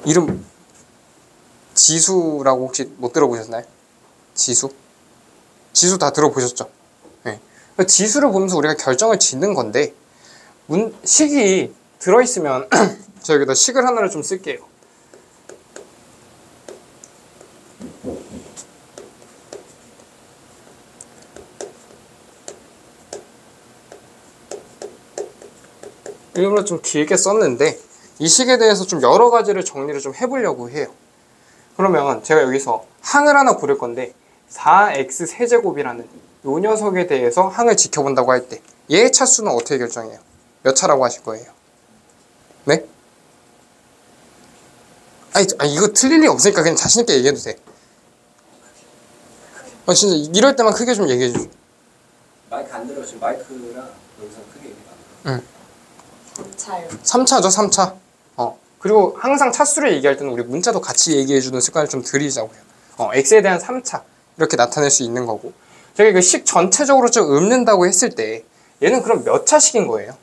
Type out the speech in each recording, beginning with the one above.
이름 지수라고 혹시 못 들어보셨나요? 지수? 지수 다 들어보셨죠? 네. 지수를 보면서 우리가 결정을 짓는 건데 식이 들어있으면 제가 여기다 식을 하나를 좀 쓸게요. 일부러 좀 길게 썼는데 이 식에 대해서 좀 여러 가지를 정리를 좀 해보려고 해요. 그러면 제가 여기서 항을 하나 고를 건데 4x 세제곱이라는 이 녀석에 대해서 항을 지켜본다고 할 때 얘의 차수는 어떻게 결정해요? 몇 차라고 하실 거예요? 네? 아니 이거 틀릴 리 없으니까 그냥 자신있게 얘기해도 돼. 진짜 이럴 때만 크게 좀 얘기해 주죠. 마이크 안 들어. 지금 마이크랑 여기서 크게 얘기해. 응. 3차요. 3차죠, 3차. 그리고 항상 차수를 얘기할 때는 우리 문자도 같이 얘기해주는 습관을 좀 들이자고요. x에 대한 3차 이렇게 나타낼 수 있는 거고, 제가 이거 식 전체적으로 좀 읊는다고 했을 때 얘는 그럼 몇 차식인 거예요?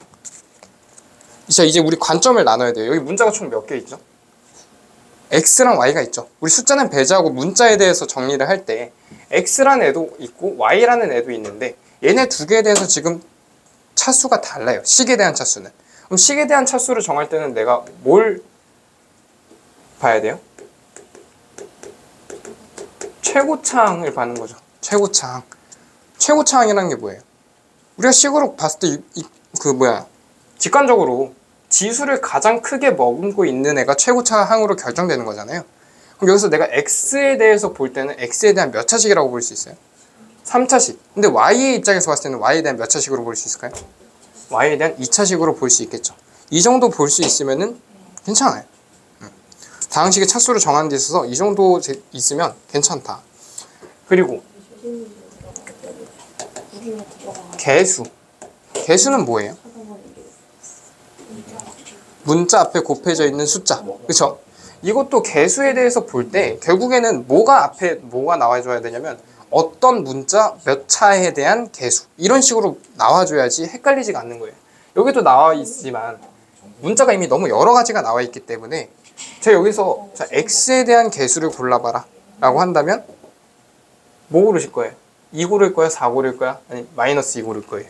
자, 이제 우리 관점을 나눠야 돼요. 여기 문자가 총 몇 개 있죠? x랑 y가 있죠. 우리 숫자는 배제하고 문자에 대해서 정리를 할 때 x라는 애도 있고 y라는 애도 있는데 얘네 두 개에 대해서 지금 차수가 달라요. 식에 대한 차수는. 그럼 식에 대한 차수를 정할 때는 내가 뭘 봐야 돼요? 최고차항을 봐는 거죠. 최고차항. 최고차항이라는 게 뭐예요? 우리가 식으로 봤을 때 직관적으로 지수를 가장 크게 머금고 있는 애가 최고차항으로 결정되는 거잖아요. 그럼 여기서 내가 x에 대해서 볼 때는 x에 대한 몇 차식이라고 볼 수 있어요? 3차식. 근데 y의 입장에서 봤을 때는 y에 대한 몇 차식으로 볼 수 있을까요? y에 대한 2차식으로 볼 수 있겠죠. 이 정도 볼 수 있으면은 괜찮아요. 다항식의 차수를 정하는 데 있어서 이 정도 있으면 괜찮다. 그리고 개수. 개수는 뭐예요? 문자 앞에 곱해져 있는 숫자. 그쵸? 이것도 개수에 대해서 볼 때 결국에는 뭐가 앞에 뭐가 나와줘야 되냐면 어떤 문자 몇 차에 대한 개수, 이런 식으로 나와줘야지 헷갈리지가 않는 거예요. 여기도 나와 있지만 문자가 이미 너무 여러 가지가 나와 있기 때문에 제가 여기서 자, x에 대한 개수를 골라봐라 라고 한다면 뭐 고르실 거예요? 2 고를 거야? 4 고를 거야? 아니 마이너스 2 고를 거예요?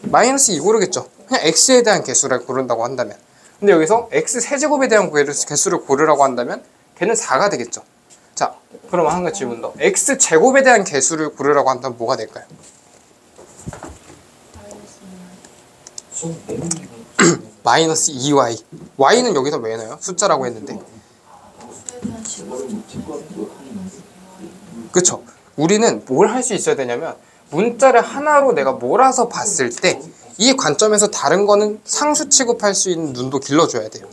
마이너스 2 고르겠죠. 그냥 x에 대한 개수를 고른다고 한다면. 근데 여기서 x 세제곱에 대한 개수를 고르라고 한다면 걔는 4가 되겠죠. 자, 그러면 한 가지 질문 더. x 제곱에 대한 개수를 고르라고 한다면 뭐가 될까요? 마이너스 2y. y는 여기서 왜 넣어요? 숫자라고 했는데. 그쵸? 우리는 뭘 할 수 있어야 되냐면 문자를 하나로 내가 몰아서 봤을 때 이 관점에서 다른 거는 상수 취급할 수 있는 눈도 길러줘야 돼요.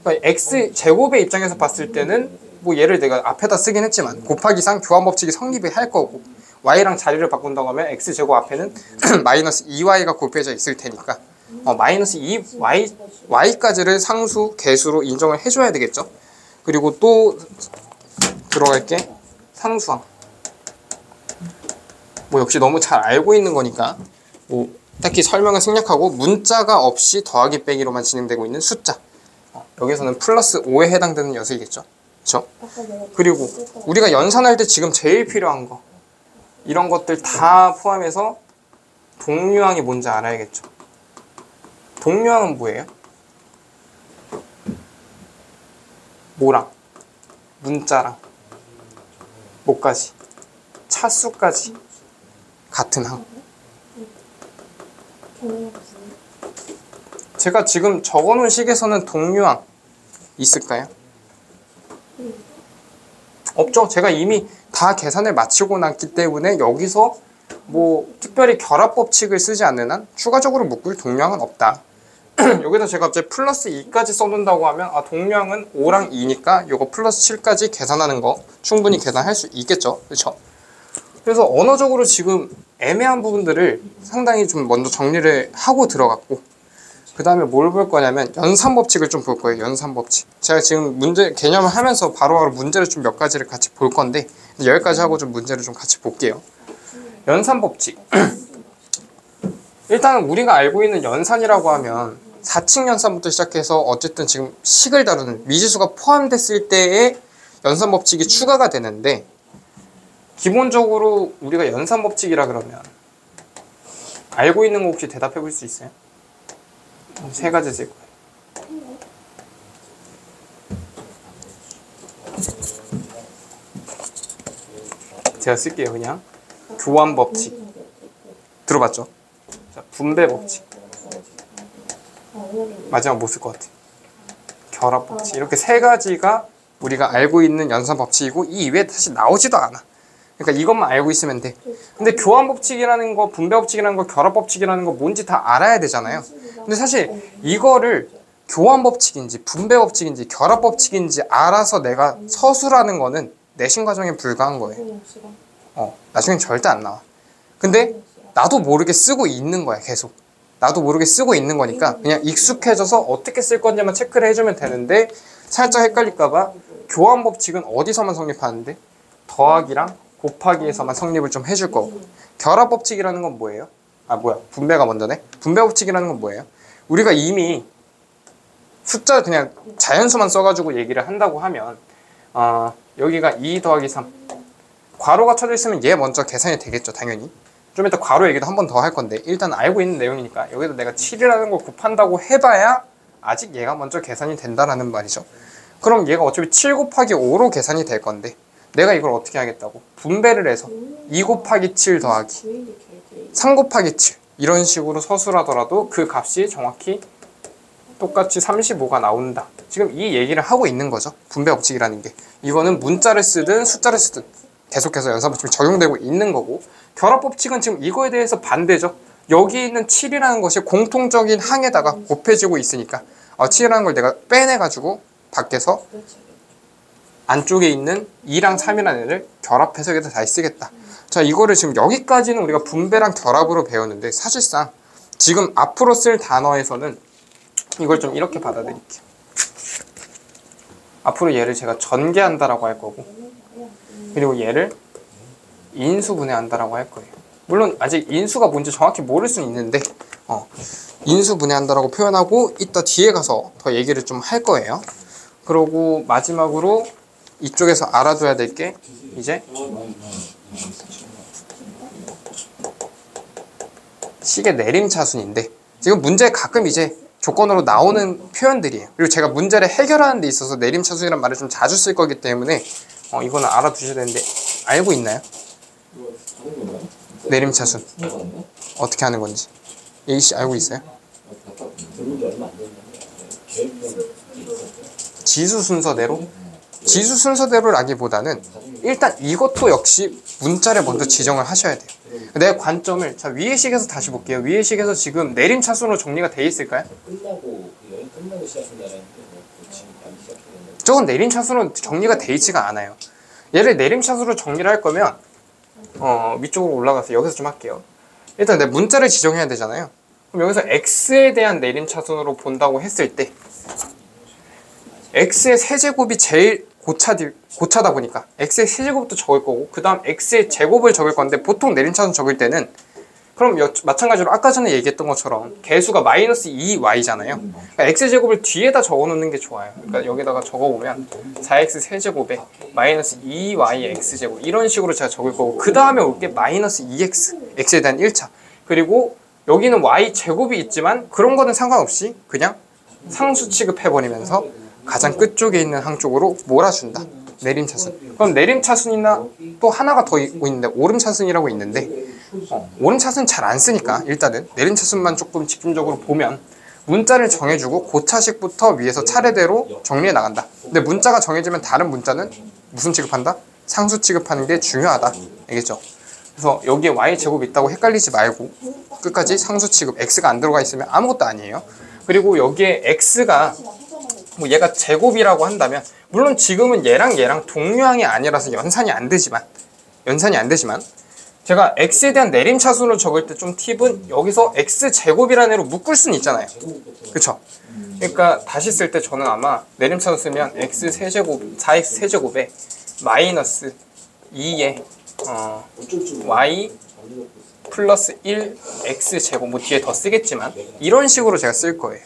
그러니까 x 제곱의 입장에서 봤을 때는 뭐 얘를 내가 앞에다 쓰긴 했지만 곱하기상 교환 법칙이 성립이 할 거고, y랑 자리를 바꾼다고 하면 x 제곱 앞에는 마이너스 2y가 곱해져 있을 테니까 마이너스 2y까지를 상수 개수로 인정을 해줘야 되겠죠. 그리고 또 들어갈게 상수항. 뭐 역시 너무 잘 알고 있는 거니까 뭐 딱히 설명을 생략하고 문자가 없이 더하기 빼기로만 진행되고 있는 숫자. 여기서는 플러스 5에 해당되는 녀석이겠죠. 그렇죠? 그리고 우리가 연산할 때 지금 제일 필요한 거, 이런 것들 다 포함해서 동류항이 뭔지 알아야겠죠. 동류항은 뭐예요? 뭐랑? 문자랑 뭐까지? 차수까지 같은 항. 제가 지금 적어놓은 식에서는 동류항 있을까요? 없죠. 제가 이미 다 계산을 마치고 났기 때문에 여기서 뭐 특별히 결합 법칙을 쓰지 않는 한 추가적으로 묶을 동류항은 없다. 여기서 제가 갑자기 플러스 2까지 써둔다고 하면 동류항은 5랑 2니까 이거 플러스 7까지 계산하는 거 충분히 계산할 수 있겠죠. 그렇죠? 그래서 언어적으로 지금 애매한 부분들을 상당히 좀 먼저 정리를 하고 들어갔고, 그 다음에 뭘 볼 거냐면 연산법칙을 좀 볼 거예요. 연산법칙. 제가 지금 문제 개념을 하면서 바로바로 문제를 좀 몇 가지를 같이 볼 건데 여기까지 하고 좀 문제를 좀 같이 볼게요. 연산법칙. 일단은 우리가 알고 있는 연산이라고 하면 4층 연산부터 시작해서 어쨌든 지금 식을 다루는 미지수가 포함됐을 때의 연산 법칙이 추가가 되는데, 기본적으로 우리가 연산 법칙이라 그러면 알고 있는 거 혹시 대답해 볼 수 있어요? 세 가지 쓸 거예요. 제가 쓸게요. 그냥 교환 법칙 들어봤죠? 자, 분배 법칙, 마지막 뭐 쓸 것 같아? 결합 법칙. 이렇게 세 가지가 우리가 알고 있는 연산 법칙이고, 이 이외에 다시 나오지도 않아. 그러니까 이것만 알고 있으면 돼. 근데 교환 법칙이라는 거, 분배 법칙이라는 거, 결합 법칙이라는 거 뭔지 다 알아야 되잖아요. 근데 사실 이거를 교환 법칙인지 분배 법칙인지 결합 법칙인지 알아서 내가 서술하는 거는 내신 과정에 불과한 거예요. 나중엔 절대 안 나와. 근데 나도 모르게 쓰고 있는 거야, 계속. 나도 모르게 쓰고 있는 거니까 그냥 익숙해져서 어떻게 쓸 건지만 체크를 해주면 되는데, 살짝 헷갈릴까봐 교환 법칙은 어디서만 성립하는데? 더하기랑 곱하기에서만 성립을 좀 해줄 거고, 결합 법칙이라는 건 뭐예요? 분배가 먼저네? 분배 법칙이라는 건 뭐예요? 우리가 이미 숫자 그냥 자연수만 써가지고 얘기를 한다고 하면, 여기가 2 더하기 3 괄호가 쳐져 있으면 얘 먼저 계산이 되겠죠, 당연히. 좀 이따 괄호 얘기도 한 번 더 할 건데, 일단 알고 있는 내용이니까 여기다 내가 7이라는 걸 곱한다고 해봐야 아직 얘가 먼저 계산이 된다라는 말이죠. 그럼 얘가 어차피 7 곱하기 5로 계산이 될 건데, 내가 이걸 어떻게 하겠다고? 분배를 해서 2 곱하기 7 더하기 3 곱하기 7 이런 식으로 서술하더라도 그 값이 정확히 똑같이 35가 나온다. 지금 이 얘기를 하고 있는 거죠. 분배 법칙이라는 게. 이거는 문자를 쓰든 숫자를 쓰든 계속해서 연산 법칙이 적용되고 있는 거고, 결합 법칙은 지금 이거에 대해서 반대죠. 여기 있는 7이라는 것이 공통적인 항에다가 곱해지고 있으니까 7이라는 걸 내가 빼내가지고 밖에서 안쪽에 있는 2랑 3이라는 애를 결합해서 여기다 다시 쓰겠다. 자, 이거를 지금 여기까지는 우리가 분배랑 결합으로 배웠는데, 사실상 지금 앞으로 쓸 단어에서는 이걸 좀 이렇게 받아들일게요. 앞으로 얘를 제가 전개한다라고 할 거고, 그리고 얘를 인수분해한다라고 할 거예요. 물론 아직 인수가 뭔지 정확히 모를 수는 있는데, 인수분해한다라고 표현하고 이따 뒤에 가서 더 얘기를 좀 할 거예요. 그러고 마지막으로 이쪽에서 알아둬야 될 게 이제 식의 내림차순인데, 지금 문제에 가끔 이제 조건으로 나오는 표현들이에요. 그리고 제가 문제를 해결하는 데 있어서 내림차순이라는 말을 좀 자주 쓸 거기 때문에 이거는 알아두셔야 되는데, 알고 있나요? 내림차순 어떻게 하는 건지 A씨 알고 있어요? 지수 순서대로? 지수 순서대로라기보다는 일단 이것도 역시 문자를 먼저 지정을 하셔야 돼요. 내 관점을, 자, 위의 식에서 다시 볼게요. 위의 식에서 지금 내림차순으로 정리가 돼 있을까요? 끝나고 시작한다는 지금 시작했는데, 저건 내림차순으로 정리가 돼 있지가 않아요. 얘를 내림차순으로 정리를 할 거면 위쪽으로 올라가서 여기서 좀 할게요. 일단 내 문자를 지정해야 되잖아요. 그럼 여기서 x에 대한 내림차순으로 본다고 했을 때, x의 세제곱이 제일 고차다 보니까 x의 세제곱도 적을 거고, 그 다음 x의 제곱을 적을 건데, 보통 내림차순 적을 때는 그럼 마찬가지로 아까 전에 얘기했던 것처럼 개수가 마이너스 2y잖아요. 그러니까 x제곱을 뒤에다 적어놓는 게 좋아요. 그러니까 여기다가 적어보면 4x 세제곱에 마이너스 2y x제곱 이런 식으로 제가 적을 거고, 그 다음에 올 게 마이너스 2x, x에 대한 1차. 그리고 여기는 y제곱이 있지만 그런 거는 상관없이 그냥 상수 취급해버리면서 가장 끝쪽에 있는 항 쪽으로 몰아준다. 내림차순. 그럼 내림차순이나 또 하나가 더 있는데 오름차순이라고 있는데, 오름차순 잘 안 쓰니까 일단은 내림차순만 조금 집중적으로 보면 문자를 정해주고 고차식부터 위에서 차례대로 정리해 나간다. 근데 문자가 정해지면 다른 문자는 무슨 취급한다? 상수 취급하는 게 중요하다. 알겠죠? 그래서 여기에 y제곱 있다고 헷갈리지 말고 끝까지 상수 취급, x가 안 들어가 있으면 아무것도 아니에요. 그리고 여기에 x가 뭐 얘가 제곱이라고 한다면, 물론 지금은 얘랑 동류항이 아니라서 연산이 안 되지만 제가 x에 대한 내림차순으로 적을 때 좀 팁은, 여기서 x제곱이라는 애로 묶을 수는 있잖아요. 그쵸? 그러니까 다시 쓸 때 저는 아마 내림차순 쓰면 x 세제곱, 4x 세제곱에 마이너스 2에 y 플러스 1 x제곱, 뭐 뒤에 더 쓰겠지만 이런 식으로 제가 쓸 거예요.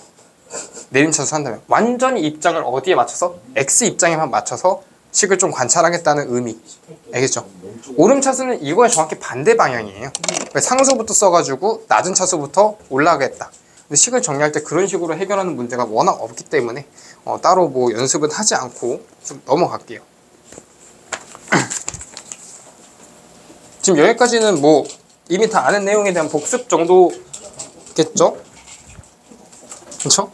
내림차수 한다면 완전히 입장을 어디에 맞춰서? X 입장에만 맞춰서 식을 좀 관찰하겠다는 의미. 알겠죠? 오름차수는 이거에 정확히 반대 방향이에요. 상수부터 써가지고 낮은 차수부터 올라가겠다. 근데 식을 정리할 때 그런 식으로 해결하는 문제가 워낙 없기 때문에 따로 뭐 연습은 하지 않고 좀 넘어갈게요. 지금 여기까지는 뭐 이미 다 아는 내용에 대한 복습 정도겠죠? 그렇죠?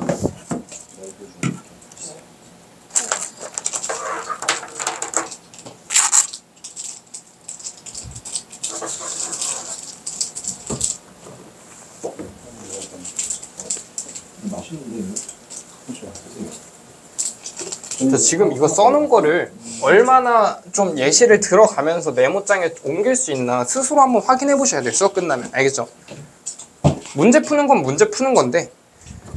그래서 지금 이거 써놓은 거를 얼마나 좀 예시를 들어가면서 메모장에 옮길 수 있나 스스로 한번 확인해 보셔야 돼요. 수업 끝나면. 알겠죠? 문제 푸는 건 문제 푸는 건데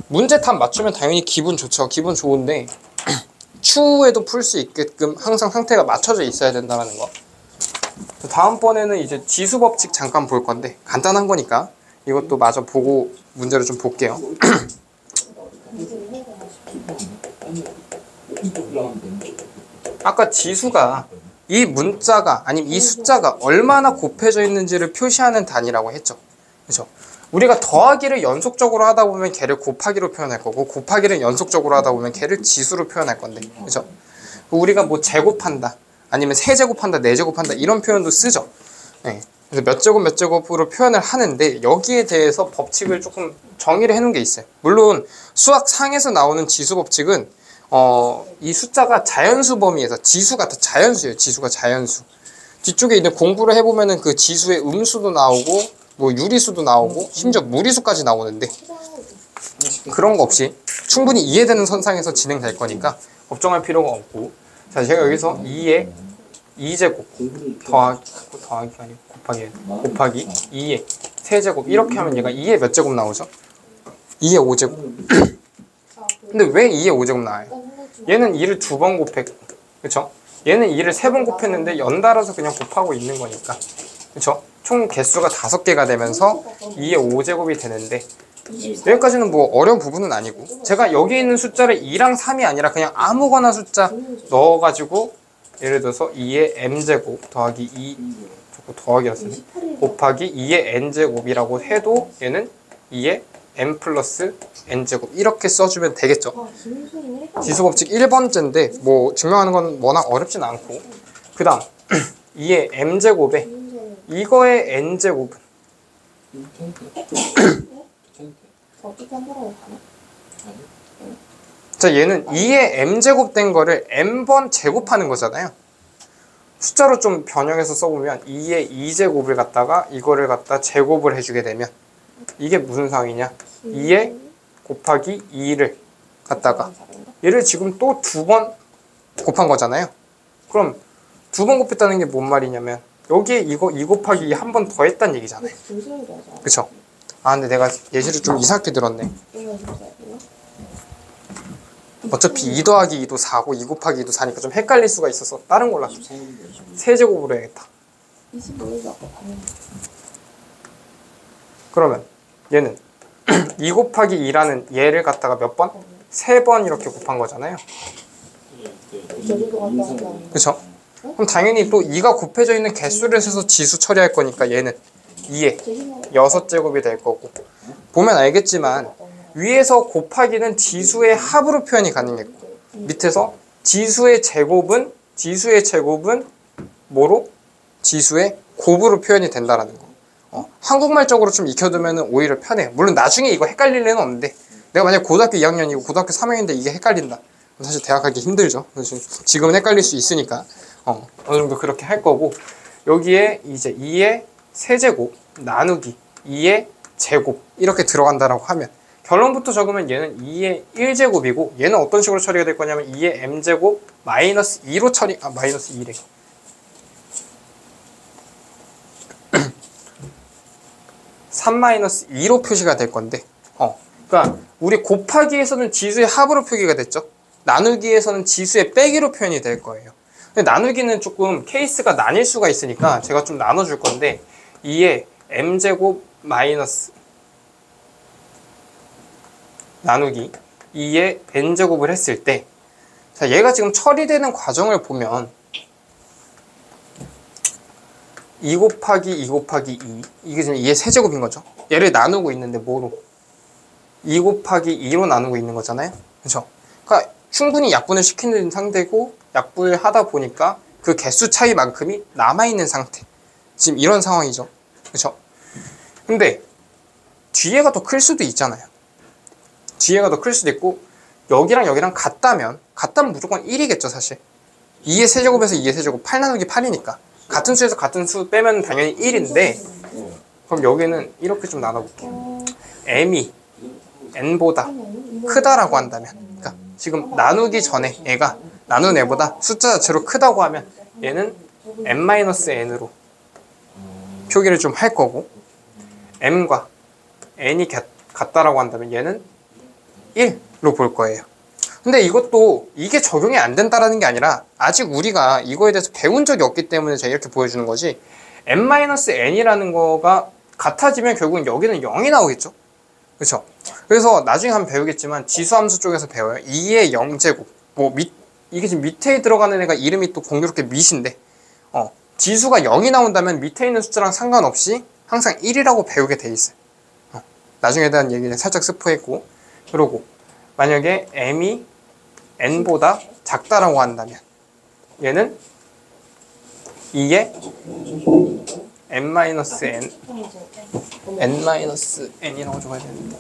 문제 답 맞추면 당연히 기분 좋죠. 기분 좋은데 추후에도 풀 수 있게끔 항상 상태가 맞춰져 있어야 된다는 거. 다음번에는 이제 지수법칙 잠깐 볼 건데 간단한 거니까 이것도 마저 보고 문제를 좀 볼게요. 아까 지수가 이 문자가 아니면 이 숫자가 얼마나 곱해져 있는지를 표시하는 단위라고 했죠. 그렇죠? 우리가 더하기를 연속적으로 하다 보면 걔를 곱하기로 표현할 거고 곱하기를 연속적으로 하다 보면 걔를 지수로 표현할 건데 그렇죠? 우리가 뭐 제곱한다 아니면 세제곱한다 네제곱한다 이런 표현도 쓰죠. 네. 그래서 몇 제곱 몇 제곱으로 표현을 하는데 여기에 대해서 법칙을 조금 정의를 해놓은 게 있어요. 물론 수학상에서 나오는 지수 법칙은 이 숫자가 자연수 범위에서 지수가 다 자연수예요. 지수가 자연수. 뒤쪽에 있는 공부를 해보면은 그 지수의 음수도 나오고 뭐 유리수도 나오고 심지어 무리수까지 나오는데 그런 거 없이 충분히 이해되는 선상에서 진행될 거니까 걱정할 필요가 없고 자 제가 여기서 2의 2제곱 더하기 아니고 곱하기 2의 세제곱 이렇게 하면 얘가 2의 몇 제곱 나오죠? 2의 5제곱 근데 왜 2의 5제곱 나와요? 얘는 2를 2번 곱했고 그쵸? 얘는 2를 3번 곱했는데 연달아서 그냥 곱하고 있는 거니까 그쵸? 총 개수가 5개가 되면서 2의 5제곱이 되는데 여기까지는 뭐 어려운 부분은 아니고 제가 여기 있는 숫자를 2랑 3이 아니라 그냥 아무거나 숫자 넣어가지고 예를 들어서 2의 m제곱 더하기 2 자꾸 더하기였으네 곱하기 2의 n제곱이라고 해도 얘는 2의 m 플러스 n제곱 이렇게 써주면 되겠죠. 지수법칙 1번째인데 뭐 증명하는 건 워낙 어렵진 않고 그 다음 2의 m제곱에 이거의 n제곱은 자 얘는 2의 m제곱 된 거를 m번 제곱하는 거잖아요. 숫자로 좀 변형해서 써보면 2의 2제곱을 갖다가 이거를 갖다 제곱을 해주게 되면 이게 무슨 상이냐 2의 곱하기 2를 갖다가 얘를 지금 또 2번 곱한 거잖아요. 그럼 2번 곱했다는 게 뭔 말이냐면 여기에 이거 2 곱하기 2 한 번 더 했다는 얘기잖아요. 그쵸? 아 근데 내가 예시를 좀 이상하게 들었네. 어차피 2 더하기 2도 4고 2 곱하기 2도 4니까 좀 헷갈릴 수가 있어서 다른 걸로 할게. 세제곱으로 해야겠다. 그러면 얘는 2 곱하기 2라는 얘를 갖다가 몇 번? 3번 이렇게 곱한 거잖아요. 그쵸? 그럼 당연히 또 2가 곱해져 있는 개수를 세서 지수 처리할 거니까 얘는 2의 6제곱이 될 거고 보면 알겠지만 위에서 곱하기는 지수의 합으로 표현이 가능했고 밑에서 지수의 제곱은 뭐로? 지수의 곱으로 표현이 된다라는 거. 한국말적으로 좀 익혀두면 오히려 편해요. 물론 나중에 이거 헷갈릴 일은 없는데 내가 만약 고등학교 2학년이고 고등학교 3학년인데 이게 헷갈린다. 사실 대학 가기 힘들죠. 지금은 헷갈릴 수 있으니까 어느 정도 그렇게 할 거고 여기에 이제 2의 세제곱 나누기 2의 제곱 이렇게 들어간다라고 하면 결론부터 적으면 얘는 2의 1제곱이고 얘는 어떤 식으로 처리가 될 거냐면 2의 m제곱 마이너스 2로 마이너스 2래 3-2로 표시가 될 건데 그러니까 우리 곱하기에서는 지수의 합으로 표기가 됐죠. 나누기에서는 지수의 빼기로 표현이 될 거예요. 근데 나누기는 조금 케이스가 나뉠 수가 있으니까 제가 좀 나눠줄 건데 2의 m제곱 마이너스 나누기 2의 n제곱을 했을 때, 자, 얘가 지금 처리되는 과정을 보면 2 곱하기 2 곱하기 2, 이게 지금 2의 세제곱인 거죠. 얘를 나누고 있는데 뭐로? 2 곱하기 2로 나누고 있는 거잖아요. 그렇죠? 그러니까 충분히 약분을 시키는 상태고, 약분을 하다 보니까 그 개수 차이만큼이 남아있는 상태. 지금 이런 상황이죠. 그렇죠? 근데 뒤에가 더 클 수도 있잖아요. 뒤에가 더 클 수도 있고, 여기랑 여기랑 같다면 무조건 1이겠죠, 사실. 2의 세제곱에서 2의 세제곱, 8 나누기 8이니까. 같은 수에서 같은 수 빼면 당연히 1인데, 그럼 여기는 이렇게 좀 나눠볼게요. m이 n보다 크다라고 한다면, 그러니까 지금 나누기 전에 얘가 나눈 애보다 숫자 자체로 크다고 하면 얘는 n-n으로 표기를 좀 할 거고, m과 n이 같다라고 한다면 얘는 1로 볼 거예요. 근데 이것도 이게 적용이 안 된다라는 게 아니라 아직 우리가 이거에 대해서 배운 적이 없기 때문에 제가 이렇게 보여주는 거지, n-n이라는 거가 같아지면 결국은 여기는 0이 나오겠죠. 그렇죠? 그래서 나중에 한번 배우겠지만 지수함수 쪽에서 배워요. 2의 0제곱, 이게 지금 밑에 들어가는 애가 이름이 또 공교롭게 밑인데, 지수가 0이 나온다면 밑에 있는 숫자랑 상관없이 항상 1이라고 배우게 돼 있어요. 나중에 대한 얘기는 살짝 스포했고, 그러고 만약에 m이 n보다 작다라고 한다면 얘는 2의 n-n n-n이라고 적어야 되는데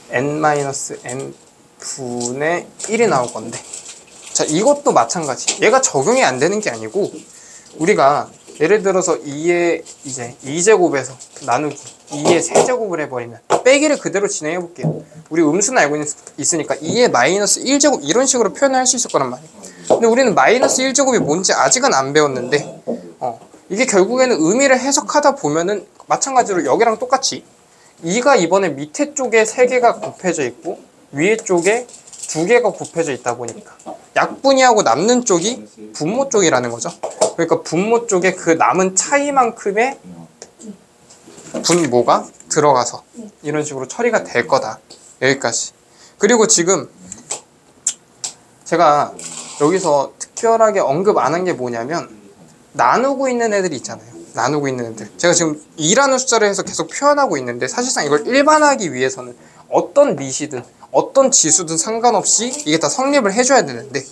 n-n 분의 1이 나올 건데, 자, 이것도 마찬가지. 얘가 적용이 안 되는 게 아니고, 우리가 예를 들어서 2의 이제 2제곱에서 나누기 2의 세제곱을 해버리면 빼기를 그대로 진행해 볼게요. 우리 음수는 알고 있으니까 2의 마이너스 1제곱 이런 식으로 표현을 할 수 있을 거란 말이에요. 근데 우리는 마이너스 1제곱이 뭔지 아직은 안 배웠는데, 이게 결국에는 의미를 해석하다 보면은 마찬가지로 여기랑 똑같이 2가 이번에 밑에 쪽에 3개가 곱해져 있고 위에 쪽에 2개가 곱해져 있다 보니까 약분이하고 남는 쪽이 분모 쪽이라는 거죠. 그러니까 분모 쪽에 그 남은 차이만큼의 분모가 들어가서 이런 식으로 처리가 될 거다. 여기까지. 그리고 지금 제가 여기서 특별하게 언급 안 한 게 뭐냐면, 나누고 있는 애들이 있잖아요. 나누고 있는 애들. 제가 지금 2라는 숫자를 해서 계속 표현하고 있는데, 사실상 이걸 일반화하기 위해서는 어떤 밑이든 어떤 지수든 상관없이 이게 다 성립을 해줘야 되는데,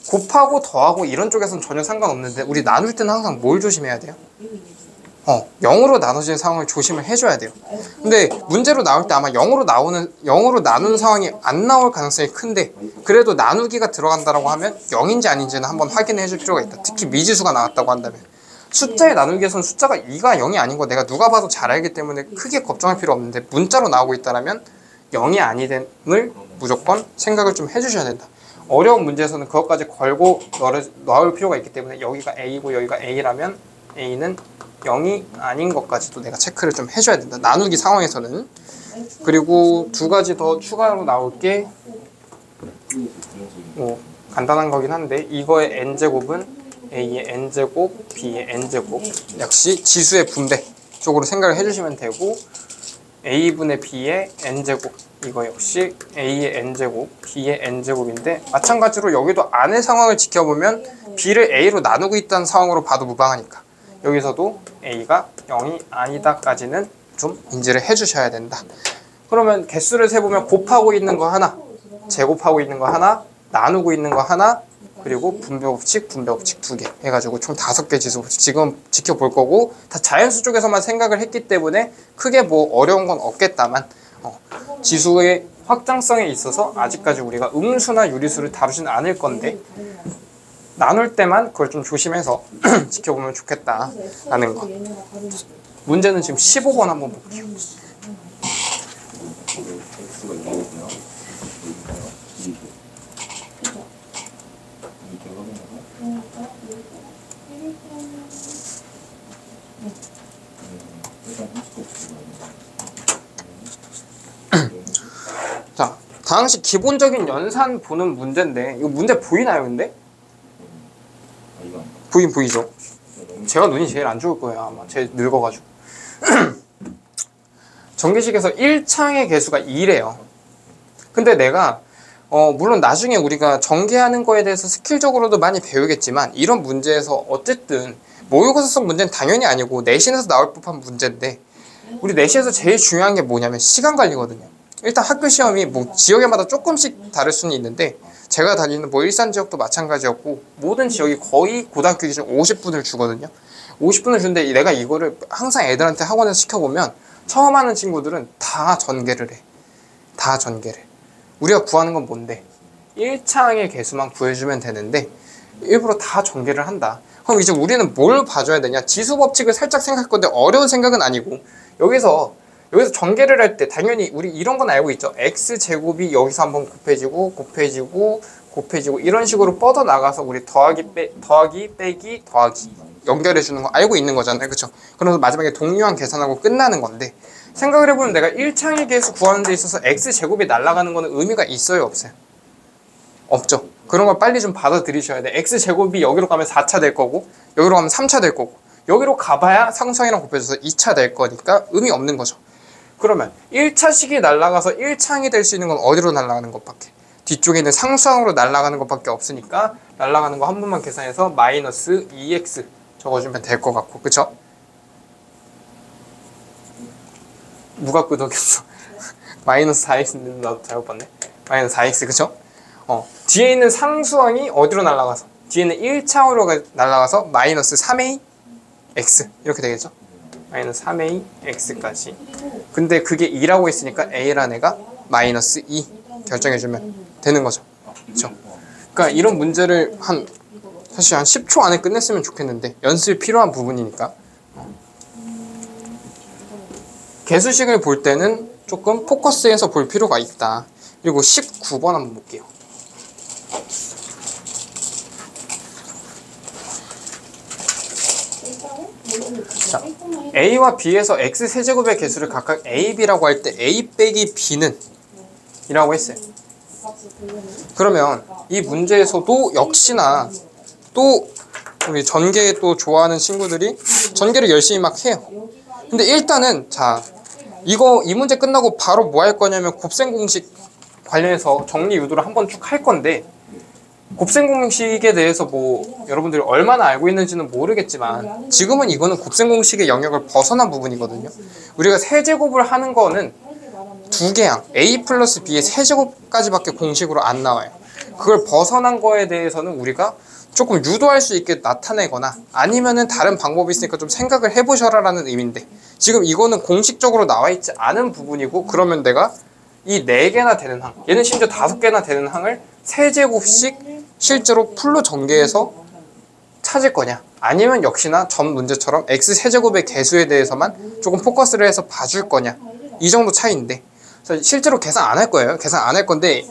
곱하고 더하고 이런 쪽에서는 전혀 상관없는데, 우리 나눌 때는 항상 뭘 조심해야 돼요? 0으로 나눠지는 상황을 조심을 해줘야 돼요. 근데 문제로 나올 때 아마 0으로 나누는 상황이 안 나올 가능성이 큰데, 그래도 나누기가 들어간다라고 하면 0인지 아닌지는 한번 확인해 줄 필요가 있다. 특히 미지수가 나왔다고 한다면. 숫자의 나누기에서는 숫자가 2가 0이 아닌 거 내가 누가 봐도 잘 알기 때문에 크게 걱정할 필요 없는데, 문자로 나오고 있다면 0이 아니됨을 무조건 생각을 좀 해주셔야 된다. 어려운 문제에서는 그것까지 걸고 넣을 필요가 있기 때문에, 여기가 A고 여기가 A라면 A는 0이 아닌 것까지도 내가 체크를 좀 해줘야 된다. 나누기 상황에서는. 그리고 두 가지 더 추가로 나올 게 간단한 거긴 한데, 이거의 n제곱은 A의 n제곱, B의 n제곱, 역시 지수의 분배 쪽으로 생각을 해주시면 되고, A분의 B의 n제곱, 이거 역시 A의 n제곱, B의 n제곱인데, 마찬가지로 여기도 안의 상황을 지켜보면 B를 A로 나누고 있다는 상황으로 봐도 무방하니까 여기서도 A가 0이 아니다까지는 좀 인지를 해주셔야 된다. 그러면 개수를 세보면 곱하고 있는 거 하나, 제곱하고 있는 거 하나, 나누고 있는 거 하나, 그리고 분배법칙 2개 해가지고 총 5개 지수법칙 지금 지켜볼 거고, 다 자연수 쪽에서만 생각을 했기 때문에 크게 뭐 어려운 건 없겠다만, 지수의 확장성에 있어서 아직까지 우리가 음수나 유리수를 다루지는 않을 건데, 나눌 때만 그걸 좀 조심해서 지켜보면 좋겠다라는 거. 문제는 지금 15번 한번 볼게요. 자, 다항식 기본적인 연산 보는 문제인데, 이거 문제 보이나요, 근데? 보이죠? 제가 눈이 제일 안 좋을 거예요, 아마. 제일 늙어가지고. 전기식에서 1창의 개수가 2래요. 근데 내가 물론 나중에 우리가 전개하는 거에 대해서 스킬적으로도 많이 배우겠지만 이런 문제에서 어쨌든 모의고사성 문제는 당연히 아니고 내신에서 나올 법한 문제인데 우리 내신에서 제일 중요한 게 뭐냐면 시간 관리거든요. 일단 학교 시험이 뭐 지역에마다 조금씩 다를 수는 있는데 제가 다니는 뭐 일산 지역도 마찬가지였고 모든 지역이 거의 고등학교 기준 50분을 주거든요. 50분을 주는데 내가 이거를 항상 애들한테 학원에서 시켜보면 처음 하는 친구들은 다 전개를 해. 다 전개를 해. 우리가 구하는 건 뭔데? 1창의 개수만 구해주면 되는데 일부러 다 전개를 한다. 그럼 이제 우리는 뭘 봐줘야 되냐? 지수 법칙을 살짝 생각할 건데 어려운 생각은 아니고 여기서 전개를 할 때 당연히 우리 이런 건 알고 있죠. x제곱이 여기서 한번 곱해지고 이런 식으로 뻗어나가서 우리 더하기 빼기 연결해 주는 거 알고 있는 거잖아요. 그쵸? 그래서 마지막에 동류한 계산하고 끝나는 건데 생각을 해보면 내가 1창의 개수 구하는 데 있어서 x제곱이 날아가는 거는 의미가 있어요? 없어요? 없죠. 그런 걸 빨리 좀 받아들이셔야 돼. x제곱이 여기로 가면 4차 될 거고 여기로 가면 3차 될 거고 여기로 가봐야 상수항이랑 곱해져서 2차 될 거니까 의미 없는 거죠. 그러면 1차식이 날아가서 1창이 될 수 있는 건 어디로 날아가는 것밖에? 뒤쪽에 있는 상수항으로 날아가는 것밖에 없으니까 날아가는 거 한 번만 계산해서 마이너스 2x 적어주면 될 것 같고 그쵸? 누가 끄덕였어? 마이너스 4x인데 나도 잘못 봤네. 마이너스 4x 그쵸? 뒤에 있는 상수항이 어디로 날아가서? 뒤에는 1차로 날아가서 마이너스 3a x 이렇게 되겠죠? 마이너스 3a x까지. 근데 그게 2라고 했으니까 a란 애가 마이너스 2 결정해주면 되는 거죠. 그쵸? 그러니까 이런 문제를 사실 한 10초 안에 끝냈으면 좋겠는데 연습이 필요한 부분이니까 개수식을 볼 때는 조금 포커스해서 볼 필요가 있다. 그리고 19번 한번 볼게요. 자, A와 B에서 X세제곱의 개수를 각각 A, B라고 할 때 A 빼기 B는 이라고 했어요. 그러면 이 문제에서도 역시나 또 우리 전개 또 좋아하는 친구들이 전개를 열심히 막 해요. 근데 일단은 이 문제 끝나고 바로 뭐 할 거냐면 곱셈 공식 관련해서 정리 유도를 한번 쭉 할 건데 곱셈 공식에 대해서 뭐 여러분들이 얼마나 알고 있는지는 모르겠지만 지금은 이거는 곱셈 공식의 영역을 벗어난 부분이거든요. 우리가 세제곱을 하는 거는 두 개항 a 플러스 b의 세제곱까지밖에 공식으로 안 나와요. 그걸 벗어난 거에 대해서는 우리가 조금 유도할 수 있게 나타내거나 아니면은 다른 방법이 있으니까 좀 생각을 해보셔라 라는 의미인데 지금 이거는 공식적으로 나와 있지 않은 부분이고 그러면 내가 이 4개나 되는 항 얘는 심지어 5개나 되는 항을 세제곱씩 실제로 풀로 전개해서 찾을 거냐 아니면 역시나 전 문제처럼 x세제곱의 개수에 대해서만 조금 포커스를 해서 봐줄 거냐 이 정도 차이인데 실제로 계산 안 할 거예요. 계산 안 할 건데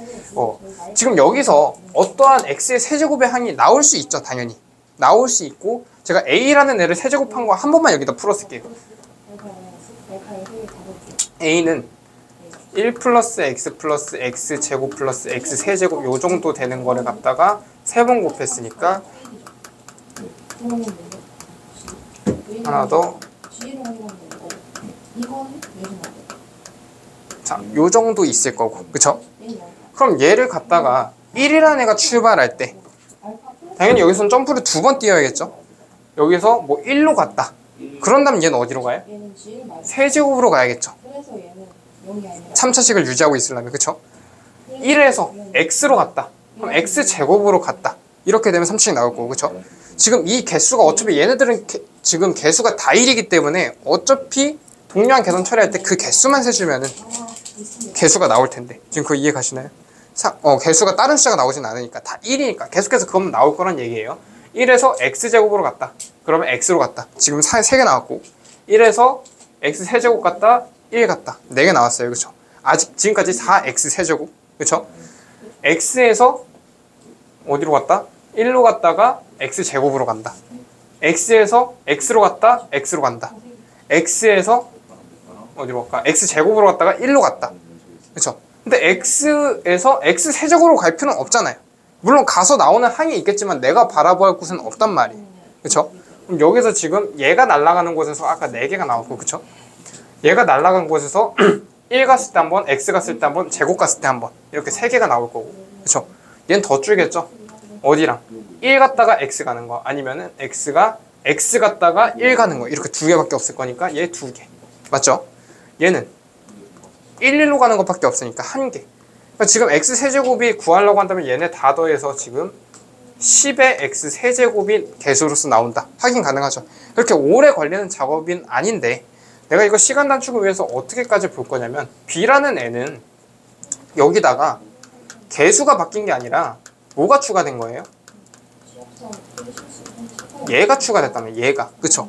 지금 여기서 어떠한 x의 세제곱의 항이 나올 수 있죠. 당연히 나올 수 있고 제가 a라는 애를 세제곱한 거 한 번만 여기다 풀어쓸게요. a는 1 플러스 x 제곱 플러스 x 세제곱 요 정도 되는 거를 갖다가 3번 곱했으니까 하나 더 자, 요 정도 있을 거고 그쵸? 그럼 얘를 갖다가 1이라는 애가 출발할 때 당연히 여기서는 점프를 2번 뛰어야겠죠? 여기서 뭐 1로 갔다 그런 다면 얘는 어디로 가요? 세제곱으로 가야겠죠? 3차식을 유지하고 있으려면 그쵸? 1에서 x로 갔다 그럼 x제곱으로 갔다 이렇게 되면 3차식 나올 거고 그쵸? 지금 이 개수가 어차피 얘네들은 지금 개수가 다 1이기 때문에 어차피 동료한 계산 처리할 때 그 개수만 세주면은 개수가 나올 텐데 지금 그거 이해 가시나요? 개수가 다른 숫자가 나오진 않으니까 다 1이니까 계속해서 그거만 나올 거란 얘기예요. 1에서 x제곱으로 갔다 그러면 x로 갔다 지금 3개 나왔고 1에서 x세제곱 갔다 1 갔다 4개 나왔어요. 그쵸? 아직 지금까지 4x세제곱 그쵸? x에서 어디로 갔다? 1로 갔다가 x제곱으로 간다 x에서 x로 갔다 x로 간다 x에서 어디로 갈까? x제곱으로 갔다가 1로 갔다 그쵸? 근데 x에서 x세제곱으로 갈 필요는 없잖아요. 물론 가서 나오는 항이 있겠지만 내가 바라볼 곳은 없단 말이에요. 그쵸? 그럼 여기서 지금 얘가 날아가는 곳에서 아까 4개가 나왔고 그쵸? 얘가 날아간 곳에서 1 갔을 때 한 번, x 갔을 때 한 번, 제곱 갔을 때 한 번. 이렇게 3개가 나올 거고. 그쵸? 얘는 더 줄겠죠? 어디랑? 1 갔다가 x 가는 거. 아니면은 x가 x 갔다가 1 가는 거. 이렇게 2개밖에 없을 거니까 얘 2개. 맞죠? 얘는 1, 1로 가는 것밖에 없으니까 1개. 그러니까 지금 x 세제곱이 구하려고 한다면 얘네 다 더해서 지금 10의 x 세제곱이 개수로서 나온다. 확인 가능하죠? 그렇게 오래 걸리는 작업은 아닌데 내가 이거 시간 단축을 위해서 어떻게까지 볼 거냐면 b라는 애는 여기다가 개수가 바뀐 게 아니라 뭐가 추가된 거예요? 얘가 추가됐다면 얘가. 그쵸?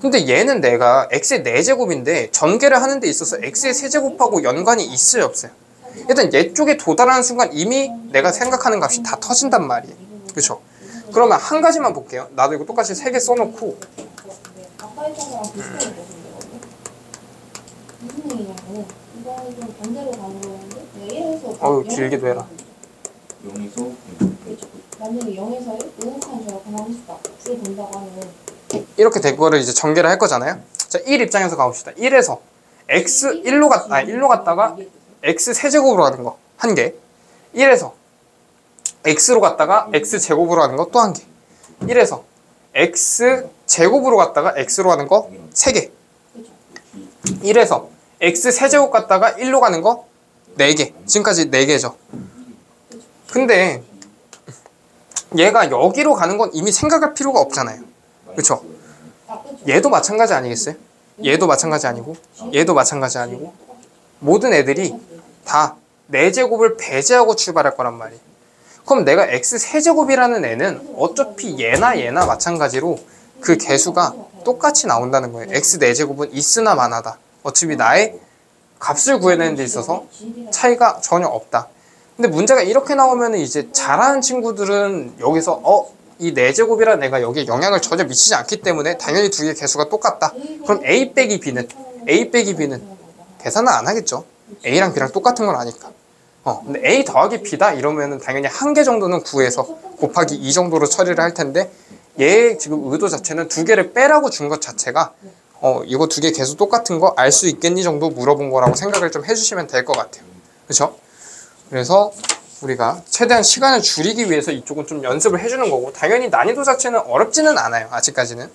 근데 얘는 내가 x의 4제곱인데 전개를 하는 데 있어서 x의 세제곱하고 연관이 있어요 없어요? 일단 얘 쪽에 도달하는 순간 이미 내가 생각하는 값이 다 터진단 말이에요. 그쵸? 그러면 한 가지만 볼게요. 나도 이거 똑같이 3개 써놓고 아까 했던 거랑 비슷한 거 같은데 무슨 얘기냐면 이거는 좀 반대로 가는 거였는데 내가 1에서 길게도 해라. 0에서 그렇죠. 만약에 0에서 1 우극한 조합을 하고 싶다. 줄 본다고 하면 이렇게 된 거를 이제 전개를 할 거잖아요. 자, 1 입장에서 가봅시다. 1에서 x 1로 갔다가 x 세제곱으로 가는 거 한 개. 1에서 x로 갔다가 x 제곱으로 가는 거 또 한 개. 1에서 x 제곱으로 갔다가 x로 가는 거 3개. 1에서 x 세제곱 갔다가 1로 가는 거 4개. 지금까지 4개죠. 근데 얘가 여기로 가는 건 이미 생각할 필요가 없잖아요. 그쵸? 얘도 마찬가지 아니겠어요? 얘도 마찬가지 아니고 얘도 마찬가지 아니고 모든 애들이 다 4제곱을 배제하고 출발할 거란 말이에요. 그럼 내가 x 세제곱이라는 애는 어차피 얘나 마찬가지로 그 개수가 똑같이 나온다는 거예요. x 4제곱은 있으나 마나다. 어차피 나의 값을 구해내는 데 있어서 차이가 전혀 없다. 근데 문제가 이렇게 나오면 이제 잘하는 친구들은 여기서 이 4제곱이라는 애가 여기에 영향을 전혀 미치지 않기 때문에 당연히 두 개의 개수가 똑같다. 그럼 a 빼기 b는 계산을 안 하겠죠. a랑 b랑 똑같은 걸 아니까. 근데 a 더하기 b다 이러면은 당연히 한 개 정도는 구해서 곱하기 2 정도로 처리를 할 텐데 얘 지금 의도 자체는 두 개를 빼라고 준 것 자체가 이거 두 개 개수 똑같은 거 알 수 있겠니 정도 물어본 거라고 생각을 좀 해주시면 될 것 같아요. 그렇죠? 그래서 우리가 최대한 시간을 줄이기 위해서 이쪽은 좀 연습을 해주는 거고 당연히 난이도 자체는 어렵지는 않아요. 아직까지는.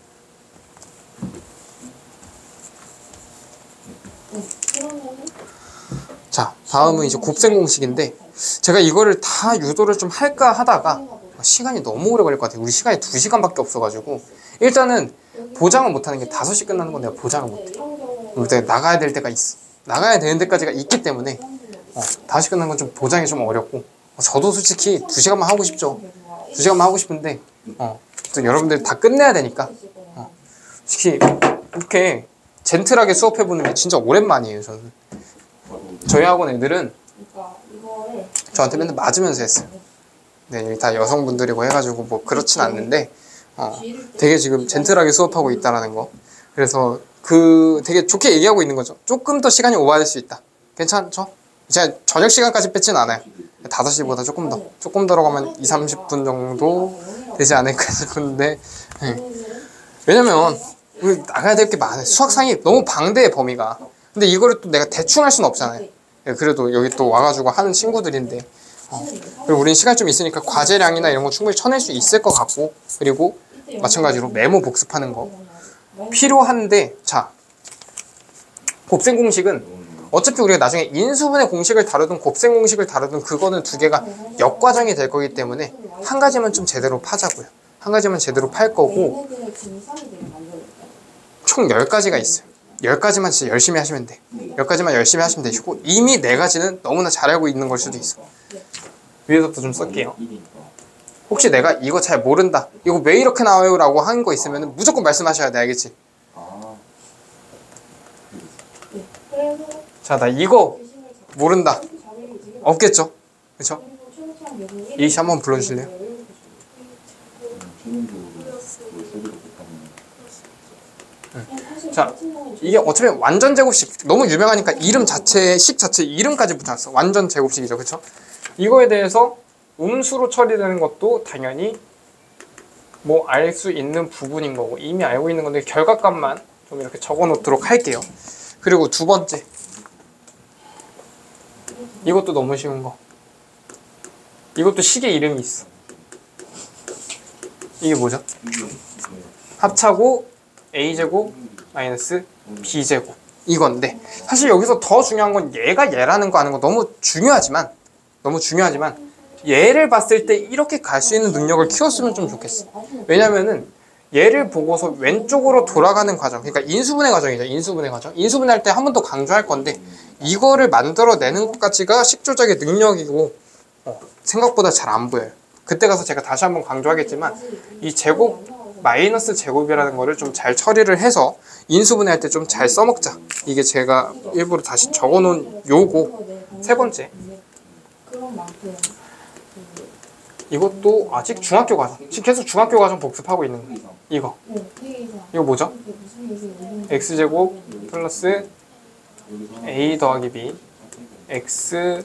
자, 다음은 이제 곱셈 공식인데 제가 이거를 다 유도를 좀 할까 하다가 시간이 너무 오래 걸릴 것 같아요. 우리 시간이 2시간밖에 없어가지고 일단은 보장을 못하는 게 5시 끝나는 건 내가 보장을 못해. 내가 나가야 될 때가 있어. 나가야 되는 데까지가 있기 때문에 5시 끝나는 건 좀 보장이 좀 어렵고 저도 솔직히 2시간만 하고 싶죠. 2시간만 하고 싶은데 또 여러분들 다 끝내야 되니까 솔직히 이렇게 젠틀하게 수업해보는 게 진짜 오랜만이에요. 저는 저희 학원 애들은 저한테 맨날 맞으면서 했어요. 네, 여기 다 여성분들이고 해가지고 뭐 그렇진 않는데 되게 지금 젠틀하게 수업하고 있다라는 거. 그래서 되게 좋게 얘기하고 있는 거죠. 조금 더 시간이 오버될 수 있다. 괜찮죠? 제가 저녁 시간까지 뺏진 않아요. 5시보다 조금 더라고 하면 20-30분 정도 되지 않을까 싶은데 왜냐면 우리 나가야 될 게 많아요. 수학상이 너무 방대해 범위가. 근데 이거를 또 내가 대충 할 수는 없잖아요. 그래도 여기 또 와가지고 하는 친구들인데 그리고 우리는 시간 좀 있으니까 과제량이나 이런 거 충분히 쳐낼 수 있을 것 같고 그리고 마찬가지로 메모 복습하는 거 필요한데 자 곱셈 공식은 어차피 우리가 나중에 인수분해 공식을 다루든 곱셈 공식을 다루든 그거는 두 개가 역과정이 될 거기 때문에 한 가지만 좀 제대로 파자고요. 한 가지만 제대로 팔 거고 총 10가지가 있어요. 10가지만 진짜 열심히 하시면 돼. 10가지만 열심히 하시면 되시고 이미 4가지는 너무나 잘 알고 있는 걸 수도 있어. 위에서부터 좀 쓸게요. 혹시 내가 이거 잘 모른다 이거 왜 이렇게 나와요? 라고 하는 거 있으면 무조건 말씀하셔야 돼. 알겠지? 자, 나 이거 모른다 없겠죠? 그쵸? 이씨 한번 불러주실래요? 자, 이게 어차피 완전 제곱식 너무 유명하니까 이름 자체, 식 자체 이름까지 붙여놨어. 완전 제곱식이죠. 그쵸? 이거에 대해서 음수로 처리되는 것도 당연히 뭐 알 수 있는 부분인 거고 이미 알고 있는 건데 결과값만 좀 이렇게 적어 놓도록 할게요. 그리고 두 번째 이것도 너무 쉬운 거. 이것도 식의 이름이 있어. 이게 뭐죠? 합차고 a제곱 마이너스 b제곱 이건데, 사실 여기서 더 중요한 건 얘가 얘라는 거 아는 거 너무 중요하지만 얘를 봤을 때 이렇게 갈 수 있는 능력을 키웠으면 좀 좋겠어. 왜냐면은 얘를 보고서 왼쪽으로 돌아가는 과정, 그러니까 인수분해 과정이죠. 인수분해할 때 한 번 더 강조할 건데, 이거를 만들어내는 것까지가 식조작의 능력이고 생각보다 잘 안 보여요. 그때 가서 제가 다시 한번 강조하겠지만, 이 제곱 마이너스 제곱이라는 거를 좀 잘 처리를 해서 인수분해할 때 좀 잘 써먹자. 이게 제가 일부러 다시 적어놓은 요거 세 번째. 그런 만큼 이것도 아직 중학교 과정, 지금 계속 중학교 과정 복습하고 있는 거. 이거 뭐죠? x제곱 플러스 a 더하기 b x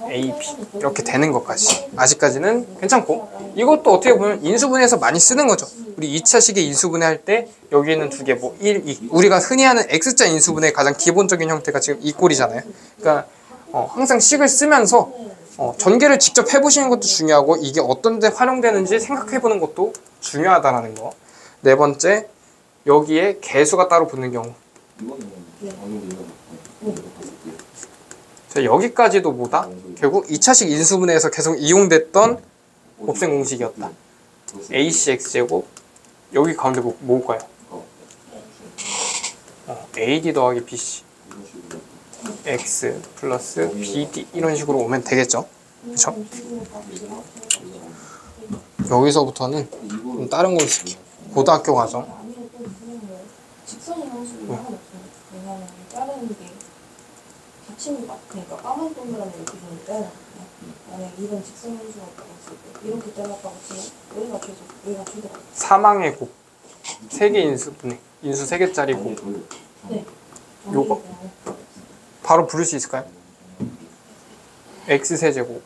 ab 이렇게 되는 것까지 아직까지는 괜찮고, 이것도 어떻게 보면 인수분해에서 많이 쓰는 거죠. 우리 2차식의 인수분해할 때 여기에는 두 개, 뭐 1, 2, 우리가 흔히 하는 x자 인수분해의 가장 기본적인 형태가 지금 이 꼴이잖아요. 그러니까 항상 식을 쓰면서 전개를 직접 해보시는 것도 중요하고, 이게 어떤 데 활용되는지 생각해보는 것도 중요하다라는 거. 네 번째, 여기에 개수가 따로 붙는 경우. 자, 여기까지도 뭐다? 결국 2차식 인수분해에서 계속 이용됐던 곱셈 공식이었다. acx제곱, 여기 가운데 뭐일까요? ad 더하기 bc x 플러스 bd 이런 식으로 오면 되겠죠. 그쵸? 여기서부터는 좀 다른 걸 쓸게요. 고등학교 과정. 직선이 형식이 하나도 없어요. 왜냐면 자르는 게 받침이 그러니까 까만 동그라미 이렇게 좀 빼요. 만약에 이런 직선 형수가 있을 때 이렇게 잘랐다고 치면 여기가 계속 여기가 주더라고요. 사망의 곱. 3개 인수분해. 인수 3개짜리 곱. 네. 요거. 바로 부를 수 있을까요? x 세제곱.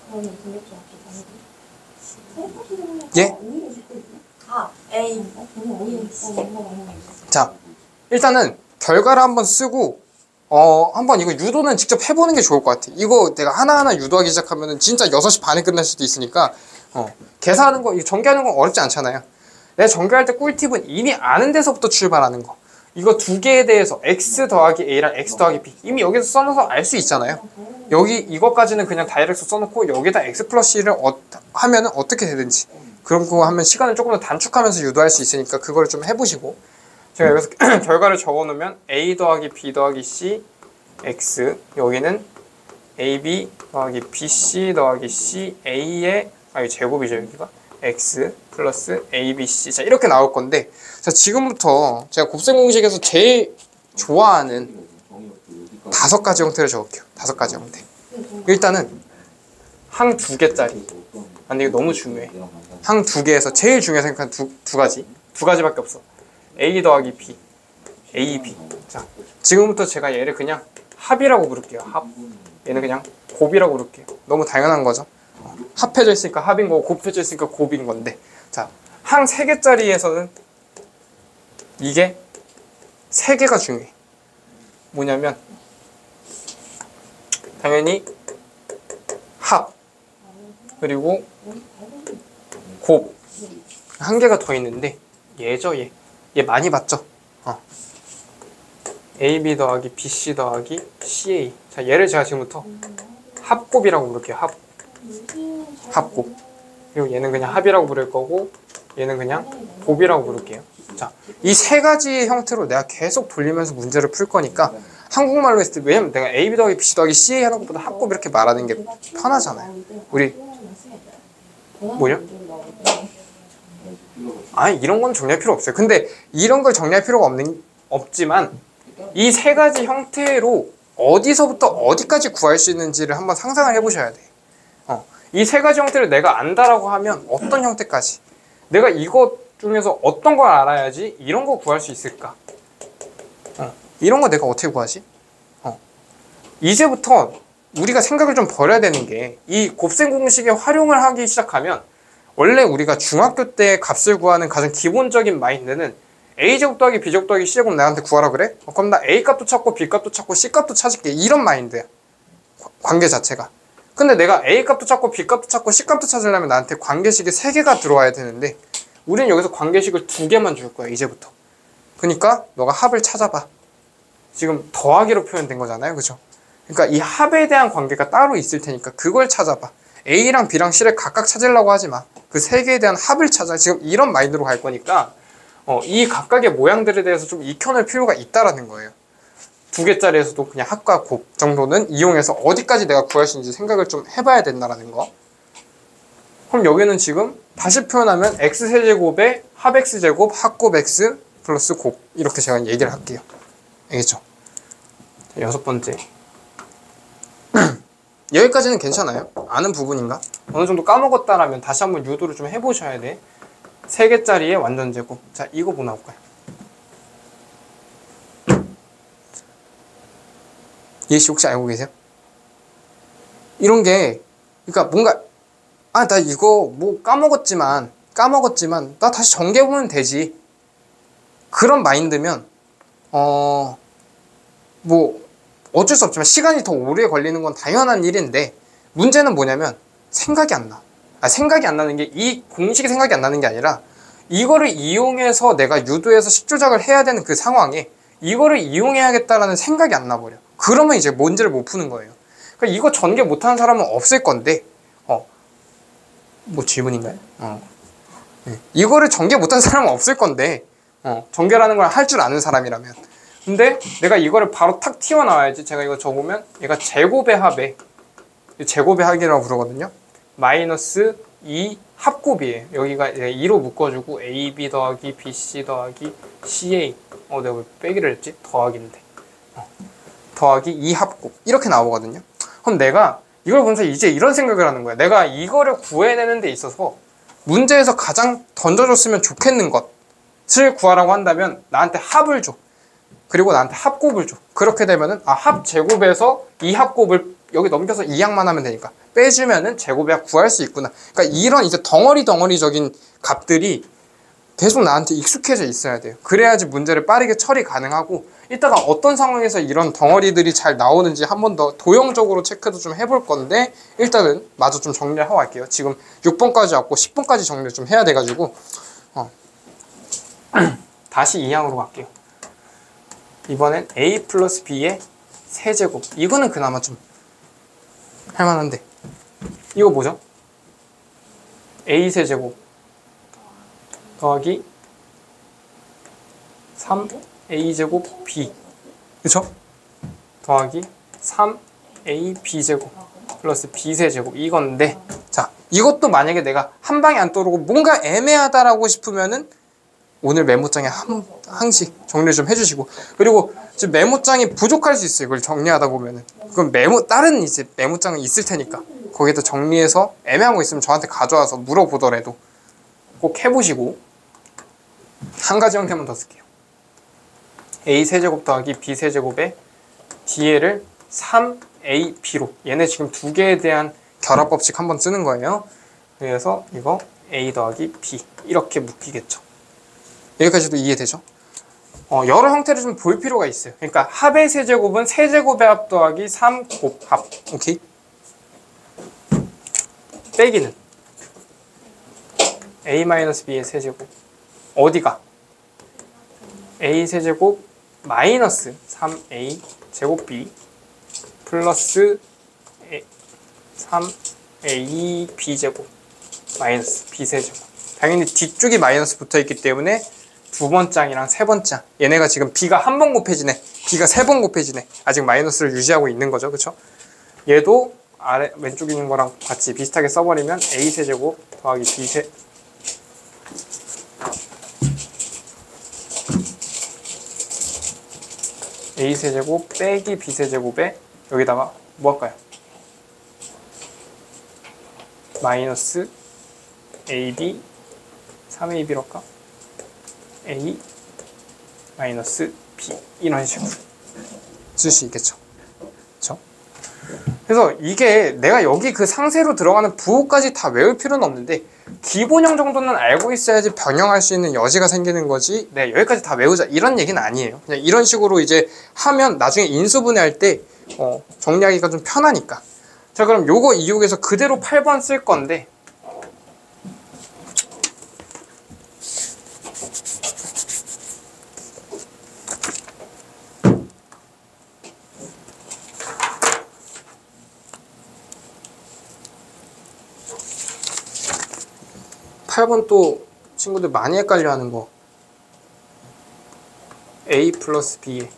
그러면 등급지 예? 아, A. 자, 일단은 결과를 한번 쓰고 한번 이거 유도는 직접 해보는 게 좋을 것 같아. 이거 내가 하나하나 유도하기 시작하면 진짜 6시 반에 끝날 수도 있으니까 계산하는 거, 이거 전개하는 건 어렵지 않잖아요. 내가 전개할 때 꿀팁은 이미 아는 데서부터 출발하는 거. 이거 두 개에 대해서 x 더하기 a랑 x 더하기 b 이미 여기서 써놔서 알 수 있잖아요. 여기 이것까지는 그냥 다이렉트 써놓고 여기다 x 플러스 c를 하면은 어떻게 되든지, 그런 거 하면 시간을 조금 더 단축하면서 유도할 수 있으니까 그거를 좀 해보시고, 제가 여기서 결과를 적어놓으면 a 더하기 b 더하기 c x, 여기는 ab 더하기 bc 더하기 c a의 제곱이죠. 여기가 x 플러스 abc. 자, 이렇게 나올 건데, 자, 지금부터 제가 곱셈 공식에서 제일 좋아하는 5가지 형태를 적을게요. 5가지 형태. 일단은 항 2개짜리. 근데 이거 너무 중요해. 항 2개에서 제일 중요하게 생각하는 두 가지밖에 없어. a 더하기 b, ab. 자, 지금부터 제가 얘를 그냥 합이라고 부를게요. 합. 얘는 그냥 곱이라고 부를게요. 너무 당연한 거죠. 합해져 있으니까 합인 거고, 곱해져 있으니까 곱인 건데, 자, 항 3개짜리에서는 이게 3개가 중요해. 뭐냐면 당연히 합, 그리고 곱, 한 개가 더 있는데 얘죠. 얘 많이 봤죠? AB 더하기 BC 더하기 CA. 자, 얘를 제가 지금부터 합곱이라고 부를게요. 합곱. 그리고 얘는 그냥 합이라고 부를 거고, 얘는 그냥 곱이라고 부를게요. 자, 이 3가지 형태로 내가 계속 돌리면서 문제를 풀 거니까 한국말로 했을 때, 왜냐면 내가 AB 더하기 BC 더하기 CA 하는 것보다 합곱 이렇게 말하는 게 편하잖아요. 우리 뭐냐? 아니, 이런 건 정리할 필요 없어요. 근데 이런 걸 정리할 필요가 없지만 이 3가지 형태로 어디서부터 어디까지 구할 수 있는지를 한번 상상을 해보셔야 돼. 이 3가지 형태를 내가 안다라고 하면 어떤 형태까지, 내가 이것 중에서 어떤 걸 알아야지 이런 거 구할 수 있을까? 이런 거 내가 어떻게 구하지? 이제부터 우리가 생각을 좀 버려야 되는 게, 이 곱셈 공식의 활용을 하기 시작하면, 원래 우리가 중학교 때 값을 구하는 가장 기본적인 마인드는 A제곱 더하기 B제곱 더하기 C제곱 나한테 구하라 그래? 그럼 나 A값도 찾고 B값도 찾고 C값도 찾을게. 이런 마인드야. 관계 자체가. 근데 내가 A값도 찾고 B값도 찾고 C값도 찾으려면 나한테 관계식이 3개가 들어와야 되는데 우리는 여기서 관계식을 2개만 줄 거야. 이제부터. 그러니까 너가 합을 찾아봐. 지금 더하기로 표현된 거잖아요. 그죠? 그러니까 이 합에 대한 관계가 따로 있을 테니까 그걸 찾아봐. A랑 B랑 C를 각각 찾으려고 하지 마. 그 3개에 대한 합을 찾아. 지금 이런 마인드로 갈 거니까 이 각각의 모양들에 대해서 좀 익혀낼 필요가 있다라는 거예요. 2개짜리에서도 그냥 합과 곱 정도는 이용해서 어디까지 내가 구할 수 있는지 생각을 좀 해봐야 된다라는 거. 그럼 여기는 지금 다시 표현하면 x세제곱에 합 x제곱 합곱 x 플러스 곱 이렇게 제가 얘기를 할게요. 알겠죠? 자, 6번째. 여기까지는 괜찮아요? 아는 부분인가? 어느 정도 까먹었다라면 다시 한번 유도를 좀 해보셔야 돼. 3개짜리의 완전제곱. 자, 이거 뭐 나올까요? 예시 혹시 알고 계세요? 이런 게 그러니까 뭔가 나 이거 뭐 까먹었지만 나 다시 정리해보면 되지. 그런 마인드면 뭐 어쩔 수 없지만 시간이 더 오래 걸리는 건 당연한 일인데 문제는 뭐냐면 생각이 안 나. 생각이 안 나는 게 이 공식이 생각이 안 나는 게 아니라 이거를 이용해서 내가 유도해서 식조작을 해야 되는 그 상황에 이거를 이용해야겠다라는 생각이 안 나버려. 그러면 이제 문제를 못 푸는 거예요. 그러니까 이거 전개 못하는 사람은 없을 건데 뭐 질문인가요? 네. 이거를 전개 못하는 사람은 없을 건데 전개라는 걸 할 줄 아는 사람이라면 근데 내가 이거를 바로 탁 튀어나와야지. 제가 이거 적으면 얘가 제곱의 합에 제곱의 합이라고 부르거든요. 마이너스 2 합곱이에요. 여기가 2로 묶어주고 AB 더하기 BC 더하기 CA 내가 왜 빼기를 했지? 더하기인데 더하기 2 합곱 이렇게 나오거든요. 그럼 내가 이걸 보면서 이제 이런 생각을 하는 거야. 내가 이거를 구해내는 데 있어서 문제에서 가장 던져줬으면 좋겠는 것을 구하라고 한다면 나한테 합을 줘. 그리고 나한테 합곱을 줘. 그렇게 되면은 합 제곱에서 2 합곱을 여기 넘겨서 2항만 하면 되니까 빼주면은 제곱의 합 구할 수 있구나. 그러니까 이런 이제 덩어리적인 값들이 계속 나한테 익숙해져 있어야 돼요. 그래야지 문제를 빠르게 처리 가능하고 이따가 어떤 상황에서 이런 덩어리들이 잘 나오는지 한 번 더 도형적으로 체크도 좀 해볼 건데 일단은 마저 좀 정리를 하고 갈게요. 지금 6번까지 왔고 10번까지 정리를 좀 해야 돼가지고 다시 2항으로 갈게요. 이번엔 a 플러스 b의 세제곱. 이거는 그나마 좀 할만한데 이거 뭐죠? a 세제곱 더하기 3a제곱 b 그쵸? 더하기 3ab제곱 플러스 b세제곱 이건데 자 이것도 만약에 내가 한 방에 안 떠오르고 뭔가 애매하다라고 싶으면은 오늘 메모장에 항씩 정리 좀 해주시고 그리고 지금 메모장이 부족할 수 있어요. 이걸 정리하다 보면은 그럼 다른 이제 메모장은 있을 테니까 거기에다 정리해서 애매한 거 있으면 저한테 가져와서 물어보더라도 꼭 해보시고 한 가지 형태만 더 쓸게요. a 세제곱 더하기 b 세제곱에 뒤에를 3ab로 얘네 지금 두 개에 대한 결합 법칙 한번 쓰는 거예요. 그래서 이거 a 더하기 b 이렇게 묶이겠죠. 여기까지도 이해되죠? 여러 형태를 좀 볼 필요가 있어요. 그러니까 합의 세제곱은 세제곱의 합 더하기 3곱 합. 오케이? 빼기는 a-b의 세제곱. 어디가? a 세제곱 마이너스 3a 제곱 b 플러스 3a b제곱 마이너스 b 세제곱. 당연히 뒤쪽이 마이너스 붙어있기 때문에 두 번장이랑 세 번장 얘네가 지금 b가 한 번 곱해지네 b가 세 번 곱해지네 아직 마이너스를 유지하고 있는 거죠. 그쵸? 얘도 아래 왼쪽에 있는 거랑 같이 비슷하게 써버리면 a 세제곱 더하기 b a 세제곱 빼기 b 세제곱에 여기다가 뭐 할까요? 마이너스 ab 3ab로 할까? a 마이너스 b 이런 식으로 쓸 수 있겠죠. 그렇죠? 그래서 이게 내가 여기 그 상세로 들어가는 부호까지 다 외울 필요는 없는데 기본형 정도는 알고 있어야지 변형할 수 있는 여지가 생기는 거지. 네, 여기까지 다 외우자 이런 얘기는 아니에요. 그냥 이런 식으로 이제 하면 나중에 인수분해할 때 정리하기가 좀 편하니까. 자, 그럼 요거 이용해서 그대로 8번 쓸 건데, 또 친구들 많이 헷갈려 하는 거 a 플러스 b에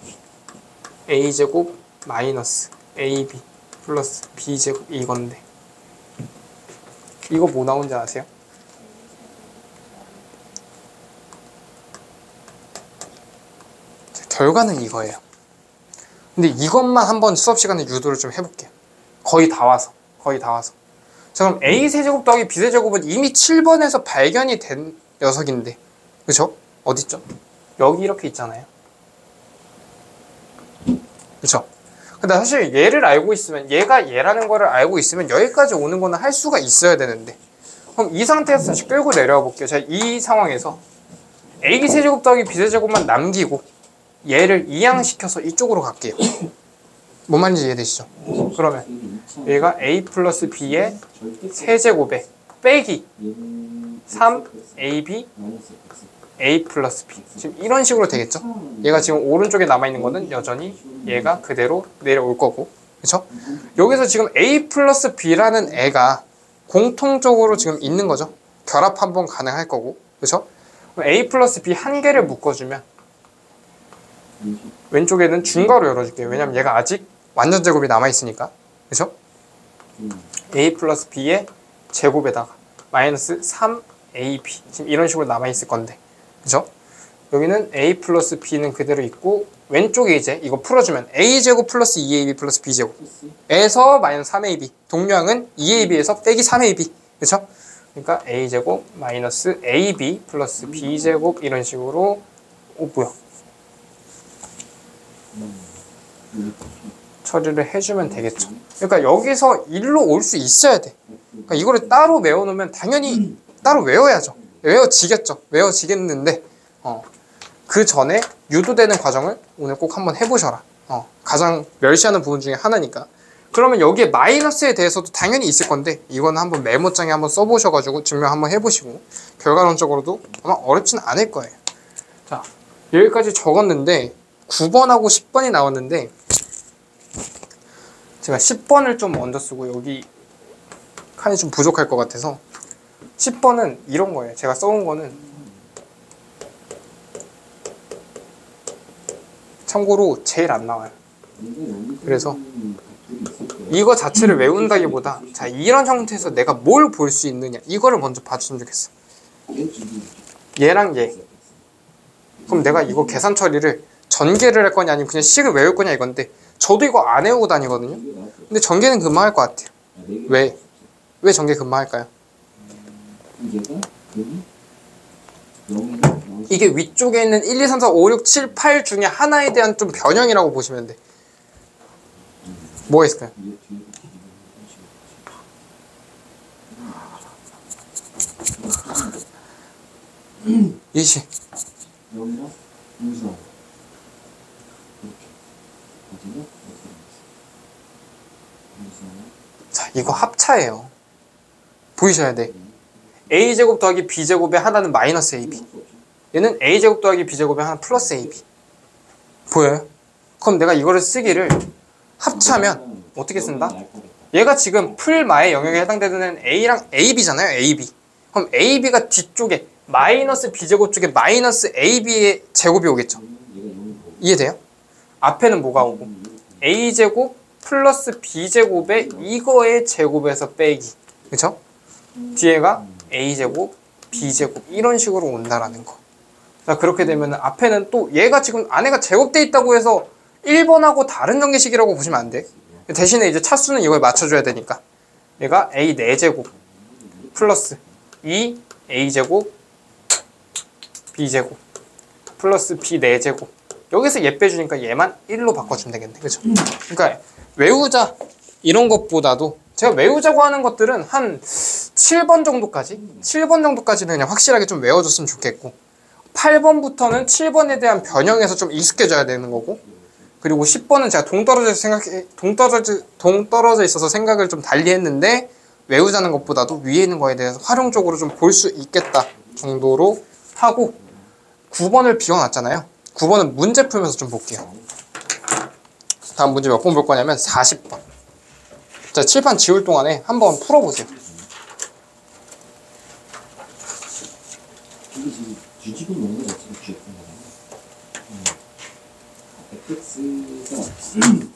a제곱 마이너스 ab 플러스 b제곱 이건데 이거 뭐 나온지 아세요? 결과는 이거예요. 근데 이것만 한번 수업 시간에 유도를 좀 해볼게요. 거의 다 와서. 자, 그럼 a세제곱 더하기 b세제곱은 이미 7번에서 발견이 된 녀석인데, 그쵸? 어딨죠? 여기 이렇게 있잖아요. 그쵸? 근데 사실 얘를 알고 있으면, 얘가 얘라는 거를 알고 있으면 여기까지 오는 거는 할 수가 있어야 되는데, 그럼 이 상태에서 다시 끌고 내려와 볼게요. 자, 이 상황에서 a세제곱 더하기 b세제곱만 남기고 얘를 이항시켜서 이쪽으로 갈게요. 뭔 말인지 이해되시죠? 그러면 얘가 a 플러스 b의 세제곱에 빼기 3ab a 플러스 b, 지금 이런 식으로 되겠죠? 얘가 지금 오른쪽에 남아있는 거는 여전히 얘가 그대로 내려올 거고, 그쵸? 여기서 지금 a 플러스 b라는 애가 공통적으로 지금 있는 거죠. 결합 한번 가능할 거고, 그쵸? 그럼 a 플러스 b 한 개를 묶어주면 왼쪽에는 중괄호 열어줄게요. 왜냐면 얘가 아직 완전 제곱이 남아있으니까, 그쵸? a 플러스 b의 제곱에다가 마이너스 3ab, 지금 이런 식으로 남아있을 건데, 그쵸? 여기는 a 플러스 b는 그대로 있고, 왼쪽에 이제 이거 풀어주면 a제곱 플러스 2ab 플러스 b제곱 에서 마이너스 3ab, 동량은 2ab에서 빼기 3ab, 그쵸? 그러니까 a제곱 마이너스 ab 플러스 b제곱 이런 식으로, 뭐야, 처리를 해주면 되겠죠. 그러니까 여기서 일로 올 수 있어야 돼. 그러니까 이거를 따로 외워놓으면 당연히 따로 외워야죠. 외워지겠는데 그 전에 유도되는 과정을 오늘 꼭 한번 해보셔라. 가장 멸시하는 부분 중에 하나니까. 그러면 여기에 마이너스에 대해서도 당연히 있을 건데 이거는 한번 메모장에 한번 써보셔가지고 증명 한번 해보시고 결과론적으로도 아마 어렵진 않을 거예요. 자, 여기까지 적었는데 9번하고 10번이 나왔는데 제가 10번을 좀 먼저 쓰고 여기 칸이 좀 부족할 것 같아서 10번은 이런 거예요. 제가 써온 거는 참고로 제일 안 나와요. 그래서 이거 자체를 외운다기보다 자, 이런 형태에서 내가 뭘 볼 수 있느냐 이거를 먼저 봐주시면 좋겠어. 얘랑 얘. 그럼 내가 이거 계산 처리를 전개를 할 거냐 아니면 그냥 식을 외울 거냐 이건데 저도 이거 안 외우고 다니거든요. 근데 전개는 금방 할 것 같아요. 왜 전개 금방 할까요? 이게 위쪽에 있는 1, 2, 3, 4, 5, 6, 7, 8 중에 하나에 대한 좀 변형이라고 보시면 돼. 뭐가 있을까요? 이시. 자, 이거 합차예요. 보이셔야 돼. a제곱 더하기 b제곱의 하나는 마이너스 ab, 얘는 a제곱 더하기 b제곱의 하나 플러스 ab. 보여요? 그럼 내가 이거를 쓰기를 합차면 어떻게 쓴다? 얘가 지금 풀마의 영역에 해당되는 애는 a랑 ab잖아요. ab. 그럼 ab가 뒤쪽에 마이너스 b제곱 쪽에 마이너스 ab의 제곱이 오겠죠. 이해돼요? 앞에는 뭐가 오고 a제곱 플러스 b제곱에 이거의 제곱에서 빼기, 그쵸? 뒤에가 a제곱 b제곱 이런 식으로 온다라는 거. 자, 그렇게 되면 앞에는 또 얘가 지금 안에가 제곱돼 있다고 해서 1번하고 다른 전개식이라고 보시면 안 돼. 대신에 이제 차수는 이걸 맞춰줘야 되니까 얘가 a 4제곱 플러스 2a제곱 b제곱 플러스 b 4제곱, 여기서 얘 빼주니까 얘만 1로 바꿔주면 되겠네. 그쵸? 그러니까 외우자 이런 것보다도 제가 외우자고 하는 것들은 한 7번 정도까지는 그냥 확실하게 좀 외워줬으면 좋겠고 8번부터는 7번에 대한 변형에서 좀 익숙해져야 되는 거고 그리고 10번은 제가 동떨어져 있어서 생각을 좀 달리 했는데 외우자는 것보다도 위에 있는 거에 대해서 활용적으로 좀 볼 수 있겠다 정도로 하고 9번을 비워놨잖아요. 9번은 문제 풀면서 좀 볼게요. 다음 문제 몇 번 볼 거냐면 40번. 자, 칠판 지울 동안에 한번 풀어보세요. 이게 지금 뒤집은 농도 자체가 GX인 거잖아. FX가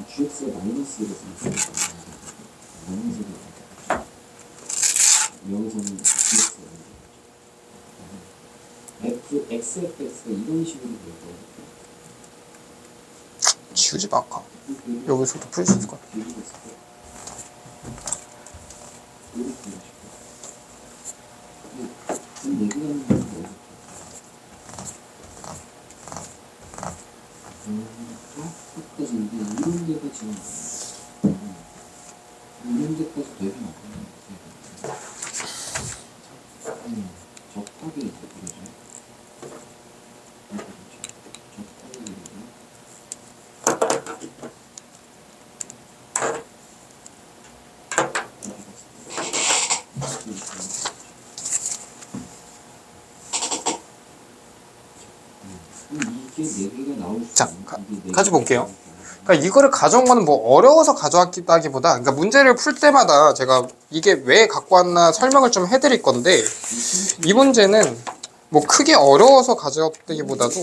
GX가 마이너스를 쓰니까 마이너스를 여기서는 GX가 XFX가 이런 식으로 될 거예요. 지우지 마, 아까. 여기서도 풀 수 있을 것 같아. 이런 데까지 되게 많아요. 적하게 이제 그러죠. 적하게 그리고 이게 4개가 나올 수 자, 있는 같이 볼게요. 그러니까 이거를 가져온 거는 뭐 어려워서 가져왔다기보다 그러니까 문제를 풀 때마다 제가 이게 왜 갖고 왔나 설명을 좀 해드릴 건데 이 문제는 뭐 크게 어려워서 가져왔다기보다도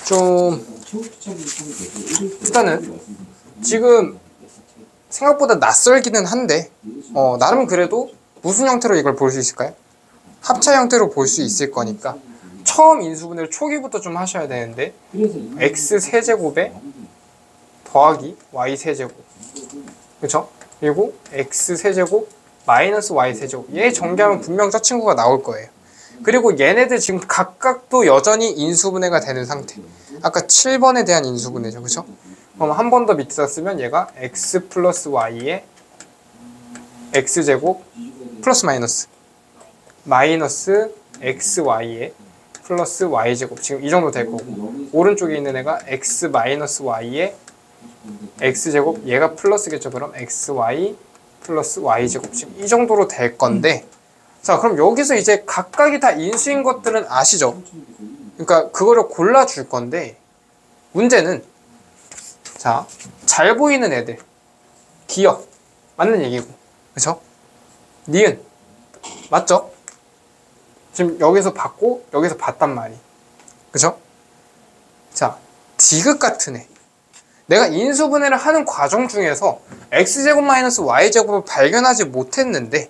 좀 일단은 지금 생각보다 낯설기는 한데 나름 그래도 무슨 형태로 이걸 볼 수 있을까요? 합차 형태로 볼 수 있을 거니까 처음 인수분해를 초기부터 좀 하셔야 되는데 x 세제곱에 더하기 y 세제곱 그쵸? 그리고 x 세제곱 마이너스 y 세제곱 얘 전개하면 분명 저 친구가 나올 거예요. 그리고 얘네들 지금 각각도 여전히 인수분해가 되는 상태. 아까 7번에 대한 인수분해죠. 그쵸? 그럼 한 번 더 밑에다 쓰면 얘가 x 플러스 y에 x제곱 플러스 마이너스 xy에 플러스 y제곱 지금 이 정도 될 거고 오른쪽에 있는 애가 x 마이너스 y에 x제곱 얘가 플러스겠죠. 그럼 xy 플러스 y제곱 지금 이 정도로 될 건데 자 그럼 여기서 이제 각각이 다 인수인 것들은 아시죠? 그러니까 그거를 골라줄 건데 문제는 자 잘 보이는 애들 기억 맞는 얘기고 그쵸? 니은 맞죠? 지금 여기서 봤고 여기서 봤단 말이 그쵸? 자 디귿 같은 애 내가 인수분해를 하는 과정 중에서 x제곱 마이너스 y제곱을 발견하지 못했는데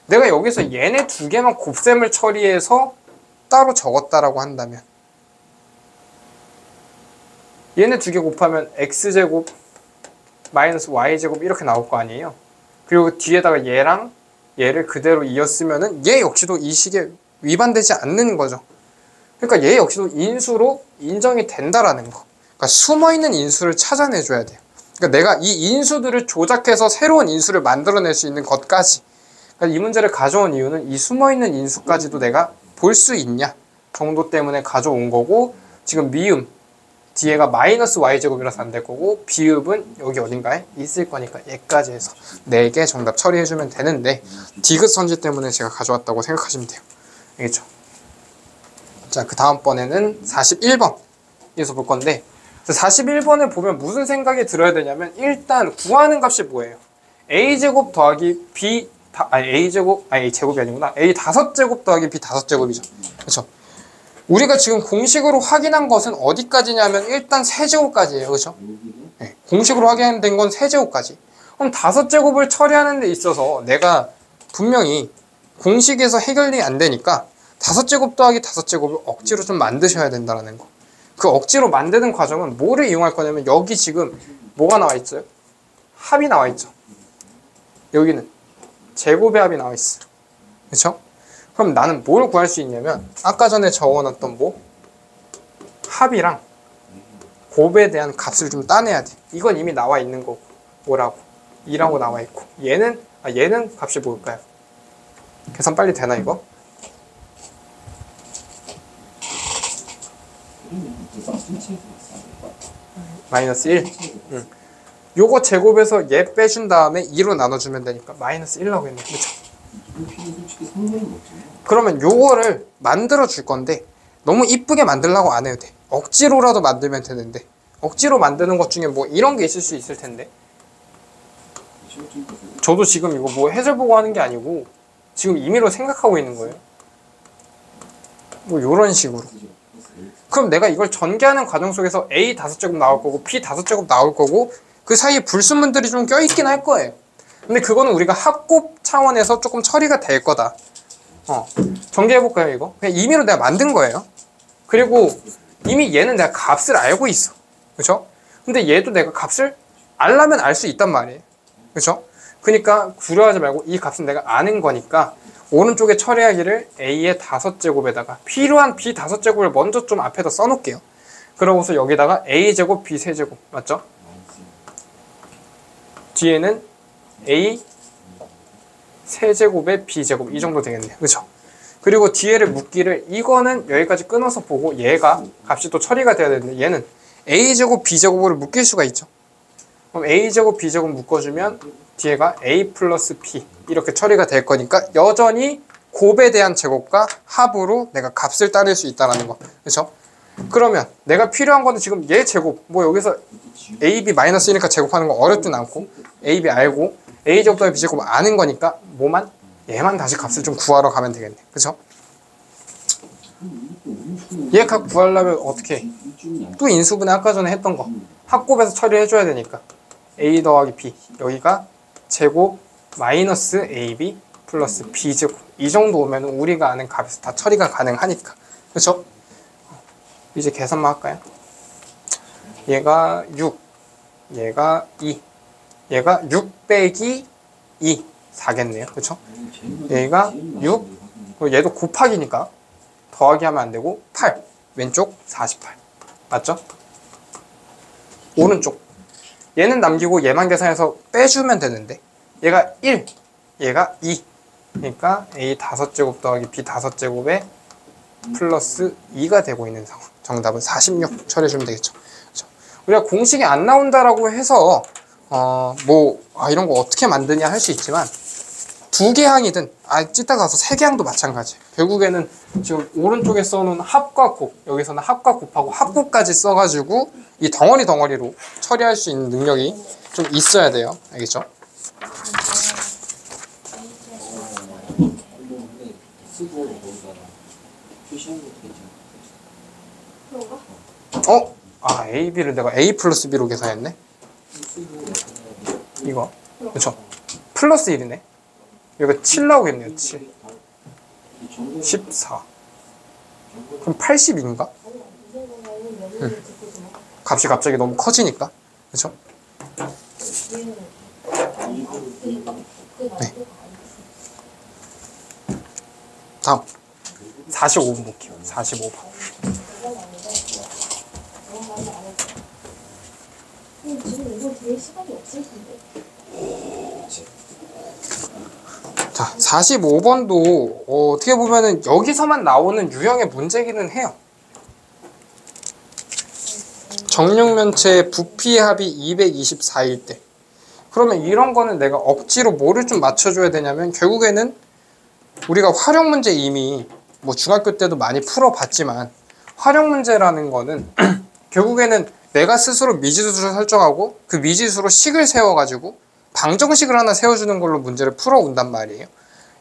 내가 여기서 얘네 두 개만 곱셈을 처리해서 따로 적었다라고 한다면 얘네 두 개 곱하면 x제곱 마이너스 y제곱 이렇게 나올 거 아니에요. 그리고 뒤에다가 얘랑 얘를 그대로 이었으면은 얘 역시도 이 식에 위반되지 않는 거죠. 그러니까 얘 역시도 인수로 인정이 된다라는 거. 그러니까 숨어있는 인수를 찾아내줘야 돼요. 그러니까 내가 이 인수들을 조작해서 새로운 인수를 만들어낼 수 있는 것까지 그러니까 이 문제를 가져온 이유는 이 숨어있는 인수까지도 내가 볼 수 있냐 정도 때문에 가져온 거고 지금 미음 뒤에가 마이너스 y제곱이라서 안 될 거고 비읍은 여기 어딘가에 있을 거니까 얘까지 해서 4개 정답 처리해주면 되는데 디귿 선지 때문에 제가 가져왔다고 생각하시면 돼요. 알겠죠? 자, 그 다음번에는 41번에서 볼 건데 41번을 보면 무슨 생각이 들어야 되냐면 일단 구하는 값이 뭐예요? a제곱 더하기 b a제곱이 아니구나 a 5제곱 더하기 b 5제곱이죠. 그렇죠? 우리가 지금 공식으로 확인한 것은 어디까지냐면 일단 세제곱까지예요. 그렇죠? 네, 공식으로 확인된 건 세제곱까지. 그럼 5제곱을 처리하는 데 있어서 내가 분명히 공식에서 해결이 안 되니까 5제곱 더하기 5제곱을 억지로 좀 만드셔야 된다는 거. 그 억지로 만드는 과정은 뭐를 이용할 거냐면 여기 지금 뭐가 나와 있어요? 합이 나와 있죠. 여기는 제곱의 합이 나와 있어요. 그렇죠? 그럼 나는 뭘 구할 수 있냐면 아까 전에 적어놨던 뭐 합이랑 곱에 대한 값을 좀 따내야 돼. 이건 이미 나와 있는 거고 뭐라고 2라고 나와 있고 얘는 값이 뭘까요? 계산 빨리 되나 이거? 마이너스 1. 요거 제곱에서 얘 빼준 다음에 2로 나눠주면 되니까 마이너스 1라고 했네. 그쵸? 솔직히 상관은 없잖아요. 그러면 요거를 만들어 줄 건데 너무 이쁘게 만들려고 안 해도 돼. 억지로라도 만들면 되는데 억지로 만드는 것 중에 뭐 이런 게 있을 수 있을 텐데 저도 지금 이거 뭐 해설 보고 하는 게 아니고 지금 임의로 생각하고 있는 거예요. 뭐 요런 식으로. 그럼 내가 이걸 전개하는 과정 속에서 A 5제곱 나올 거고 B 5제곱 나올 거고 그 사이에 불순물들이 좀 껴있긴 할 거예요. 근데 그거는 우리가 합곱 차원에서 조금 처리가 될 거다. 전개해볼까요 이거? 그냥 임의로 내가 만든 거예요. 그리고 이미 얘는 내가 값을 알고 있어. 그쵸? 근데 얘도 내가 값을 알려면 알 수 있단 말이에요. 그쵸? 그러니까 두려워하지 말고 이 값은 내가 아는 거니까 오른쪽에 처리하기를 A의 5제곱에다가 필요한 B 5제곱을 먼저 좀 앞에다 써놓을게요. 그러고서 여기다가 A제곱 B 3제곱 맞죠? 뒤에는 A 세제곱에 B제곱 이 정도 되겠네요. 그쵸? 그리고 뒤에를 묶기를 이거는 여기까지 끊어서 보고 얘가 값이 또 처리가 돼야 되는데 얘는 A제곱 B제곱으로 묶일 수가 있죠. 그럼 A제곱 B제곱 묶어주면 뒤에가 A 플러스 B 이렇게 처리가 될 거니까 여전히 곱에 대한 제곱과 합으로 내가 값을 따낼 수 있다는 거. 그렇죠? 그러면 내가 필요한 거는 지금 얘 제곱 뭐 여기서 AB 마이너스 1이니까 제곱하는 거 어렵진 않고 AB 알고 A제곱 더하기 B제곱 아는 거니까 뭐만? 얘만 다시 값을 좀 구하러 가면 되겠네. 그렇죠? 얘 값 구하려면 어떻게 해? 또 인수분해 아까 전에 했던 거 합곱에서 처리해줘야 되니까 A 더하기 B 여기가 제곱 마이너스 AB 플러스 B제곱 이 정도 오면 우리가 아는 값에서 다 처리가 가능하니까 그렇죠? 이제 계산만 할까요? 얘가 6 얘가 2 얘가 6 빼기 2 4겠네요. 그렇죠? 얘가 6 그리고 얘도 곱하기니까 더하기 하면 안 되고 8 왼쪽 48 맞죠? 오른쪽 얘는 남기고 얘만 계산해서 빼주면 되는데 얘가 1 얘가 2 그러니까 A 5제곱 더하기 B 5제곱에 플러스 2가 되고 있는 상황. 정답은 46 처리해주면 되겠죠. 그렇죠? 우리가 공식이 안 나온다라고 해서 이런 거 어떻게 만드냐 할 수 있지만 2개 항이든 찌따 가서 3개 항도 마찬가지예요. 결국에는 지금 오른쪽에 써놓은 합과 곱 여기서는 합과 곱하고 합곱까지 써가지고 이 덩어리로 처리할 수 있는 능력이 좀 있어야 돼요. 알겠죠? 쓰고 거기다가 표시한 것도 괜찮아. 그런가? A, B를 내가 A 플러스 B로 계산했네. 이거 그렇죠? 플러스 1이네. 여기가 7 나오겠네요. 7 14 그럼 80인가? 값이 갑자기 너무 커지니까 그렇죠? 네. 다음 45번 볼게요. 45번 지금 이거 될 시간이 없을 텐데. 자 45번도 어떻게 보면은 여기서만 나오는 유형의 문제기는 해요. 정육면체의 부피의 합이 224일 때 그러면 이런 거는 내가 억지로 뭐를 좀 맞춰줘야 되냐면 결국에는 우리가 활용 문제 이미 뭐 중학교 때도 많이 풀어봤지만 활용 문제라는 거는 결국에는 내가 스스로 미지수를 설정하고 그 미지수로 식을 세워가지고 방정식을 하나 세워주는 걸로 문제를 풀어온단 말이에요.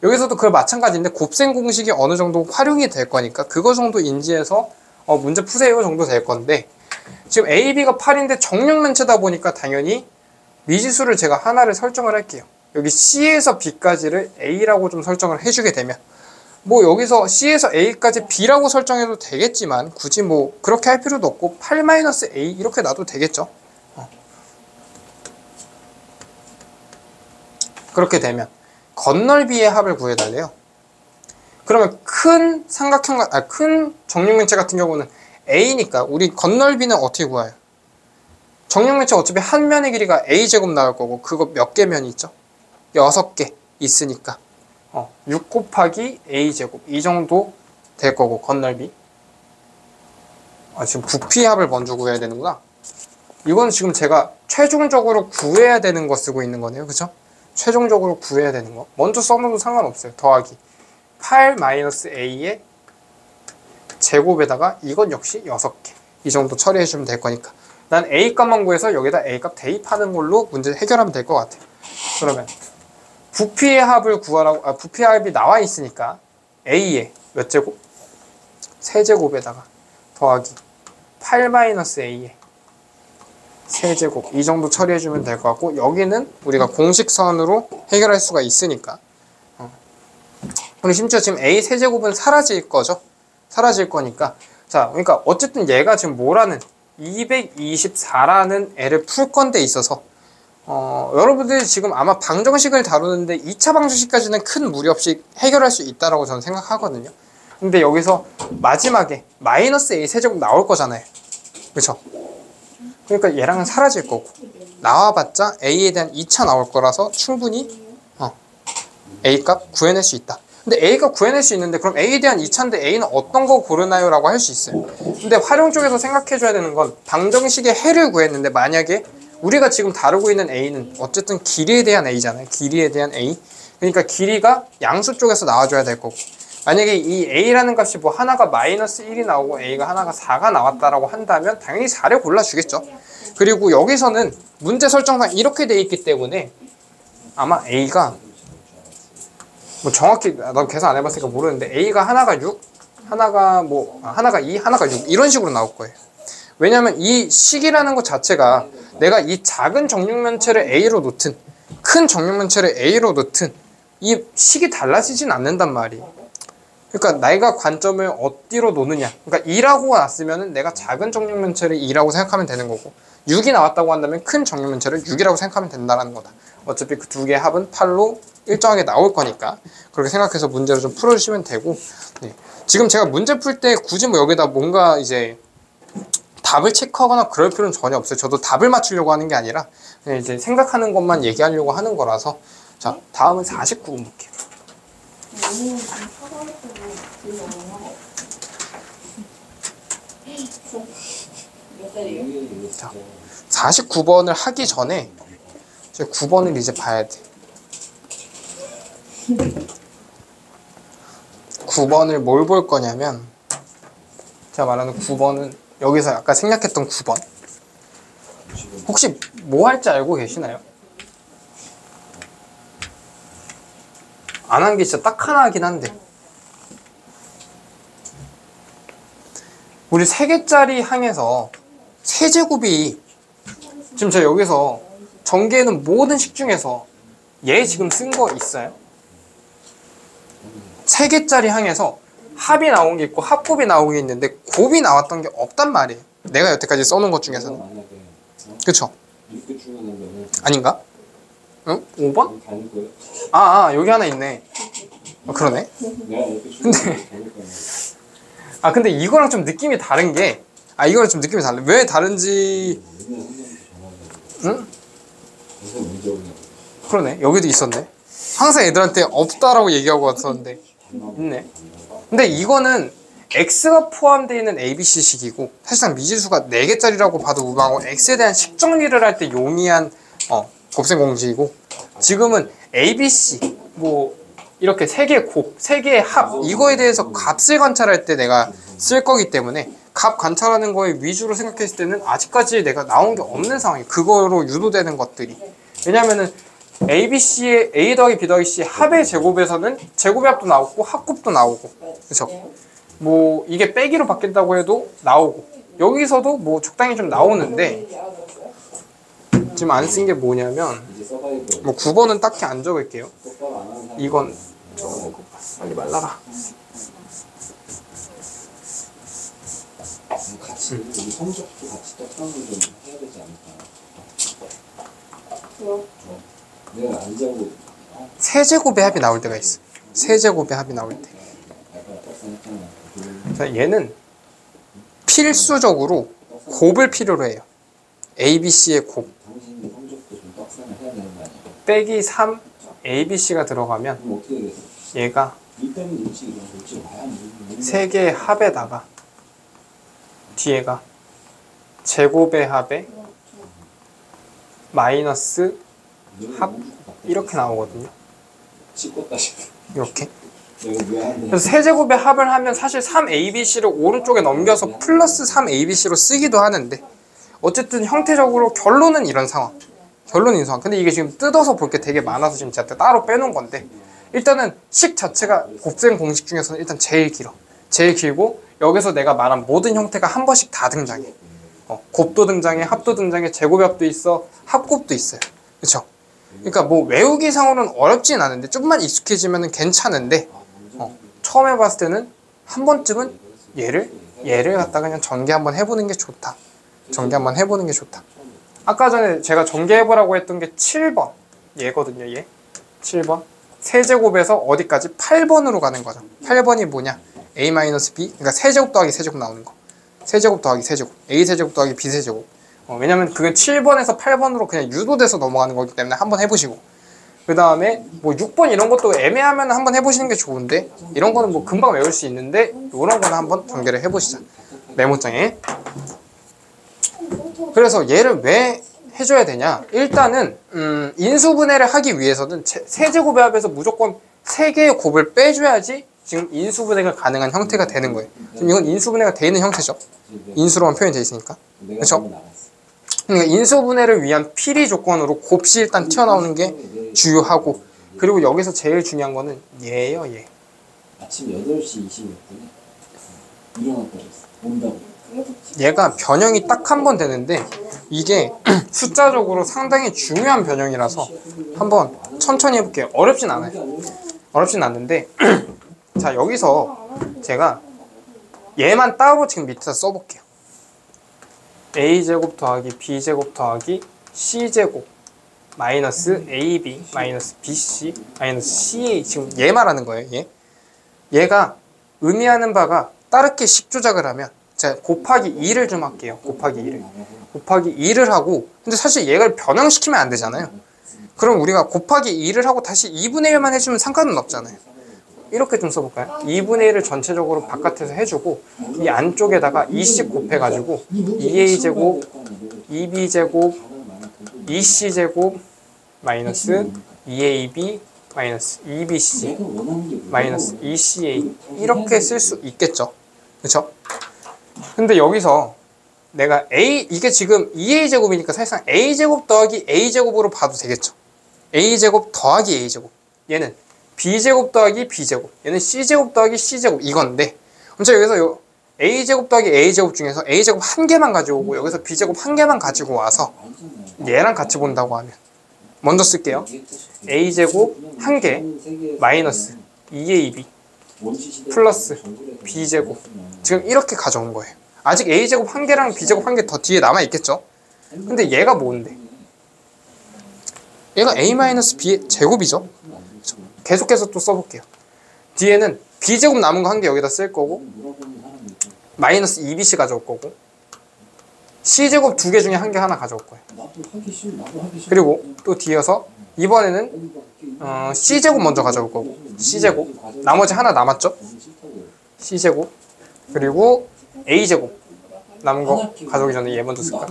여기서도 그 마찬가지인데 곱셈 공식이 어느 정도 활용이 될 거니까 그거 정도 인지해서 문제 푸세요 정도 될 건데 지금 A, B가 8인데 정육면체다 보니까 당연히 미지수를 제가 하나를 설정을 할게요. 여기 C에서 B까지를 A라고 좀 설정을 해주게 되면 뭐 여기서 C에서 A까지 B라고 설정해도 되겠지만 굳이 뭐 그렇게 할 필요도 없고 8-A 이렇게 놔도 되겠죠. 그렇게 되면 건널비의 합을 구해달래요. 그러면 큰 삼각형, 큰 정육면체 같은 경우는 A니까 우리 건널비는 어떻게 구해요? 정육면체 어차피 한 면의 길이가 A제곱 나올 거고 그거 몇 개 면이 있죠? 6개 있으니까 6 곱하기 A제곱 이 정도 될 거고 건널비. 지금 부피합을 먼저 구해야 되는구나. 이건 지금 제가 최종적으로 구해야 되는 거 쓰고 있는 거네요. 그쵸? 최종적으로 구해야 되는 거. 먼저 써놔도 상관없어요. 더하기 8-A의 제곱에다가 이건 역시 6개. 이 정도 처리해주면 될 거니까. 난 A값만 구해서 여기다 A값 대입하는 걸로 문제 해결하면 될 것 같아요. 그러면 부피의 합을 구하라고, 부피의 합이 나와 있으니까 A의 몇 제곱? 세제곱에다가 더하기 8-A의 세제곱 이 정도 처리해주면 될 것 같고 여기는 우리가 공식선으로 해결할 수가 있으니까 그리고 심지어 지금 A 세제곱은 사라질 거죠. 사라질 거니까 자 그러니까 어쨌든 얘가 지금 뭐라는 224라는 애를 풀 건데 있어서 여러분들이 지금 아마 방정식을 다루는데 2차 방정식까지는 큰 무리 없이 해결할 수 있다고 저는 생각하거든요. 근데 여기서 마지막에 마이너스 A 세제곱 나올 거잖아요. 그렇죠? 그러니까 얘랑은 사라질 거고 나와봤자 A에 대한 2차 나올 거라서 충분히 A값 구해낼 수 있다. 근데 A값 구해낼 수 있는데 그럼 A에 대한 2차인데 A는 어떤 거 고르나요? 라고 할 수 있어요. 근데 활용 쪽에서 생각해줘야 되는 건 방정식의 해를 구했는데 만약에 우리가 지금 다루고 있는 A는 어쨌든 길이에 대한 A잖아요. 길이에 대한 A. 그러니까 길이가 양수 쪽에서 나와줘야 될 거고 만약에 이 A라는 값이 뭐 하나가 마이너스 1이 나오고 A가 하나가 4가 나왔다라고 한다면 당연히 4를 골라주겠죠. 그리고 여기서는 문제 설정상 이렇게 돼 있기 때문에 아마 A가 뭐 정확히 나도 계산 안 해봤으니까 모르는데 A가 하나가 6, 하나가 하나가 2, 하나가 6 이런 식으로 나올 거예요. 왜냐면 이 식이라는 것 자체가 내가 이 작은 정육면체를 A로 놓든 큰 정육면체를 A로 놓든 이 식이 달라지진 않는단 말이에요. 그러니까 내가 관점을 어디로 놓느냐. 그러니까 2라고 났으면 내가 작은 정육면체를 2라고 생각하면 되는 거고 6이 나왔다고 한다면 큰 정육면체를 6이라고 생각하면 된다는 거다. 어차피 그 두 개의 합은 8로 일정하게 나올 거니까 그렇게 생각해서 문제를 좀 풀어주시면 되고 네. 지금 제가 문제 풀 때 굳이 뭐 여기다 뭔가 이제 답을 체크하거나 그럴 필요는 전혀 없어요. 저도 답을 맞추려고 하는 게 아니라 그냥 이제 생각하는 것만 얘기하려고 하는 거라서 자 다음은 49번 볼게요. 오늘 사과했다고 들려오나? 몇 살이에요? 자, 49번을 하기 전에 이제 9번을 이제 봐야 돼. 9번을 뭘 볼 거냐면 제가 말하는 9번은 여기서 아까 생략했던 9번 혹시 뭐 할지 알고 계시나요? 안 한 게 진짜 딱 하나 하긴 한데 우리 3개짜리 항에서 세제곱이 지금 제가 여기서 전개하는 모든 식 중에서 얘 지금 쓴 거 있어요? 3개짜리 항에서 합이 나온 게 있고 합곱이 나온 게 있는데 곱이 나왔던 게 없단 말이에요. 내가 여태까지 써놓은 것 중에서는. 그쵸? 아닌가? 응? 5번? 여기 하나 있네. 그러네. 근데 이거랑 좀 느낌이 다른 게 이거랑 좀 느낌이 달라. 왜 다른지 응? 그러네. 여기도 있었네. 항상 애들한테 없다라고 얘기하고 왔었는데 있네. 근데 이거는 x가 포함되어 있는 ABC식이고 사실상 미지수가 4개짜리라고 봐도 무방하고 x에 대한 식 정리를 할 때 용이한 곱셈 공식이고 지금은 ABC 뭐 이렇게 3개의 곱, 3개의 합 이거에 대해서 값을 관찰할 때 내가 쓸 거기 때문에 값 관찰하는 거에 위주로 생각했을 때는 아직까지 내가 나온 게 없는 상황이에요. 그거로 유도되는 것들이. 왜냐면은 ABC의 A 더하기 B 더하기 C 합의 제곱에서는 제곱의 합도 나오고 합곱도 나오고 그쵸? 뭐 이게 빼기로 바뀐다고 해도 나오고 여기서도 뭐 적당히 좀 나오는데 지금 안 쓴 게 뭐냐면 뭐 9번은 딱히 안 적을게요. 이건 빨리 말라라. 같이 우리 성적도 같이 떡상을 좀 해야 되지 않을까? 내가 안 자고 세제곱의 합이 나올 때가 있어. 세제곱의 합이 나올 때. 자, 얘는 필수적으로 곱을 필요로 해요. ABC의 곱 당신이 성적도 좀 떡상을 해야 되는 거 아니야? 빼기 3 ABC가 들어가면 그럼 어떻게 되겠어? 얘가 이 빼면 일치 이런 일치 봐야 모르는 세 개의 합에다가 뒤에가 제곱의 합에 마이너스 합 이렇게 나오거든요. 찍었다 싶어. 이렇게. 내가 왜 하는 그래서 세제곱의 합을 하면 사실 3ABC를 오른쪽에 넘겨서 플러스 3ABC로 쓰기도 하는데 어쨌든 형태적으로 결론은 이런 상황. 결론은 이런 상황. 근데 이게 지금 뜯어서 볼 게 되게 많아서 지금 제가 따로 빼놓은 건데 일단은 식 자체가 곱셈 공식 중에서는 일단 제일 길어. 제일 길고 여기서 내가 말한 모든 형태가 한 번씩 다 등장해. 곱도 등장해, 합도 등장해, 제곱의 합도 있어, 합곱도 있어요. 그쵸? 그러니까 뭐 외우기상으로는 어렵진 않은데 조금만 익숙해지면 괜찮은데 처음 해봤을 때는 한 번쯤은 얘를 갖다가 그냥 전개 한번 해보는 게 좋다. 전개 한번 해보는 게 좋다. 아까 전에 제가 전개해보라고 했던 게 7번 얘거든요. 얘 7번 세제곱에서 어디까지? 8번으로 가는 거죠. 8번이 뭐냐? a-b 그러니까 세제곱 더하기 세제곱 나오는 거. 세제곱 더하기 세제곱 a세제곱 더하기 b세제곱. 왜냐면 그건 7번에서 8번으로 그냥 유도돼서 넘어가는 거기 때문에 한번 해보시고 그 다음에 뭐 6번 이런 것도 애매하면 한번 해보시는 게 좋은데 이런 거는 뭐 금방 외울 수 있는데 이런 거는 한번 전개를 해보시자. 메모장에. 그래서 얘를 왜 해줘야 되냐? 일단은 인수분해를 하기 위해서는 세제곱의 합에서 무조건 3개의 곱을 빼줘야지 지금 인수분해가 가능한 형태가 되는 거예요. 지금 이건 인수분해가 돼 있는 형태죠. 인수로만 표현이 돼 있으니까. 그렇죠? 그러니까 인수분해를 위한 필히 조건으로 곱이 일단 튀어나오는 게 주요하고 그리고 여기서 제일 중요한 거는 얘예요. 얘. 아침 8시 26분에 일어날 거였어. 온다고. 얘가 변형이 딱 한 번 되는데 이게 숫자적으로 상당히 중요한 변형이라서 한번 천천히 해볼게요. 어렵진 않아요. 어렵진 않는데 자 여기서 제가 얘만 따로 지금 밑에다 써볼게요. a제곱 더하기 b제곱 더하기 c제곱 마이너스 ab 마이너스 bc 마이너스 ca 지금 얘 말하는 거예요. 얘가 의미하는 바가 따르게 식 조작을 하면 자 곱하기 2를 좀 할게요. 곱하기 2를 하고 근데 사실 얘를 변형시키면 안 되잖아요. 그럼 우리가 곱하기 2를 하고 다시 2분의 1만 해주면 상관은 없잖아요. 이렇게 좀 써볼까요? 2분의 1을 전체적으로 바깥에서 해주고 이 안쪽에다가 2씩 곱해가지고 2a제곱 2b제곱 2c제곱 마이너스 2ab 마이너스 2bc 마이너스 2ca 이렇게 쓸 수 있겠죠. 그쵸? 근데 여기서 내가 이게 지금 2a제곱이니까 사실상 a제곱 더하기 a제곱으로 봐도 되겠죠. a제곱 더하기 a제곱 얘는 b제곱 더하기 b제곱 얘는 c제곱 더하기 c제곱 이건데 그럼 제가 여기서 요 a제곱 더하기 a제곱 중에서 a제곱 한 개만 가져오고 여기서 b제곱 한 개만 가지고 와서 얘랑 같이 본다고 하면 먼저 쓸게요. a제곱 한 개 마이너스 2ab 플러스 b제곱 지금 이렇게 가져온 거예요. 아직 a제곱 한 개랑 b제곱 한 개 더 뒤에 남아있겠죠? 근데 얘가 뭔데? 얘가 a-b의 제곱이죠? 계속해서 또 써볼게요. 뒤에는 b제곱 남은 거 한 개 여기다 쓸 거고 마이너스 2bc 가져올 거고 c제곱 두 개 중에 한 개 하나 가져올 거예요. 그리고 또 뒤에서 이번에는 c제곱 먼저 가져올 거고 c제곱 나머지 하나 남았죠? c제곱 그리고 a제곱 남은 거 가져오기 전에 얘 먼저 쓸까?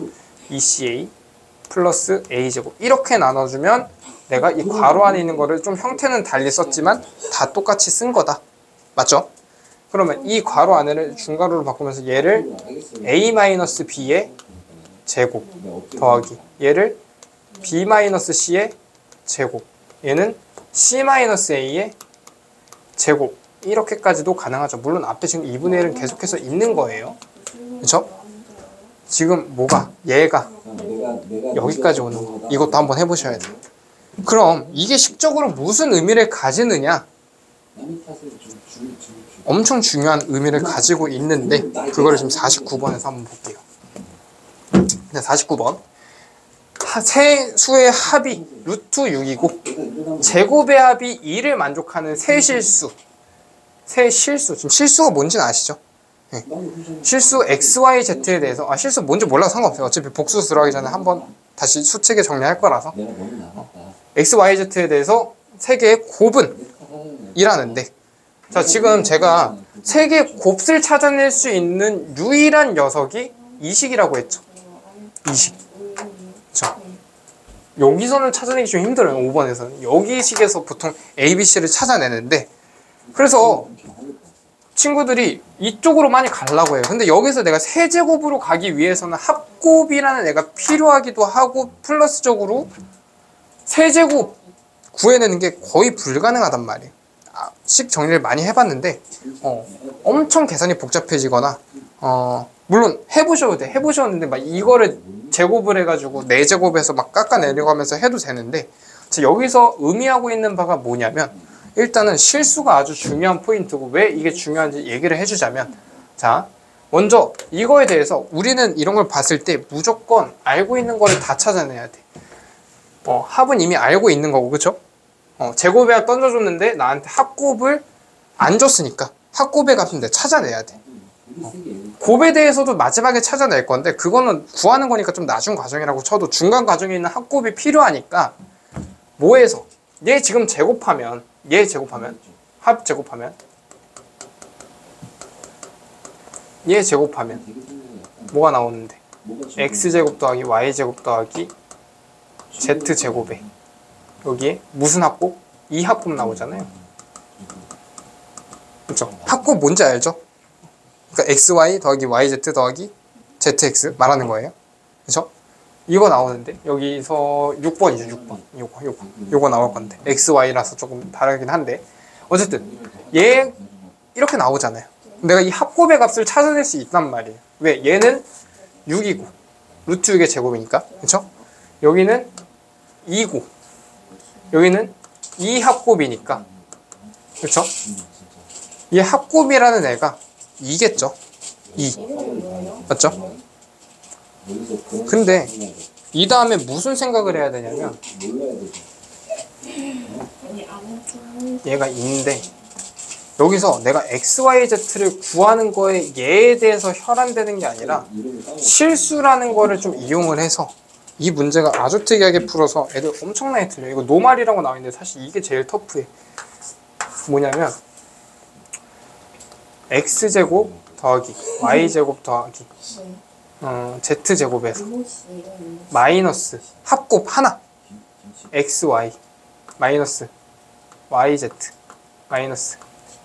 2ca 플러스 a제곱 이렇게 나눠주면 내가 이 괄호 안에 있는 거를 좀 형태는 달리 썼지만 다 똑같이 쓴 거다. 맞죠? 그러면 이 괄호 안에를 중괄호로 바꾸면서 얘를 a-b의 제곱 더하기 얘를 b-c의 제곱 얘는 c-a의 제곱 이렇게까지도 가능하죠. 물론 앞에 지금 2분의 1은 계속해서 있는 거예요. 그렇죠? 지금 뭐가 얘가 여기까지 오는 거 이것도 한번 해보셔야 돼요. 그럼 이게 식적으로 무슨 의미를 가지느냐? 엄청 중요한 의미를 가지고 있는데 그거를 지금 49번에서 한번 볼게요. 네, 49번 세 수의 합이 루트 6이고 제곱의 합이 2를 만족하는 세 실수 지금 실수가 뭔지는 아시죠? 실수 x, y, z에 대해서 실수 뭔지 몰라도 상관없어요. 어차피 복수 들어가기 전에 한번 다시 수책에 정리할 거라서 내가 너무 나갔다. x, y, z에 대해서 세 개의 곱은이라는데 자 지금 제가 세 개의 곱을 찾아낼 수 있는 유일한 녀석이 이 식이라고 했죠. 이 식. 그렇죠. 여기서는 찾아내기 좀 힘들어요. 5번에서는 여기 식에서 보통 A, B, C를 찾아내는데 그래서 친구들이 이쪽으로 많이 가려고 해요. 근데 여기서 내가 세제곱으로 가기 위해서는 합곱이라는 애가 필요하기도 하고 플러스적으로 세제곱 구해내는 게 거의 불가능하단 말이에요. 식 정리를 많이 해봤는데 엄청 계산이 복잡해지거나 물론 해보셔도 돼. 해보셨는데 막 이거를 제곱을 해가지고 4제곱에서 막 깎아내려고 하면서 해도 되는데 여기서 의미하고 있는 바가 뭐냐면 일단은 실수가 아주 중요한 포인트고 왜 이게 중요한지 얘기를 해주자면 자 먼저 이거에 대해서 우리는 이런 걸 봤을 때 무조건 알고 있는 거를 다 찾아내야 돼. 합은 이미 알고 있는 거고 그쵸? 제곱에 던져줬는데 나한테 합곱을 안 줬으니까 합곱의 값은 내가 찾아내야 돼. 곱에 대해서도 마지막에 찾아낼 건데 그거는 구하는 거니까 좀 나중 과정이라고 쳐도 중간 과정에 있는 합곱이 필요하니까 뭐해서 얘 지금 제곱하면 얘 제곱하면 합 제곱하면 얘 제곱하면 뭐가 나오는데 x제곱 더하기 y제곱 더하기 z제곱에 여기에 무슨 합곱? 이 합곱 나오잖아요. 그렇죠? 합곱 뭔지 알죠? 그러니까 xy 더하기 yz 더하기 zx 말하는 거예요. 그렇죠? 이거 나오는데 여기서 6번이죠. 6번 요거 나올 건데 xy라서 조금 다르긴 한데 어쨌든 얘 이렇게 나오잖아요. 내가 이 합곱의 값을 찾아낼 수 있단 말이에요. 왜? 얘는 6이고 루트 6의 제곱이니까 그렇죠? 여기는 2고 여기는 2 합곱이니까 그렇죠? 이 합곱이라는 애가 2겠죠? 2 맞죠? 근데 이 다음에 무슨 생각을 해야 되냐면 얘가 2인데 여기서 내가 XYZ를 구하는 거에 얘에 대해서 혈안되는 게 아니라 실수라는 거를 좀 이용을 해서 이 문제가 아주 특이하게 풀어서 애들 엄청나게 틀려요. 이거 노말이라고 나와 있는데 사실 이게 제일 터프해. 뭐냐면 X제곱 더하기 Y제곱 더하기 Z제곱에서 마이너스 합곱 하나 XY 마이너스 YZ 마이너스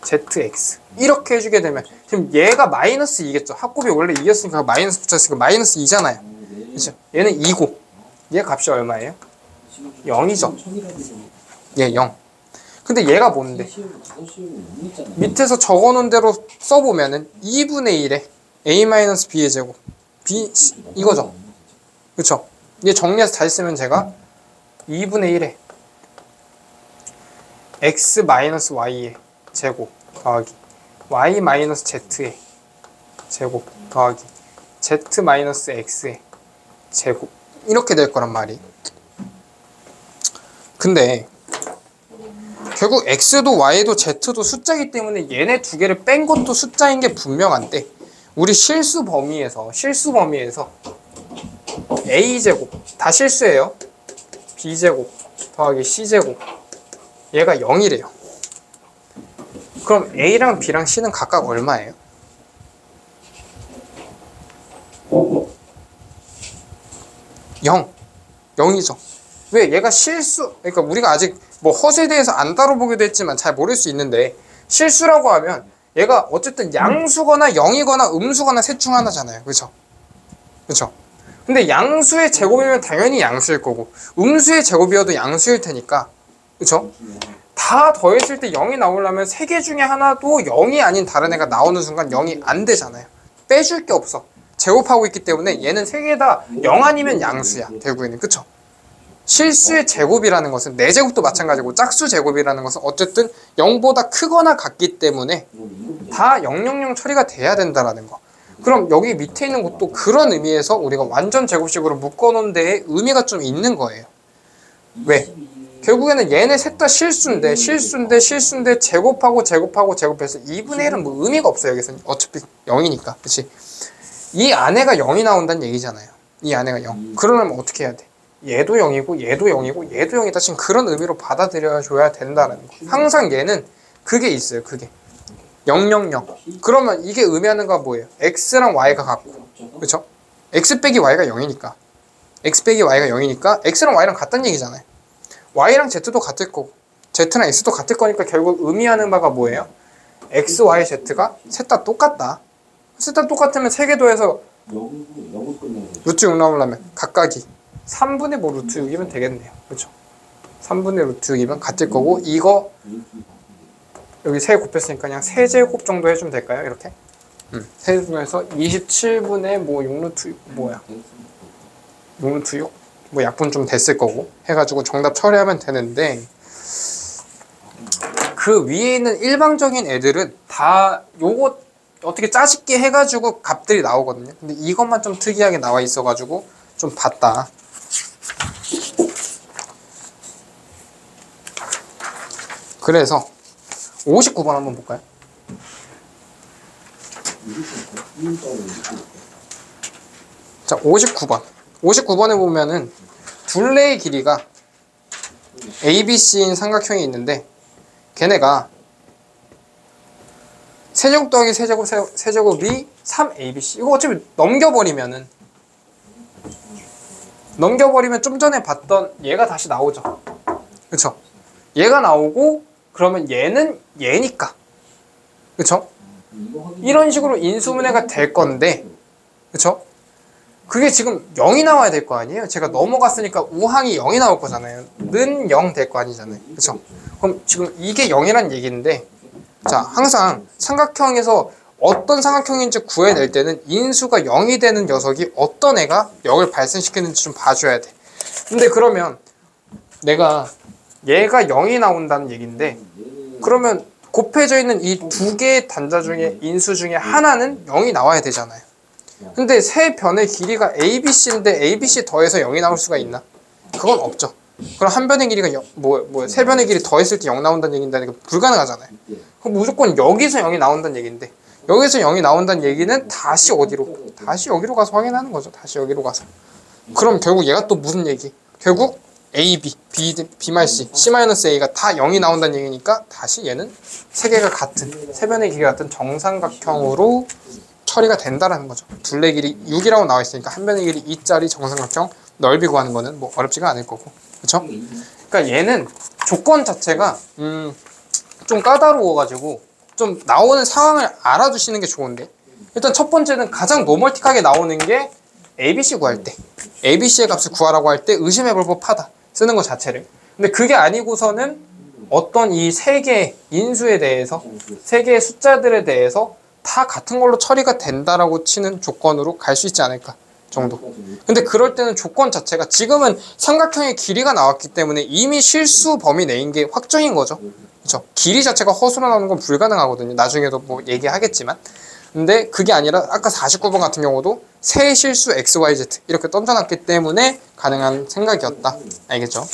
ZX 이렇게 해주게 되면 지금 얘가 마이너스 2겠죠. 합곱이 원래 2였으니까 마이너스 붙였으니까 마이너스 2잖아요. 그렇죠? 얘는 2고 얘 값이 얼마예요? 0이죠. 얘 0. 근데 얘가 뭔데? 밑에서 적어놓은 대로 써보면은 2분의 1에 a-b의 제곱 b 이거죠. 그쵸? 얘 정리해서 잘 쓰면 제가 2분의 1에 x-y의 제곱 더하기 y-z의 제곱 더하기 z-x의 제곱 이렇게 될 거란 말이. 근데 결국 x도 y도 z도 숫자이기 때문에 얘네 두 개를 뺀 것도 숫자인 게 분명한데 우리 실수 범위에서 a제곱 다 실수예요. b제곱 더하기 c제곱 얘가 0이래요. 그럼 a랑 b랑 c는 각각 얼마예요? 0이죠. 왜? 얘가 실수, 그러니까 우리가 아직 뭐 허수에 대해서 안 다뤄보기도 했지만 잘 모를 수 있는데 실수라고 하면 얘가 어쨌든 양수거나 0이거나 음수거나 셋 중 하나잖아요. 그렇죠? 그렇죠? 근데 양수의 제곱이면 당연히 양수일 거고 음수의 제곱이어도 양수일 테니까 그렇죠? 다 더했을 때 0이 나오려면 3개 중에 하나도 0이 아닌 다른 애가 나오는 순간 0이 안 되잖아요. 빼줄 게 없어. 제곱하고 있기 때문에 얘는 3개 다 0 아니면 양수야. 결국에는. 그쵸? 실수의 제곱이라는 것은 4제곱도 마찬가지고 짝수 제곱이라는 것은 어쨌든 0보다 크거나 같기 때문에 다 000 처리가 돼야 된다라는 거. 그럼 여기 밑에 있는 것도 그런 의미에서 우리가 완전 제곱식으로 묶어놓은 데에 의미가 좀 있는 거예요. 왜? 결국에는 얘네 셋 다 실수인데 제곱하고 제곱해서 2분의 1은 뭐 의미가 없어요. 여기서는 어차피 0이니까. 그치? 이 안에가 0이 나온다는 얘기잖아요. 이 안에가 0. 그러려면 어떻게 해야 돼? 얘도 0이고 얘도 0이고 얘도 0이다. 지금 그런 의미로 받아들여줘야 된다는 거. 항상 얘는 그게 있어요. 그게 0, 0, 0. 그러면 이게 의미하는 건 뭐예요? x랑 y가 같고, 그렇죠? x 빼기 y가 0이니까 x 빼기 y가 0이니까 x랑 y랑 같다는 얘기잖아요. y랑 z도 같을 거고 z랑 x도 같을 거니까 결국 의미하는 바가 뭐예요? x, y, z가 셋 다 똑같다. 셋 다 똑같으면 세 개 더해서 영을 끝내야 돼. 루트 6 나오려면 각각이 3분의 뭐 루트 6이면 되겠네요. 그렇죠? 3분의 루트 6이면 같을 거고, 이거 여기 3 곱했으니까 그냥 세제곱 정도 해주면 될까요? 이렇게? 세제곱해서 27분의 뭐 6루트 6 뭐야? 6루트 6? 뭐 약분 좀 됐을 거고 해가지고 정답 처리하면 되는데, 그 위에 있는 일방적인 애들은 다 요거 어떻게 짜집게 해가지고 값들이 나오거든요. 근데 이것만 좀 특이하게 나와 있어가지고 좀 봤다. 그래서 59번 한번 볼까요? 자, 59번에 보면은 둘레의 길이가 ABC인 삼각형이 있는데, 걔네가 세제곱 더하기 세제곱이 3ABC. 이거 어차피 넘겨버리면 좀 전에 봤던 얘가 다시 나오죠. 그쵸? 얘가 나오고, 그러면 얘는 얘니까. 그쵸? 이런 식으로 인수분해가 될 건데, 그쵸? 그게 지금 0이 나와야 될 거 아니에요? 제가 넘어갔으니까 우항이 0이 나올 거잖아요. 는 0 될 거 아니잖아요. 그쵸? 그럼 지금 이게 0이란 얘기인데, 자, 항상 삼각형에서 어떤 삼각형인지 구해낼 때는 인수가 0이 되는 녀석이 어떤 애가 0을 발생시키는지 좀 봐줘야 돼. 근데 그러면 내가 얘가 0이 나온다는 얘기인데, 그러면 곱해져 있는 이 두 개의 단자 중에 인수 중에 하나는 0이 나와야 되잖아요. 근데 세 변의 길이가 ABC인데 ABC 더해서 0이 나올 수가 있나? 그건 없죠. 그럼 한 변의 길이가 세 변의 길이 더했을 때 0 나온다는 얘기인데 불가능하잖아요. 그럼 무조건 여기서 0이 나온다는 얘기인데, 여기서 0이 나온다는 얘기는 다시 어디로? 다시 여기로 가서 확인하는 거죠. 다시 여기로 가서. 그럼 결국 얘가 또 무슨 얘기? 결국 A, B, B-C, C-A가 다 0이 나온다는 얘기니까 다시 얘는 세 개가 같은, 세 변의 길이가 같은 정삼각형으로 처리가 된다라는 거죠. 둘레 길이 6이라고 나와 있으니까 한 변의 길이 2짜리 정삼각형 넓이 구하는 거는 뭐 어렵지가 않을 거고. 그쵸? 그러니까 얘는 조건 자체가 좀 까다로워가지고 좀 나오는 상황을 알아두시는 게 좋은데, 일단 첫 번째는 가장 노멀틱하게 나오는 게 ABC 구할 때, ABC의 값을 구하라고 할 때 의심해볼 법하다, 쓰는 것 자체를. 근데 그게 아니고서는 어떤 이 세 개의 인수에 대해서, 세 개의 숫자들에 대해서 다 같은 걸로 처리가 된다라고 치는 조건으로 갈 수 있지 않을까 정도. 근데 그럴 때는 조건 자체가, 지금은 삼각형의 길이가 나왔기 때문에 이미 실수 범위 내인 게 확정인 거죠. 그렇죠? 길이 자체가 허수로 나오는 건 불가능하거든요. 나중에도 뭐 얘기하겠지만. 근데 그게 아니라 아까 49번 같은 경우도 세 실수 x, y, z 이렇게 던져놨기 때문에 가능한 생각이었다. 알겠죠?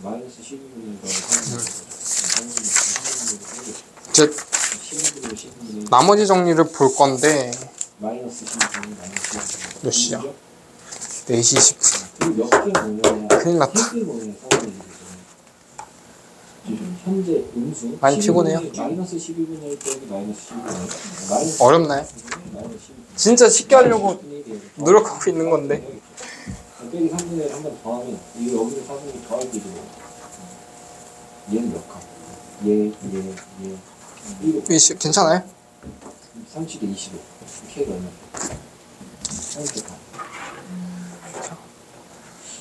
마이너스 12분의 이제 나머지 정리를 볼 건데, 마이너스 12분의 마이너스 몇 시야? 4시 10분. 그리고 몇개 모여야 큰일 났다. 한개 모여야 상관이 되죠. 현재 음수 많이 피곤해요? 마이너스 12분의 1 빼기 마이너스 12분의 1 마이너스 어렵나요? 마이너스 12분의 진짜 쉽게 하려고 1 노력하고 있는 건데. 빼기 3분의 1 한 번 더하면 이게 여기서 4분의 1 더하기 되고, 얘는 몇 칸? 얘 이거 괜찮아요? 30에 25 K가 얼마? 30칸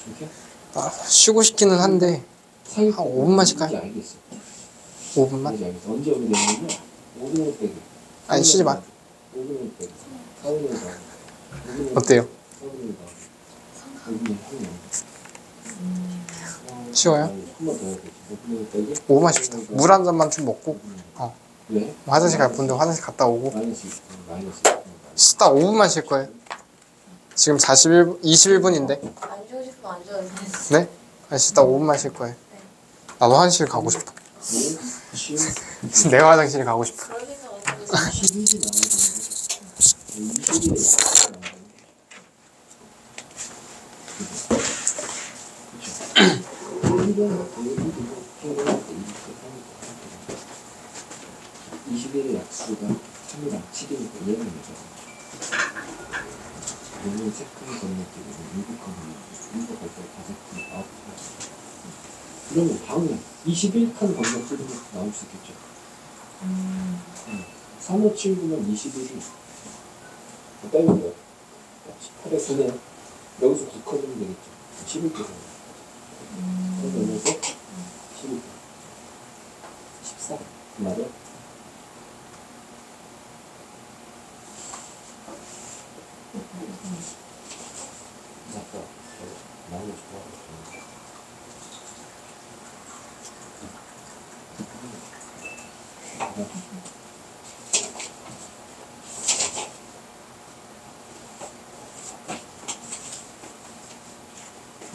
이렇게? 아, 쉬고 싶기는 한데 한 5분만 쉴까요? 알겠어. 5분만? 알겠어. 언제 오게 되냐면 5분을 빼기. 아니, 쉬지 마. 5분을 빼기. 4분을 더하기. 어때요? 4분을 더하기. 5분을 하면 쉬워요? 한 번 더 해야겠지. 몇 분의 빼기? 5만 씁시다. 물 한 잔만 좀 먹고 왜? 화장실 갈 분들 화장실 갔다 오고 마이너스 20. 마이너스 20. 씻다 5분만 쉴 거예요. 지금 21분인데 안 주고 싶으면 안 줘도 돼. 네? 아니, 씻다 5분만 쉴 거예요. 나도 화장실 가고 싶다. 내가 화장실 가고 싶어. 그럴 생각 어떻게 20일이 나와야 되는 거죠. 20일이 나와야 되는 거죠. 21의 약수가 3이랑 7이니까 얘는 뭐죠? 얘는 3칸 건너뛰고 7칸 건너뛰고 7칸 건너뛰고 5칸 9칸 그러면 다음에 21칸 건너뛰는 것도 나올 수 있겠죠? 3, 5, 7, 9면 21이 빼면 돼요. 18에 9네 여기서 9칸이면 되겠죠? 11개 그러면서 12, 14 맞아? 아까 나오고 싶어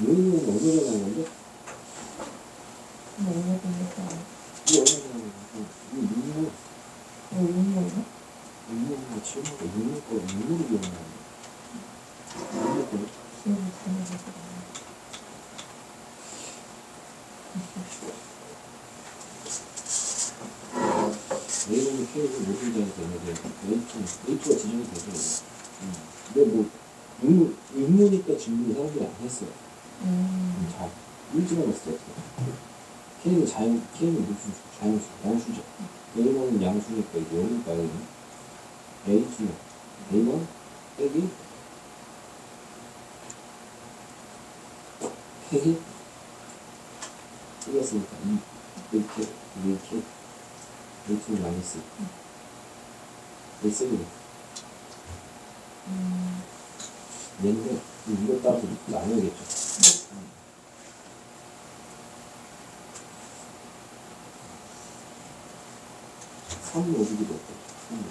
유인은 어디로 가는 건데? 뭐 오늘 보니까 이 어디로 가는 건데? 이 유인은 의문이야? 유인은 치우는 거 유인 거 유인으로 기억나는 거 유인 거 기억이 잘나가지고 A는 K는 모든 장이 되는데 A2가 지정이 되죠. 근데 뭐 의문이니까 질문을 사람들이 안 했어요. 잘 일찍 알았어요. K는 K는 무슨 자연수, 양수죠. A는 양수니까 이게 여기니까 A2는 A1 빼기 K 이겼으니까 2 이렇게 A2는 마이너스 A3는 얘인데 이거 따라서 나눠야겠죠. 3 5기도 없고 3 5기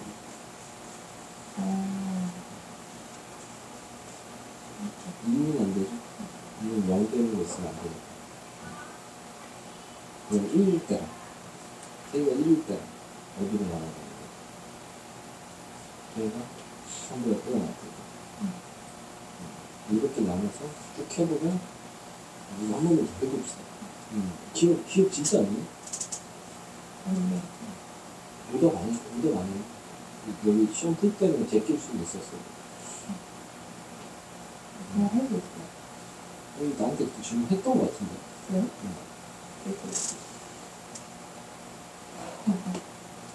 2는 안 되죠. 2는 0 되는 거 있으면 안 되죠. 그럼 1일 때라 K가 1일 때라 어디로 나가는 거예요? K가 3보다 크게 나왔거든요. 이렇게 나눠서 쭉 해보면 이거 한 번만 더 해봅시다. 기억 진짜 아니에요? 오답 아니에요. 여기 시험 풀 때는 제낄 수도 있었어요. 그냥 해도 있어. 여기 나한테 그 질문 했던 것 같은데. 그래?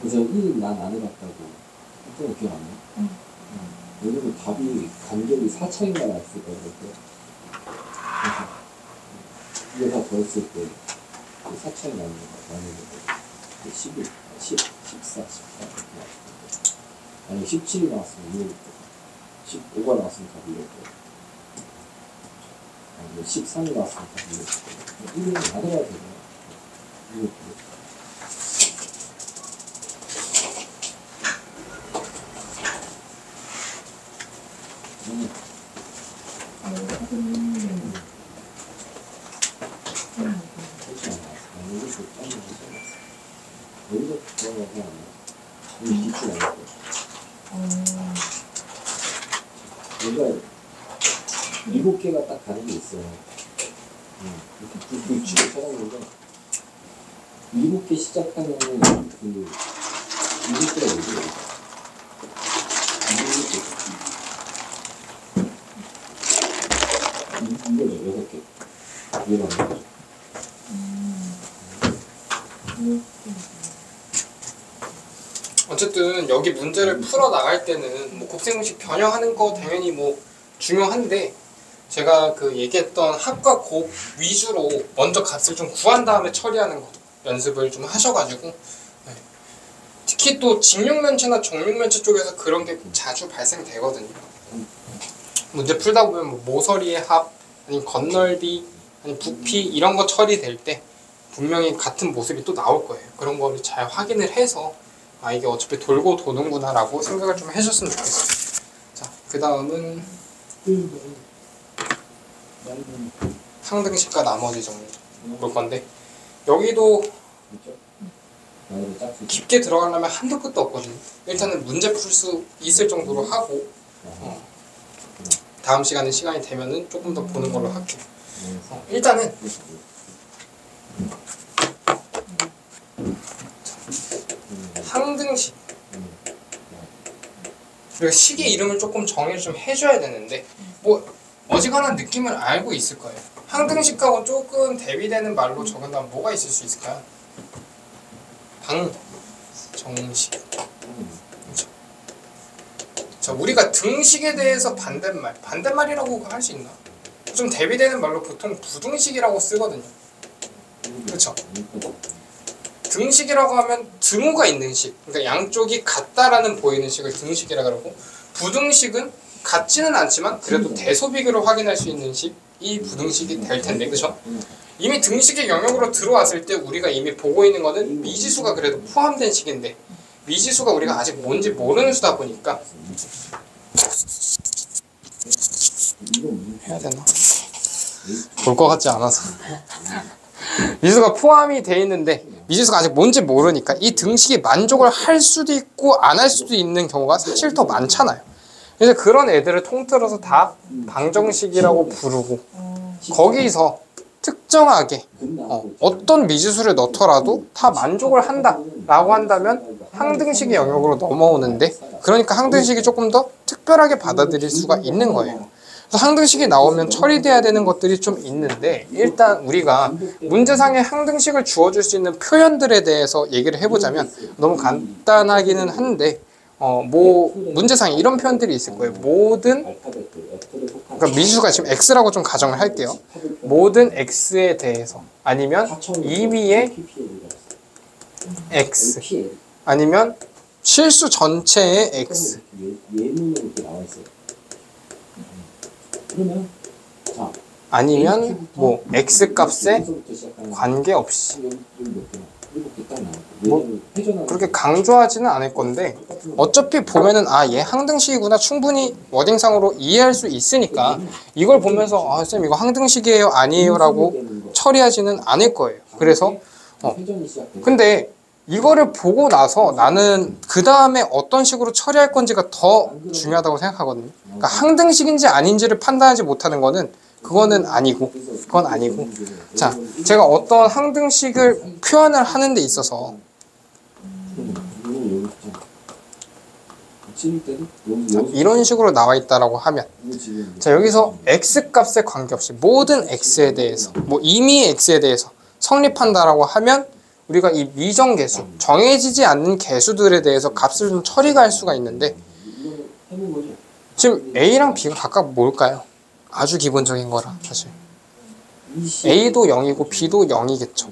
그래서 1 난 안 해봤다고 했던 거 기억 안 나요? 왜냐면 답이 간격이 4차인가 나왔을 거예요. 이거 다 더했을 때 4차이 나는 거 11, 10, 14, 14 이렇게 나왔을 때 아니 17이 나왔으면 이해를 했고 15가 나왔으면 답이 이럴 거예요. 아니 13이 나왔으면 답이 이럴 거예요. 1위는 안 해봐야 되잖아요. 이거 여기서 들어가서 안 나와. 여기 뒤쪽 안 나와. 얘가 7개가 딱 다른 게 있어요. 이렇게 뒤쪽에 찾아보는데 7개 시작하면은 그 7개가 여기가 있어. 7개. 이거죠, 6개. 이해가 안 되죠? 어쨌든 여기 문제를 풀어 나갈 때는 뭐 곱셈공식 변형하는 거 당연히 뭐 중요한데 제가 그 얘기했던 합과 곱 위주로 먼저 값을 좀 구한 다음에 처리하는 거 연습을 좀 하셔가지고 네. 특히 또 직육면체나 정육면체 쪽에서 그런 게 자주 발생되거든요. 문제 풀다 보면 뭐 모서리의 합, 아니면 건널비, 아니면 부피 이런 거 처리될 때 분명히 같은 모습이 또 나올 거예요. 그런 거를 잘 확인을 해서 아 이게 어차피 돌고 도는구나 라고 생각을 좀 해줬으면 좋겠어요. 자, 그 다음은 상등식과 나머지 정리 볼 건데 여기도 깊게 들어가려면 한도 끝도 없거든요. 일단은 문제 풀 수 있을 정도로 하고 다음 시간에 시간이 되면은 조금 더 보는 걸로 할게요. 일단은 상등식 그리고 식의 이름을 조금 정의를 좀 해줘야 되는데 뭐 어지간한 느낌을 알고 있을 거예요. 항등식하고 조금 대비되는 말로 적은다면 뭐가 있을 수 있을까요? 방정식. 그렇죠. 자, 우리가 등식에 대해서 반대말이라고 할 수 있나? 좀 대비되는 말로 보통 부등식이라고 쓰거든요. 그렇죠. 등식이라고 하면 등호가 있는 식, 그러니까 양쪽이 같다라는 보이는 식을 등식이라 그러고, 부등식은 같지는 않지만 그래도 대소비교로 확인할 수 있는 식이 부등식이 될 텐데, 그렇죠? 이미 등식의 영역으로 들어왔을 때 우리가 이미 보고 있는 거는 미지수가 그래도 포함된 식인데, 미지수가 우리가 아직 뭔지 모르는 수다 보니까 해야 되나? 볼 것 같지 않아서 미지수가 포함이 돼 있는데 미지수가 아직 뭔지 모르니까 이 등식이 만족을 할 수도 있고 안 할 수도 있는 경우가 사실 더 많잖아요. 그래서 그런 애들을 통틀어서 다 방정식이라고 부르고, 거기서 특정하게 어떤 미지수를 넣더라도 다 만족을 한다라고 한다면 항등식의 영역으로 넘어오는데, 그러니까 항등식이 조금 더 특별하게 받아들일 수가 있는 거예요. 그래서 항등식이 나오면 처리돼야 되는 것들이 좀 있는데, 일단 우리가 문제상에 항등식을 주어줄 수 있는 표현들에 대해서 얘기를 해보자면 너무 간단하기는 한데, 뭐 문제상에 이런 표현들이 있을 거예요. 모든, 그러니까 미지수가 지금 x라고 좀 가정을 할게요. 모든 x에 대해서, 아니면 임의의 x, 아니면 실수 전체의 x, 아니면 뭐 x 값에 관계없이, 뭐 그렇게 강조하지는 않을 건데 어차피 보면은 아, 얘 항등식이구나 충분히 워딩상으로 이해할 수 있으니까 이걸 보면서 아, 쌤 이거 항등식이에요 아니에요 라고 처리하지는 않을 거예요. 그래서 근데 이거를 보고 나서 나는 그 다음에 어떤 식으로 처리할 건지가 더 중요하다고 생각하거든요. 그러니까 항등식인지 아닌지를 판단하지 못하는 거는 그건 아니고. 자, 제가 어떤 항등식을 표현을 하는 데 있어서 자, 이런 식으로 나와 있다라고 하면, 자, 여기서 x 값에 관계없이 모든 x에 대해서, 뭐 임의의 x에 대해서 성립한다라고 하면 우리가 이 미정계수, 정해지지 않는 계수들에 대해서 값을 좀 처리가 할 수가 있는데, 지금 a랑 b가 각각 뭘까요? 아주 기본적인 거라 사실 a도 0이고 b도 0이겠죠.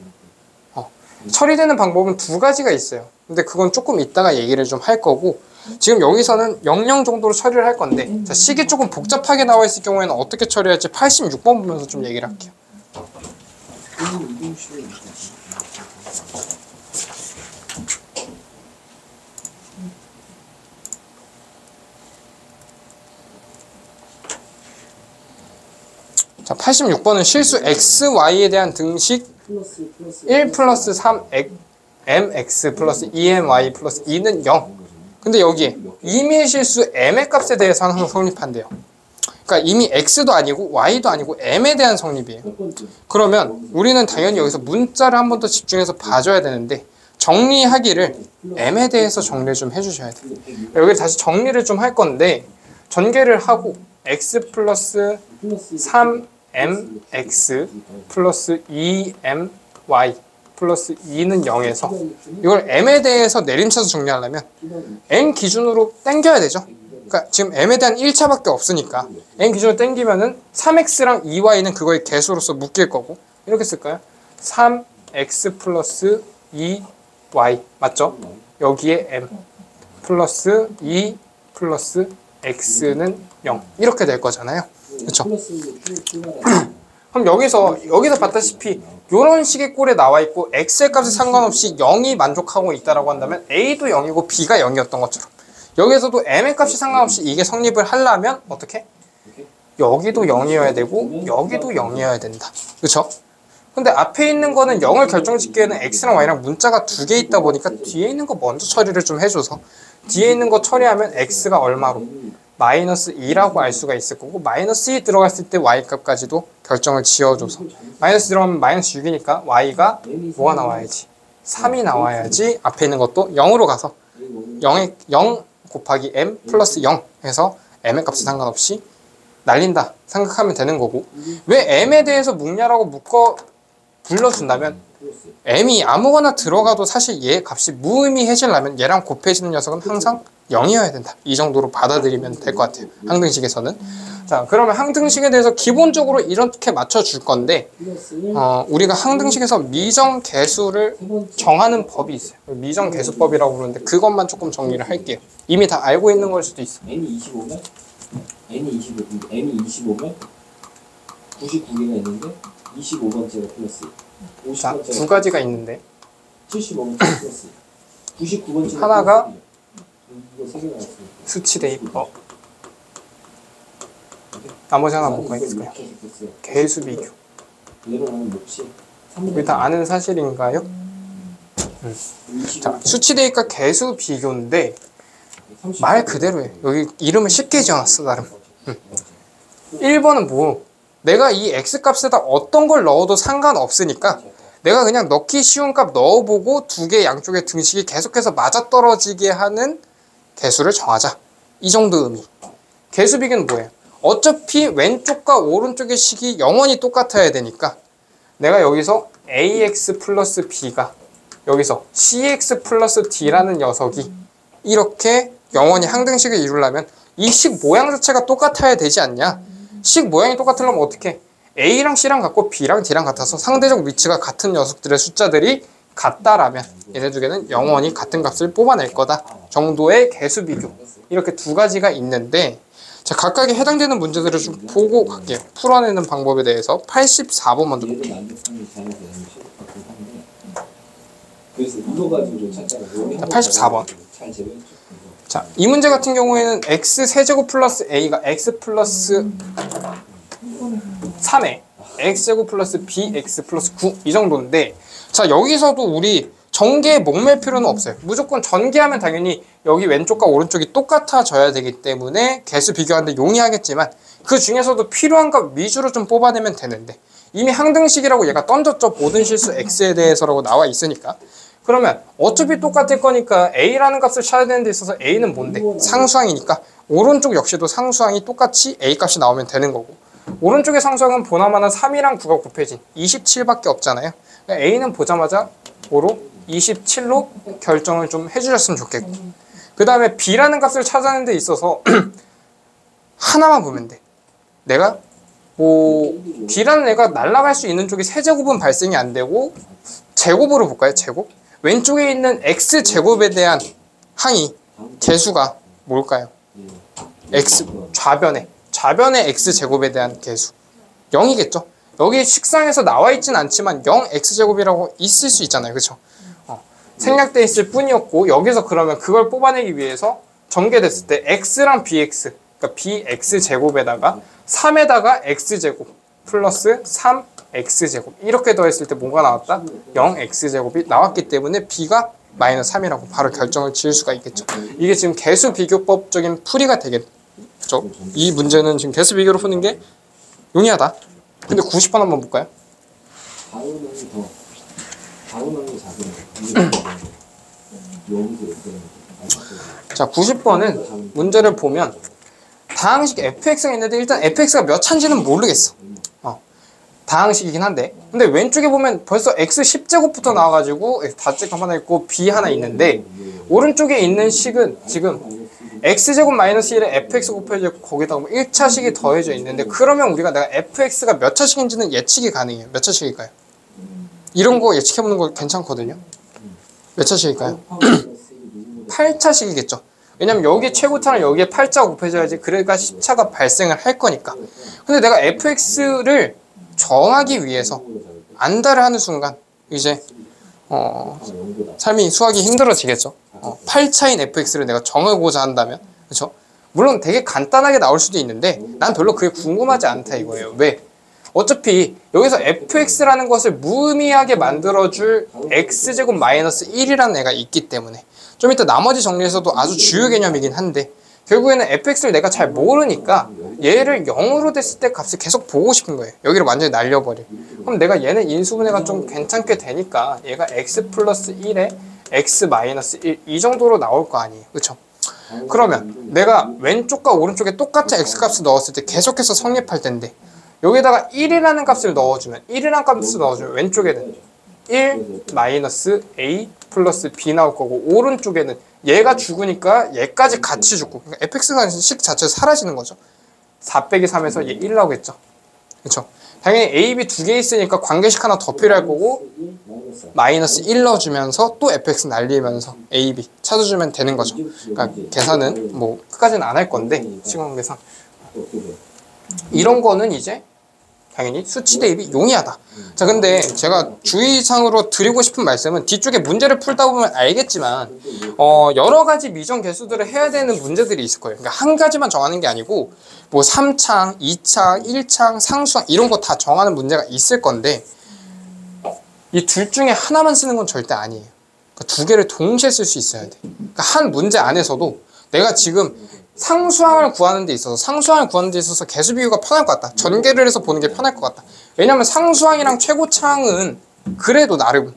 처리되는 방법은 두 가지가 있어요. 근데 그건 조금 이따가 얘기를 좀 할 거고, 지금 여기서는 00 정도로 처리를 할 건데, 자, 식이 조금 복잡하게 나와 있을 경우에는 어떻게 처리할지 86번 보면서 좀 얘기를 할게요. 자, 86번은 실수 x, y에 대한 등식 1 플러스 3 mx 플러스 2my 플러스 2는 0. 근데 여기에 임의의 실수 m의 값에 대해서 항상 성립한대요. 그러니까 이미 x도 아니고 y도 아니고 m에 대한 성립이에요. 그러면 우리는 당연히 여기서 문자를 한 번 더 집중해서 봐줘야 되는데, 정리하기를 m에 대해서 정리를 좀 해주셔야 돼요. 여기 다시 정리를 좀 할 건데, 전개를 하고 x 플러스 3mx 플러스 2my 플러스 2는 0에서 이걸 m에 대해서 내림차수 정리하려면 n 기준으로 땡겨야 되죠. 그러니까 지금 m에 대한 1차밖에 없으니까 n 기준으로 땡기면은 3x랑 2y는 그거의 개수로서 묶일 거고, 이렇게 쓸까요? 3x 플러스 2y 맞죠? 여기에 m 플러스 2 플러스 x는 0 이렇게 될 거잖아요. 그렇죠? 그럼 여기서 봤다시피 이런 식의 꼴에 나와 있고 x의 값에 상관없이 0이 만족하고 있다라고 한다면 a도 0이고 b가 0이었던 것처럼 여기서도 m의 값이 상관없이 이게 성립을 하려면 어떻게? 여기도 0이어야 되고 여기도 0이어야 된다. 그쵸? 근데 앞에 있는 거는 0을 결정짓기에는 x랑 y랑 문자가 두 개 있다 보니까 뒤에 있는 거 먼저 처리를 좀 해줘서 뒤에 있는 거 처리하면 x가 얼마로? 마이너스 2라고 알 수가 있을 거고 마이너스 2 들어갔을 때 y 값까지도 결정을 지어줘서 마이너스 들어가면 마이너스 6이니까 y가 뭐가 나와야지? 3이 나와야지 앞에 있는 것도 0으로 가서 0 곱하기 m 플러스 0 해서 m의 값에 상관없이 날린다 생각하면 되는 거고 왜 m에 대해서 묻냐라고 불러준다면 m이 아무거나 들어가도 사실 얘 값이 무의미해지려면 얘랑 곱해지는 녀석은 항상 0이어야 된다. 이 정도로 받아들이면 될 것 같아요. 항등식에서는. 자, 그러면 항등식에 대해서 기본적으로 이렇게 맞춰줄 건데 우리가 항등식에서 미정계수를 정하는 법이 있어요. 미정계수법이라고 부르는데 그것만 조금 정리를 할게요. 이미 다 알고 있는 걸 수도 있어. n이 25면? n이 25면 99개가 있는데 25번째가 플러스 자, 두 가지가 있는데 75번째가 플러스 99번째가 하나가 이거 세 개가 있으니까 수치 대입법 나머지 하나 뭐가 있을까요? 계수 비교 얘는 몫이 우리 다 아는 사실인가요? 자, 수치 대입과 계수 비교인데 말 그대로예요. 여기 이름을 쉽게 지어놨어 나름. 1번은 뭐 내가 이 x값에다 어떤 걸 넣어도 상관없으니까 내가 그냥 넣기 쉬운 값 넣어보고 두 개 양쪽의 등식이 계속해서 맞아떨어지게 하는 개수를 정하자. 이 정도 의미. 개수 비교는 뭐예요? 어차피 왼쪽과 오른쪽의 식이 영원히 똑같아야 되니까 내가 여기서 ax 플러스 b가 여기서 cx 플러스 d라는 녀석이 이렇게 영원히 항등식을 이루려면 이 식 모양 자체가 똑같아야 되지 않냐? 식 모양이 똑같으려면 어떻게? A랑 C랑 같고 B랑 D랑 같아서 상대적 위치가 같은 녀석들의 숫자들이 같다라면 얘네 두 개는 영원히 같은 값을 뽑아낼 거다 정도의 개수 비교 이렇게 두 가지가 있는데 자 각각에 해당되는 문제들을 좀 보고 갈게요. 풀어내는 방법에 대해서 84번 먼저 볼게요. 그래서 이거 가지고 찾다가 84번. 잘 제외했죠. 자, 이 문제 같은 경우에는 x 세제곱 플러스 a가 x 플러스 3에 x제곱 플러스 bx 플러스 9 이 정도인데 자 여기서도 우리 전개에 목맬 필요는 없어요. 무조건 전개하면 당연히 여기 왼쪽과 오른쪽이 똑같아져야 되기 때문에 개수 비교하는데 용이하겠지만 그 중에서도 필요한 값 위주로 좀 뽑아내면 되는데 이미 항등식이라고 얘가 던졌죠. 모든 실수 x에 대해서라고 나와 있으니까 그러면 어차피 똑같을 거니까 a라는 값을 찾아야 되는 데 있어서 a는 뭔데? 상수항이니까 오른쪽 역시도 상수항이 똑같이 a 값이 나오면 되는 거고 오른쪽의 상수항은 보나마나 3이랑 9가 곱해진 27밖에 없잖아요. 그러니까 a는 보자마자 5로 27로 결정을 좀 해주셨으면 좋겠고 그 다음에 b라는 값을 찾아내는 데 있어서 하나만 보면 돼. 내가 b라는 애가 날아갈 수 있는 쪽이 세제곱은 발생이 안 되고 제곱으로 볼까요? 제곱? 왼쪽에 있는 x제곱에 대한 항이 개수가 뭘까요? x 좌변의 x제곱에 대한 개수 0이겠죠? 여기 식상에서 나와 있진 않지만 0x제곱이라고 있을 수 있잖아요. 그쵸? 생략돼 있을 뿐이었고 여기서 그러면 그걸 뽑아내기 위해서 전개됐을 때 x랑 bx 그러니까 bx제곱에다가 3에다가 x제곱 플러스 3x제곱 이렇게 더했을 때 뭐가 나왔다? 0x제곱이 나왔기 때문에 b가 마이너스 3이라고 바로 결정을 지을 수가 있겠죠. 이게 지금 개수 비교법적인 풀이가 되겠죠. 이 문제는 지금 개수 비교로 푸는 게 용이하다. 근데 90번 한번 볼까요? 자 90번은 문제를 보면 다항식 fx가 있는데 일단 fx가 몇 차인지는 모르겠어. 다항식이긴 한데 근데 왼쪽에 보면 벌써 x 10제곱부터 나와가지고 다제곱 하나 있고 b 하나 있는데 오른쪽에 있는 식은 지금 x제곱 마이너스 1에 fx 곱해져 있고 거기다가 1차식이 더해져 있는데 그러면 우리가 내가 fx가 몇 차식인지는 예측이 가능해요. 몇 차식일까요? 이런 거 예측해보는 거 괜찮거든요. 몇 차식일까요? 8차식이겠죠. 왜냐면 여기 최고차는 여기에 8자가 곱해져야지 그래가 10차가 발생을 할 거니까. 근데 내가 fx를 정하기 위해서 안달을 하는 순간 이제 삶이 수학이 힘들어지겠죠. 8차인 fx를 내가 정하고자 한다면, 그렇죠? 물론 되게 간단하게 나올 수도 있는데 난 별로 그게 궁금하지 않다 이거예요. 왜? 어차피 여기서 fx라는 것을 무의미하게 만들어줄 x제곱 마이너스 1이라는 애가 있기 때문에 좀 이따 나머지 정리에서도 아주 주요 개념이긴 한데 결국에는 fx를 내가 잘 모르니까 얘를 0으로 됐을 때 값을 계속 보고 싶은 거예요. 여기를 완전히 날려버려. 그럼 내가 얘는 인수분해가 좀 괜찮게 되니까 얘가 x 플러스 1에 x 마이너스 1 이 정도로 나올 거 아니에요. 그쵸? 그러면 내가 왼쪽과 오른쪽에 똑같은 x 값을 넣었을 때 계속해서 성립할 텐데 여기다가 1이라는 값을 넣어주면 1이라는 값을 넣어주면 왼쪽에는 1 마이너스 a 플러스 b 나올 거고 오른쪽에는 얘가 죽으니까 얘까지 같이 죽고 그러니까 fx가 식 자체가 사라지는 거죠. 4 빼기 3에서 얘 1 나오겠죠. 그쵸? 당연히 a, b 두 개 있으니까 관계식 하나 더 필요할 거고 마이너스 1 넣어주면서 또 fx 날리면서 a, b 찾아주면 되는 거죠. 그러니까 계산은 뭐 끝까지는 안 할 건데 시간 계산 이런 거는 이제 당연히 수치 대입이 용이하다. 자, 근데 제가 주의사항으로 드리고 싶은 말씀은 뒤쪽에 문제를 풀다 보면 알겠지만 여러 가지 미정 계수들을 해야 되는 문제들이 있을 거예요. 그러니까 한 가지만 정하는 게 아니고 뭐 3창, 2창, 1창, 상수항 이런 거 다 정하는 문제가 있을 건데 이 둘 중에 하나만 쓰는 건 절대 아니에요. 그러니까 두 개를 동시에 쓸 수 있어야 돼. 그러니까 한 문제 안에서도 내가 지금 상수항을 구하는 데 있어서 개수 비교가 편할 것 같다. 전개를 해서 보는 게 편할 것 같다. 왜냐면 상수항이랑 최고차항은 그래도 나름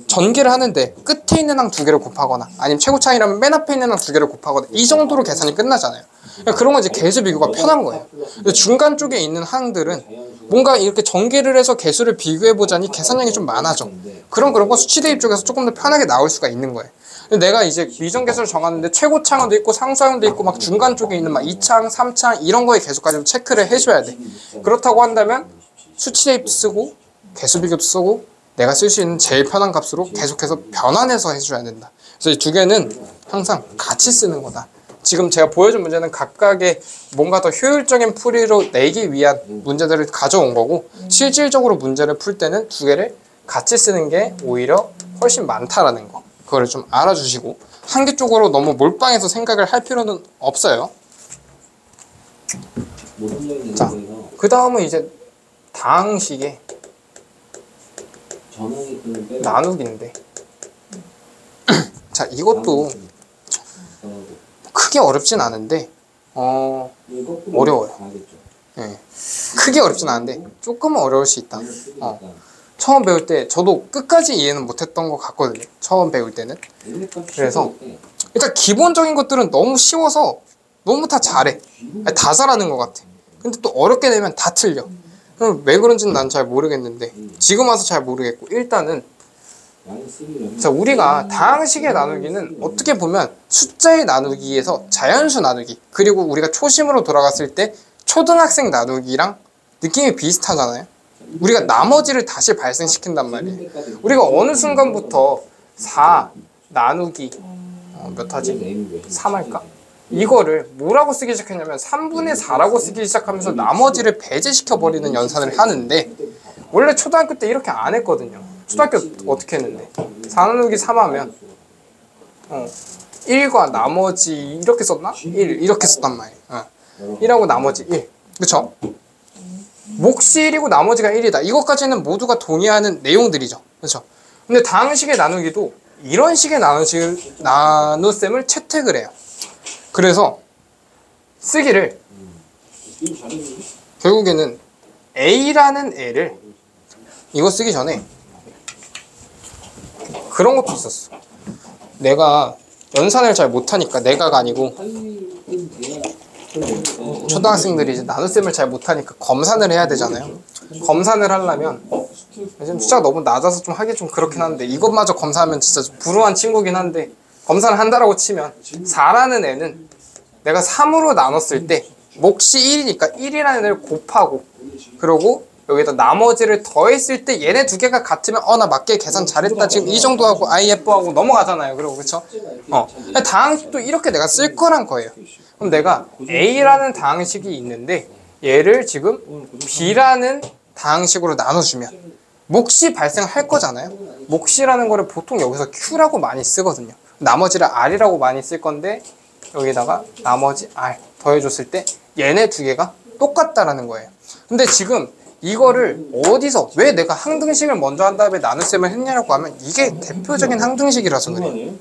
전개를 하는데 끝에 있는 항 두 개를 곱하거나 아니면 최고차항이라면 맨 앞에 있는 항 두 개를 곱하거나 이 정도로 계산이 끝나잖아요. 그러니까 그런 건 이제 개수 비교가 편한 거예요. 근데 중간 쪽에 있는 항들은 뭔가 이렇게 전개를 해서 개수를 비교해보자니 계산량이 좀 많아져. 그런 거 수치 대입 쪽에서 조금 더 편하게 나올 수가 있는 거예요. 근데 내가 이제 미정계수를 정하는데 최고차항도 있고 상수항도 있고 막 중간 쪽에 있는 막 2창, 3창 이런 거에 계속까지 체크를 해줘야 돼. 그렇다고 한다면 수치 대입 쓰고 개수 비교도 쓰고 내가 쓸 수 있는 제일 편한 값으로 계속해서 변환해서 해줘야 된다. 그래서 이 두 개는 항상 같이 쓰는 거다. 지금 제가 보여준 문제는 각각의 뭔가 더 효율적인 풀이로 내기 위한 문제들을 가져온 거고 실질적으로 문제를 풀 때는 두 개를 같이 쓰는 게 오히려 훨씬 많다라는 거. 그거를 좀 알아주시고 한 개 쪽으로 너무 몰빵해서 생각을 할 필요는 없어요. 자, 그 다음은 이제 다항식의 나누기인데 자, 이것도 크게 어렵진 않은데 어려워요. 네. 크게 어렵진 않은데 조금은 어려울 수 있다. 처음 배울 때 저도 끝까지 이해는 못했던 것 같거든요. 처음 배울 때는. 그래서 일단 기본적인 것들은 너무 쉬워서 너무 다 잘해. 아니, 다 잘하는 것 같아. 근데 또 어렵게 되면 다 틀려. 그럼 왜 그런지는 난 잘 모르겠는데 지금 와서 잘 모르겠고 일단은 자, 우리가 다항식의 나누기는 어떻게 보면 숫자의 나누기에서 자연수 나누기 그리고 우리가 초심으로 돌아갔을 때 초등학생 나누기랑 느낌이 비슷하잖아요. 우리가 나머지를 다시 발생시킨단 말이에요. 우리가 어느 순간부터 4 나누기 몇 하지? 3 할까? 이거를 뭐라고 쓰기 시작했냐면 3분의 4라고 쓰기 시작하면서 나머지를 배제시켜버리는 연산을 하는데 원래 초등학교 때 이렇게 안 했거든요. 초등학교 어떻게 했는데 4 나누기 3 하면 1과 나머지 이렇게 썼나? 1 이렇게 썼단 말이에요. 1하고 나머지 1 그쵸? 몫이 1이고 나머지가 1이다. 이것까지는 모두가 동의하는 내용들이죠. 그렇죠? 근데 다항식의 나누기도 이런 식의 나눗셈을 채택을 해요. 그래서 쓰기를 결국에는 A라는 애를 이거 쓰기 전에 그런 것도 있었어. 내가 연산을 잘 못하니까 내가가 아니고 초등학생들이 이제 나눗셈을 잘 못하니까 검산을 해야 되잖아요. 검산을 하려면 요즘 숫자가 너무 낮아서 좀 하기 좀 그렇긴 한데 이것마저 검사하면 진짜 좀 불우한 친구긴 한데 검사를 한다라고 치면 4라는 애는 내가 3으로 나눴을 때 몫이 1이니까 1이라는 애를 곱하고 그리고 여기다 나머지를 더했을 때 얘네 두 개가 같으면 나 맞게 계산 잘했다 지금 이 정도 하고 아이 예뻐하고 넘어가잖아요. 그리고 그쵸? 다항식도 이렇게 내가 쓸 거란 거예요. 그럼 내가 A라는 다항식이 있는데 얘를 지금 b라는 다항식으로 나눠주면 몫이 발생할 거잖아요. 몫이라는 거를 보통 여기서 q라고 많이 쓰거든요. 나머지를 r이라고 많이 쓸 건데 여기다가 나머지 r 더해줬을 때 얘네 두 개가 똑같다라는 거예요. 근데 지금 이거를 어디서 왜 내가 항등식을 먼저 한 다음에 나눗셈을 했냐고 하면 이게 대표적인 항등식이라서 그래요.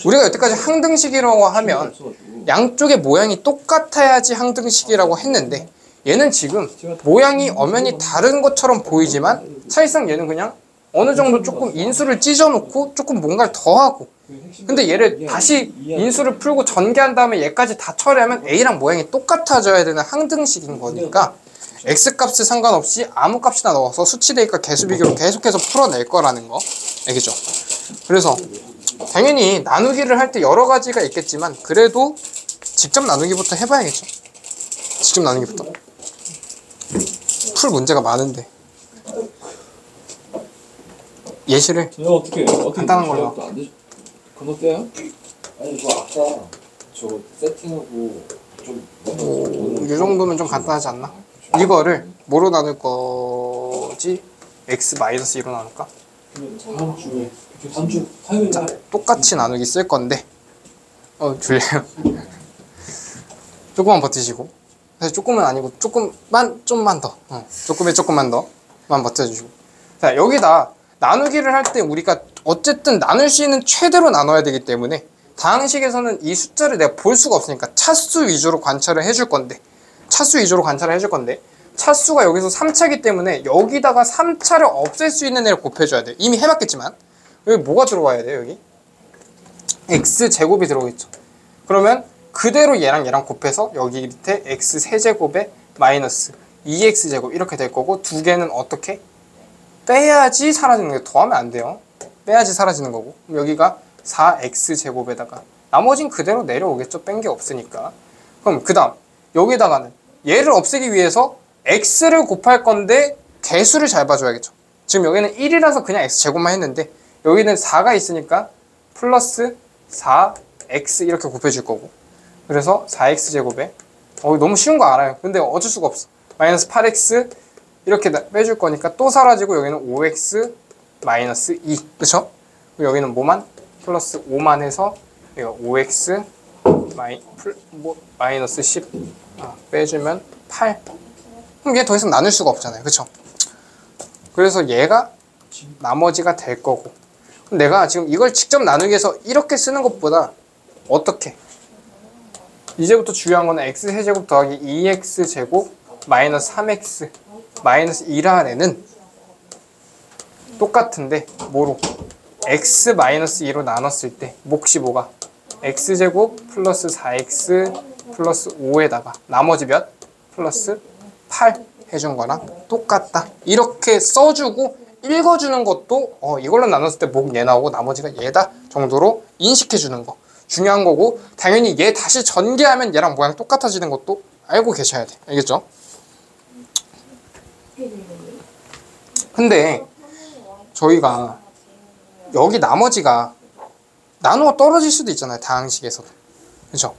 우리가 여태까지 항등식이라고 하면 양쪽의 모양이 똑같아야지 항등식이라고 했는데 얘는 지금 모양이 엄연히 다른 것처럼 보이지만 사실상 얘는 그냥 어느 정도 조금 인수를 찢어놓고 조금 뭔가를 더하고 근데 얘를 다시 인수를 풀고 전개한 다음에 얘까지 다 처리하면 A랑 모양이 똑같아져야 되는 항등식인 거니까 X값에 상관없이 아무 값이나 넣어서 수치 대입과 개수 비교로 계속해서 풀어낼 거라는 거 알겠죠? 그래서 당연히 나누기를 할 때 여러 가지가 있겠지만 그래도 직접 나누기부터 해봐야겠죠? 직접 나누기부터 풀 문제가 많은데 예시를 어떻게 간단한 걸로. 건너뛰어요? 아니 이거 아까 저거 세팅하고 좀 이 정도면 좀 간단하지 않나? 이거를 뭐로 나눌 거지? x-2로 나눌까? 다음 주에 다음 주 화요일 날 똑같이 나누기 쓸 건데 졸려요. 조금만 버티시고 사실 조금은 아니고 좀만 더 조금만 더만 버텨주시고 자 여기다 나누기를 할 때 우리가 어쨌든 나눌 수 있는 최대로 나눠야 되기 때문에 다항식에서는 이 숫자를 내가 볼 수가 없으니까 차수 위주로 관찰을 해줄 건데 차수가 여기서 3차이기 때문에 여기다가 3차를 없앨 수 있는 애를 곱해줘야 돼요. 이미 해봤겠지만 여기 뭐가 들어와야 돼요? 여기 x제곱이 들어오겠죠. 그러면 그대로 얘랑 곱해서 여기 밑에 x세제곱에 마이너스 2x제곱 이렇게 될 거고 두 개는 어떻게? 빼야지 사라지는 거예요. 더하면 안 돼요. 빼야지 사라지는 거고 그럼 여기가 4x제곱에다가 나머진 그대로 내려오겠죠. 뺀 게 없으니까. 그럼 그 다음 여기다가는 얘를 없애기 위해서 x를 곱할 건데 개수를 잘 봐줘야겠죠. 지금 여기는 1이라서 그냥 x제곱만 했는데 여기는 4가 있으니까 플러스 4x 이렇게 곱해줄 거고 그래서 4x제곱에 너무 쉬운 거 알아요. 근데 어쩔 수가 없어. 마이너스 8x 이렇게 빼줄 거니까 또 사라지고 여기는 5x 마이너스 2 그쵸? 여기는 뭐만? 플러스 5만 해서 여기가 5x 마이너스 10 빼주면 8 그럼 얘 더 이상 나눌 수가 없잖아요. 그쵸? 그래서 얘가 나머지가 될 거고 그럼 내가 지금 이걸 직접 나누기 위해서 이렇게 쓰는 것보다 어떻게? 이제부터 중요한 거는 x세제곱 더하기 2x제곱 마이너스 3x 마이너스 2라는 똑같은데 뭐로? x-2로 나눴을 때 몫이 뭐가? x제곱 플러스 4x 플러스 5에다가 나머지 몇? 플러스 8 해준 거랑 똑같다. 이렇게 써주고 읽어주는 것도 이걸로 나눴을 때 몫 얘 나오고 나머지가 얘다 정도로 인식해주는 거 중요한 거고 당연히 얘 다시 전개하면 얘랑 모양 똑같아지는 것도 알고 계셔야 돼. 알겠죠? 근데 저희가 여기 나머지가 나누어 떨어질 수도 있잖아요. 다항식에서도. 그렇죠?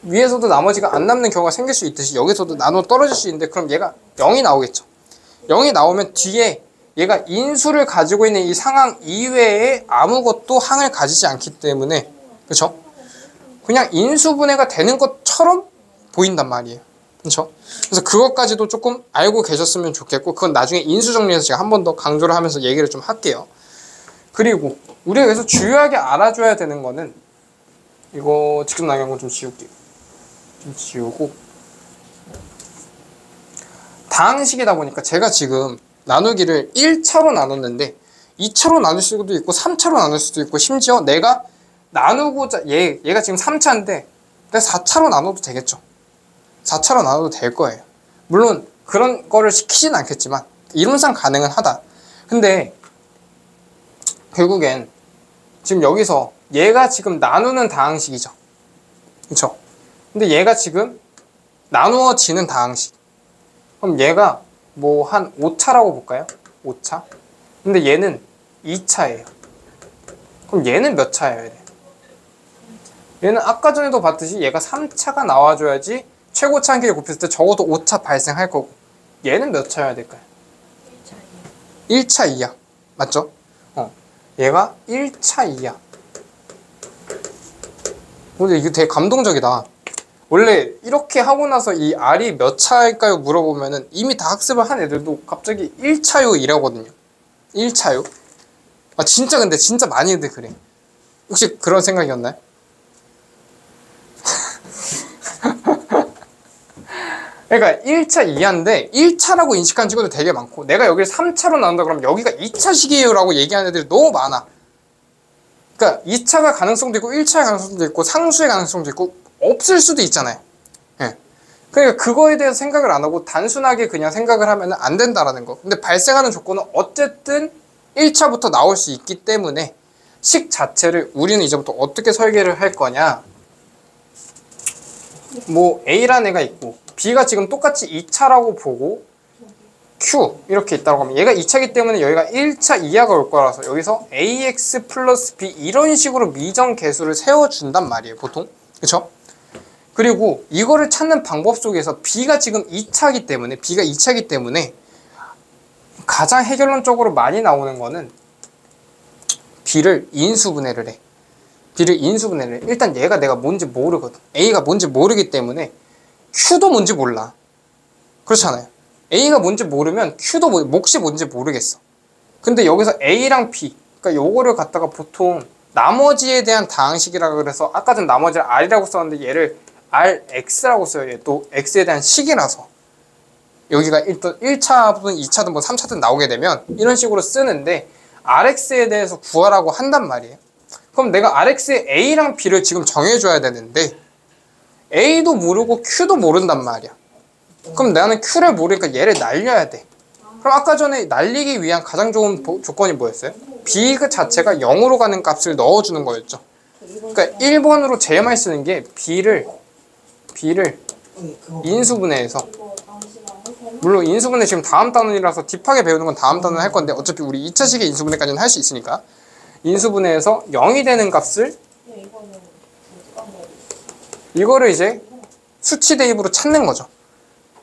위에서도 나머지가 안 남는 경우가 생길 수 있듯이 여기서도 나누어 떨어질 수 있는데 그럼 얘가 0이 나오겠죠. 0이 나오면 뒤에 얘가 인수를 가지고 있는 이 상황 이외에 아무것도 항을 가지지 않기 때문에 그렇죠? 그냥 인수분해가 되는 것처럼 보인단 말이에요. 그렇죠? 그래서 그것까지도 조금 알고 계셨으면 좋겠고 그건 나중에 인수 정리해서 제가 한 번 더 강조를 하면서 얘기를 좀 할게요. 그리고 우리가 여기서 주요하게 알아줘야 되는 거는 이거 직접 나눈 건 좀 지울게요. 좀 지우고 다항식이다 보니까 제가 지금 나누기를 1차로 나눴는데 2차로 나눌 수도 있고 3차로 나눌 수도 있고 심지어 내가 나누고자 얘가 지금 3차인데 내가 4차로 나눠도 되겠죠. 4차로 나눠도 될 거예요. 물론 그런 거를 시키진 않겠지만 이론상 가능은 하다. 근데 결국엔 지금 여기서 얘가 지금 나누는 다항식이죠. 그쵸? 근데 얘가 지금 나누어지는 다항식. 그럼 얘가 뭐 한 5차라고 볼까요? 5차? 근데 얘는 2차예요. 그럼 얘는 몇 차여야 돼? 얘는 아까 전에도 봤듯이 얘가 3차가 나와줘야지 최고차 한끼리 곱했을 때 적어도 오차 발생할 거고 얘는 몇 차여야 될까요? 1차 이하 맞죠? 얘가 1차 이하. 근데 이게 되게 감동적이다. 원래 이렇게 하고 나서 이 R이 몇 차일까요? 물어보면은 이미 다 학습을 한 애들도 갑자기 1차요 이라거든요. 1차요. 아 진짜 근데 진짜 많이들 그래. 혹시 그런 생각이었나요? 그러니까 1차 이하인데 1차라고 인식한 친구들 되게 많고 내가 여기를 3차로 나온다 그러면 여기가 2차식이에요 라고 얘기하는 애들이 너무 많아. 그러니까 2차가 가능성도 있고 1차의 가능성도 있고 상수의 가능성도 있고 없을 수도 있잖아요. 예. 그러니까 그거에 대해서 생각을 안 하고 단순하게 그냥 생각을 하면 안 된다라는 거. 근데 발생하는 조건은 어쨌든 1차부터 나올 수 있기 때문에 식 자체를 우리는 이제부터 어떻게 설계를 할 거냐. 뭐 A라는 애가 있고 B가 지금 똑같이 2차라고 보고 Q 이렇게 있다고 하면 얘가 2차이기 때문에 여기가 1차 이하가 올 거라서 여기서 AX 플러스 B 이런 식으로 미정 계수를 세워준단 말이에요 보통. 그쵸? 그리고 이거를 찾는 방법 속에서 B가 지금 2차이기 때문에 가장 해결론적으로 많이 나오는 거는 B를 인수분해를 해. 일단 얘가 내가 뭔지 모르거든. A가 뭔지 모르기 때문에 Q도 뭔지 몰라. 그렇잖아요. A가 뭔지 모르면 Q도 몫이 뭔지 모르겠어. 근데 여기서 A랑 B, 그러니까 요거를 갖다가 보통 나머지에 대한 다항식이라고 그래서 아까 전 나머지를 R이라고 썼는데 얘를 RX라고 써요. 얘 또 X에 대한 식이라서 여기가 일단 1차든 2차든 뭐 3차든 나오게 되면 이런 식으로 쓰는데 RX에 대해서 구하라고 한단 말이에요. 그럼 내가 RX의 A랑 B를 지금 정해줘야 되는데 A도 모르고 Q도 모른단 말이야. 그럼 나는 Q를 모르니까 얘를 날려야 돼. 그럼 아까 전에 날리기 위한 가장 좋은 조건이 뭐였어요? B 그 자체가 0으로 가는 값을 넣어주는 거였죠. 그러니까 1번으로 제일 많이 쓰는 게 B를 인수분해해서, 물론 인수분해 지금 다음 단원이라서 딥하게 배우는 건 다음 단원 할 건데 어차피 우리 2차식의 인수분해까지는 할 수 있으니까 인수분해해서 0이 되는 값을 이거를 이제 수치 대입으로 찾는 거죠.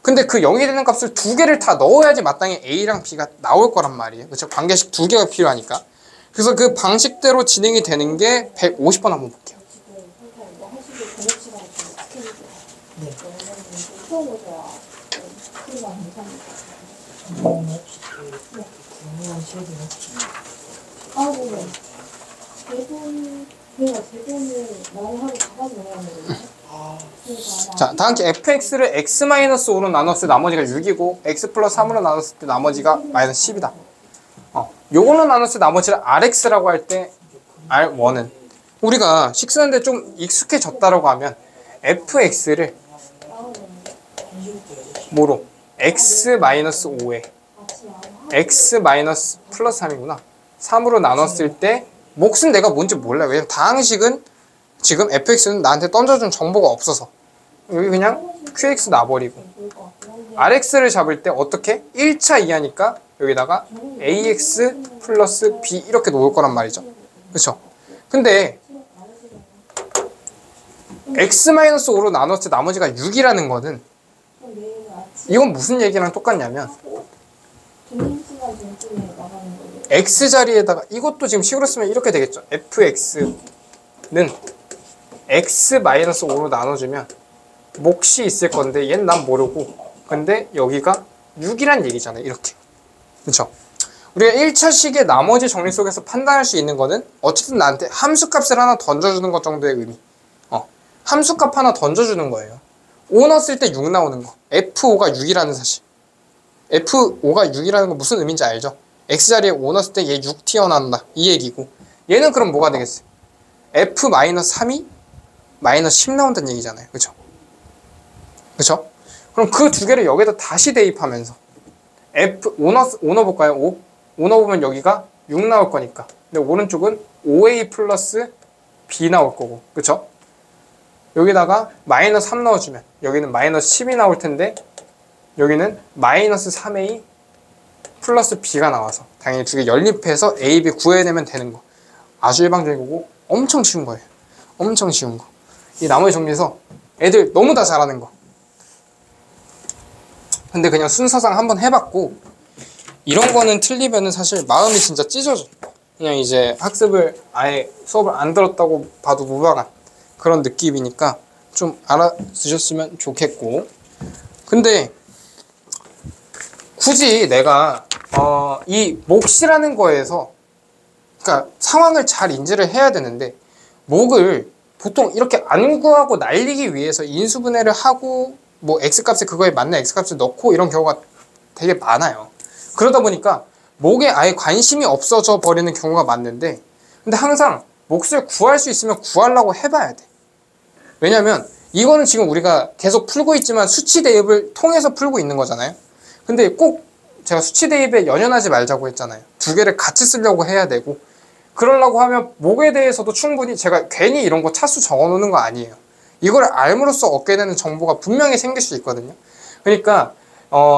근데 그 0이 되는 값을 두 개를 다 넣어야지 마땅히 A랑 B가 나올 거란 말이에요. 그렇죠? 관계식 두 개가 필요하니까. 그래서 그 방식대로 진행이 되는 게 150번 한번 볼게요. 자, 다음 게 fx를 x-5로 나눴을 때 나머지가 6이고 x 플러스 3으로 나눴을 때 나머지가 마이너스 10이다. 요걸로 나눴을 때 나머지를 rx라고 할 때 r1은 우리가 식 쓰는데 좀 익숙해졌다라고 하면 fx를 뭐로? x-5에 x 플러스 3이구나. 3으로 나눴을 때 몫은 내가 뭔지 몰라요. 왜냐면 다항식은 지금 fx는 나한테 던져준 정보가 없어서 여기 그냥 qx 놔버리고 rx를 잡을 때 어떻게? 1차 이하니까 여기다가 ax 플러스 b 이렇게 놓을 거란 말이죠. 그쵸? 근데 x-5로 나눴을 때 나머지가 6이라는 거는 이건 무슨 얘기랑 똑같냐면 x자리에다가 이것도 지금 식으로 쓰면 이렇게 되겠죠. fx는 x-5로 나눠주면 몫이 있을 건데 얘는 난 모르고 근데 여기가 6이란 얘기잖아요. 이렇게. 그렇죠? 우리가 1차식의 나머지 정리 속에서 판단할 수 있는 거는 어쨌든 나한테 함수값을 하나 던져주는 것 정도의 의미. 함수값 하나 던져주는 거예요. 5 넣었을 때 6 나오는 거. F5가 6이라는 사실. F5가 6이라는 거 무슨 의미인지 알죠? X자리에 5 넣었을 때 얘 6 튀어나온다. 이 얘기고. 얘는 그럼 뭐가 되겠어요? F-3이 마이너스 10 나온다는 얘기잖아요. 그쵸? 그쵸? 그럼 그 두 개를 여기다 다시 대입하면서 F5 넣어볼까요? 5 넣어보면 여기가 6 나올 거니까. 근데 오른쪽은 5A 플러스 B 나올 거고. 그쵸? 여기다가 마이너스 3 넣어주면 여기는 마이너스 10이 나올 텐데 여기는 마이너스 3A 플러스 B가 나와서 당연히 두 개 연립해서 A, B 구해내면 되는 거. 아주 일방적인 거고 엄청 쉬운 거예요. 엄청 쉬운 거. 이 나머지 정리해서 애들 너무 다 잘하는 거. 근데 그냥 순서상 한번 해봤고, 이런 거는 틀리면은 사실 마음이 진짜 찢어져. 그냥 이제 학습을 아예 수업을 안 들었다고 봐도 무방한 그런 느낌이니까 좀 알아두셨으면 좋겠고. 근데 굳이 내가 이 몫이라는 거에서, 그러니까 상황을 잘 인지를 해야 되는데, 몫을 보통 이렇게 안 구하고 날리기 위해서 인수분해를 하고 뭐 x값에 그거에 맞는 x값을 넣고 이런 경우가 되게 많아요. 그러다 보니까 몫에 아예 관심이 없어져 버리는 경우가 많은데, 근데 항상 몫을 구할 수 있으면 구하려고 해봐야 돼. 왜냐면 이거는 지금 우리가 계속 풀고 있지만 수치 대입을 통해서 풀고 있는 거잖아요. 근데 꼭 제가 수치 대입에 연연하지 말자고 했잖아요. 두 개를 같이 쓰려고 해야 되고, 그러려고 하면 몫에 대해서도 충분히, 제가 괜히 이런 거 차수 적어놓는 거 아니에요. 이걸 알므로써 얻게 되는 정보가 분명히 생길 수 있거든요. 그러니까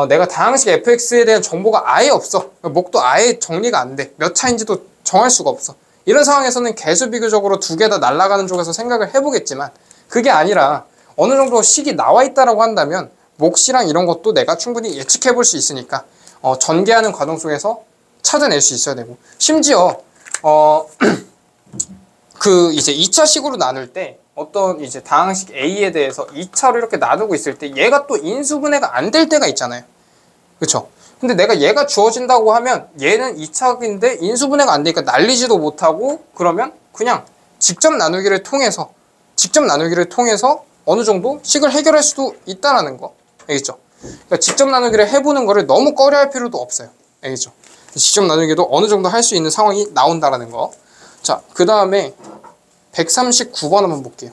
내가 다항식 fx에 대한 정보가 아예 없어. 몫도 아예 정리가 안 돼. 몇 차인지도 정할 수가 없어. 이런 상황에서는 개수 비교적으로 두 개 다 날아가는 쪽에서 생각을 해보겠지만, 그게 아니라 어느 정도 식이 나와 있다라고 한다면 몫이랑 이런 것도 내가 충분히 예측해 볼 수 있으니까 전개하는 과정 속에서 찾아낼 수 있어야 되고, 심지어 그 이제 2차식으로 나눌 때 어떤 이제 다항식 A에 대해서 2차로 이렇게 나누고 있을 때 얘가 또 인수분해가 안 될 때가 있잖아요. 그쵸? 근데 내가 얘가 주어진다고 하면 얘는 2차인데 인수분해가 안 되니까 날리지도 못하고, 그러면 그냥 직접 나누기를 통해서 어느 정도 식을 해결할 수도 있다라는 거. 알겠죠? 그러니까 직접 나누기를 해보는 거를 너무 꺼려할 필요도 없어요. 알겠죠? 직접 나누기도 어느 정도 할 수 있는 상황이 나온다라는 거. 자, 그 다음에 139번 한번 볼게요.